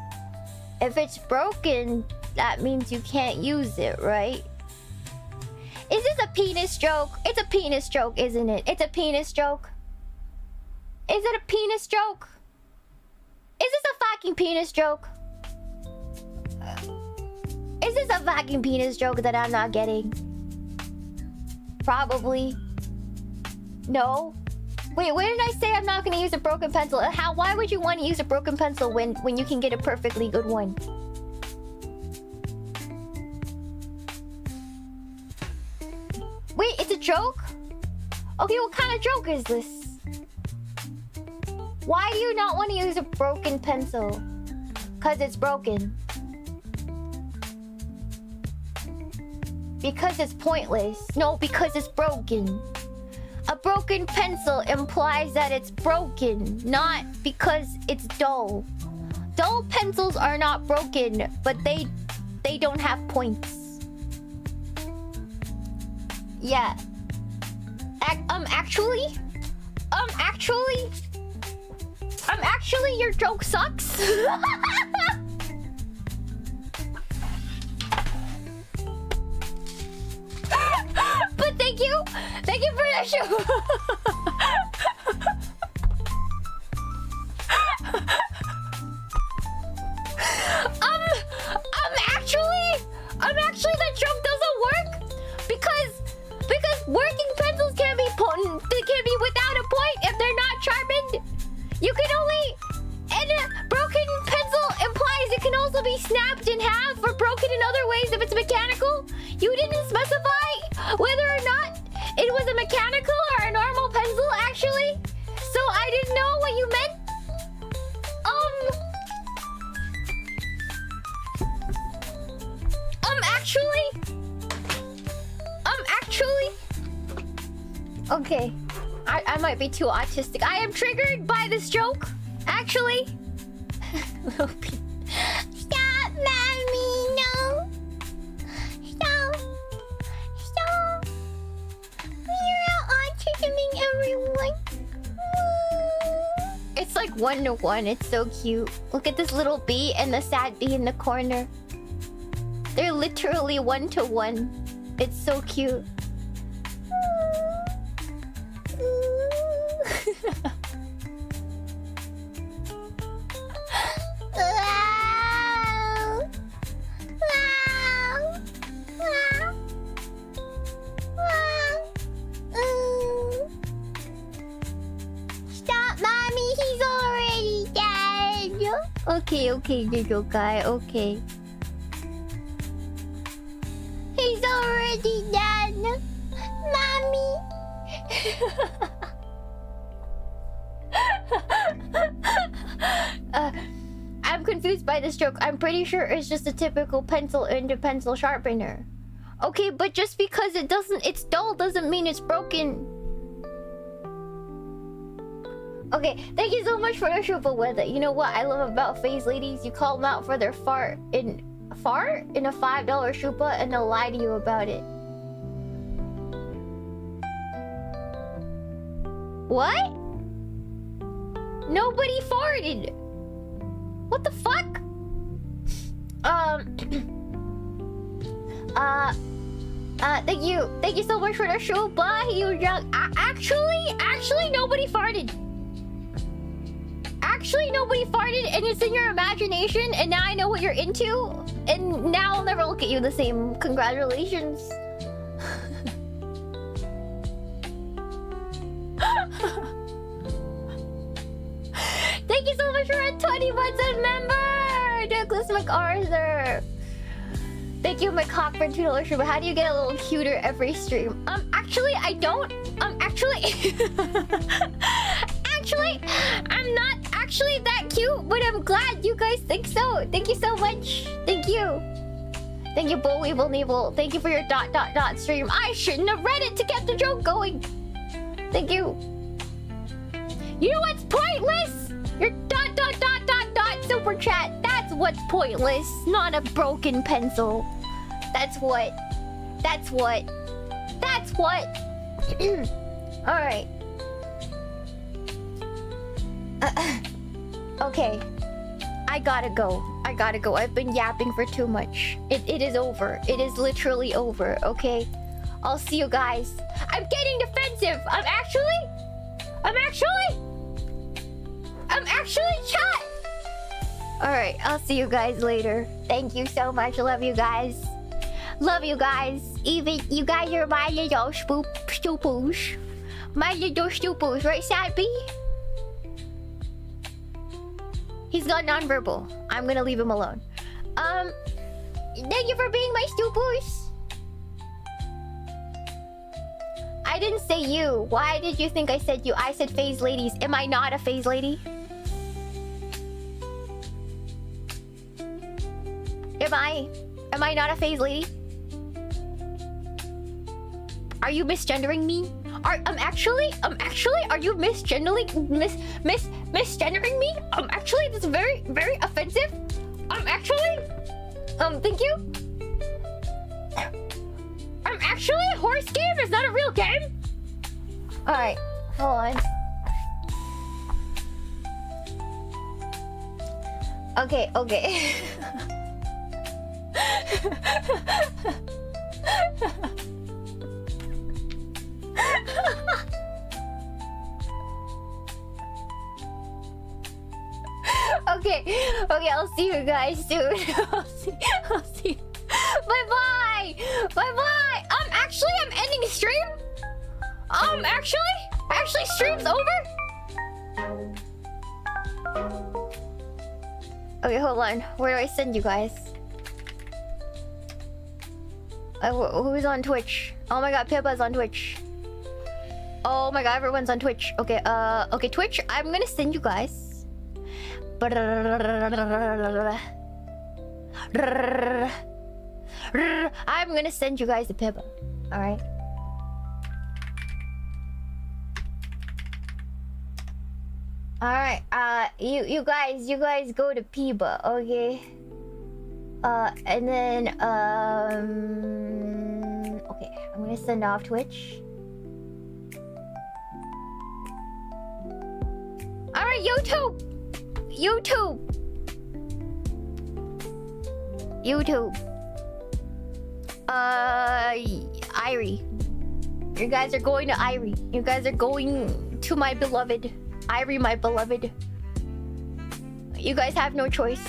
If it's broken, that means you can't use it, right? Is this a penis joke? It's a penis joke, isn't it? It's a penis joke. Is it a penis joke? Is this a fucking penis joke? Is this a fucking penis joke that I'm not getting? Probably. No. Wait, where did I say I'm not gonna use a broken pencil? Why would you want to use a broken pencil when you can get a perfectly good one? Wait, it's a joke? Okay, what kind of joke is this? Why do you not want to use a broken pencil? 'Cause it's broken. Because it's pointless. No, because it's broken. A broken pencil implies that it's broken, not because it's dull. Dull pencils are not broken, but they don't have points. Yeah. Actually, your joke sucks. But thank you for the show. actually, that joke doesn't work because it's mechanical? You didn't specify whether or not it was a mechanical or a normal pencil, actually. So I didn't know what you meant. Actually. Okay. I might be too autistic. I am triggered by this joke. Actually. Stop, mommy, no. Stop. Stop. You're autisming everyone. It's like 1-to-1. It's so cute. Look at this little bee and the sad bee in the corner. They're literally 1-to-1. It's so cute. Stop, mommy, he's already dead. Okay, little guy, okay. He's already dead. Mommy. I'm confused by this joke. I'm pretty sure it's just a typical pencil into pencil sharpener. Okay, but just because it's dull doesn't mean it's broken. Okay, thank you so much for the shupa weather. You know what I love about phase ladies? You call them out for their fart in a $5 shupa and they'll lie to you about it. What? Nobody farted. What the fuck? Thank you so much for the shupa. You young. Actually, nobody farted. Actually, nobody farted, and it's in your imagination, and now I know what you're into, and now I'll never look at you the same. Congratulations. Thank you so much for a 20 months of member, Douglas MacArthur. Thank you, McHawk, for $2 stream. How do you get a little cuter every stream? Actually, I don't. Actually, I'm not actually that cute, but I'm glad you guys think so. Thank you so much. Thank you. Thank you, Bull Weevil Neeble. Thank you for your ... stream. I shouldn't have read it to get the joke going. Thank you. You know what's pointless? Your ... super chat. That's what's pointless. Not a broken pencil. That's what. Alright. Okay. I gotta go. I've been yapping for too much. It is over. It is literally over, okay? I'll see you guys. I'm getting defensive. I'm actually chat. Alright, I'll see you guys later. Thank you so much. Love you guys. Even you guys are my little stupos. My little stupos, right, Sadby? He's got nonverbal. I'm gonna leave him alone. Thank you for being my stupos. I didn't say you. Why did you think I said you? I said phase ladies. Am I not a phase lady? Am I not a phase lady? Are you misgendering me? Are you misgendering me? Actually, that's very, very offensive. Thank you. Actually, horse game is not a real game. Alright, hold on. Okay. Okay, I'll see you guys soon. I'll see. Bye. Actually, I'm ending stream. Actually, stream's over. Okay, hold on. Where do I send you guys? Who's on Twitch? Oh my god, Pippa's on Twitch. Oh my god, everyone's on Twitch. Okay, okay, Twitch, I'm gonna send you guys. I'm gonna send you guys to Pippa. Alright. Alright, you guys go to Pippa, okay? And then, okay, I'm gonna send off Twitch. Alright, YouTube! Irie. You guys are going to Irie. You guys are going to my beloved. Irie, my beloved. You guys have no choice.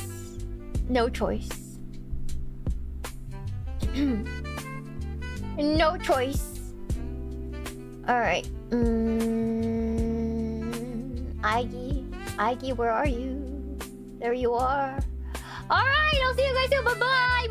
No choice. No choice. Alright. Iggy, where are you? There you are. Alright, I'll see you guys soon. Bye-bye.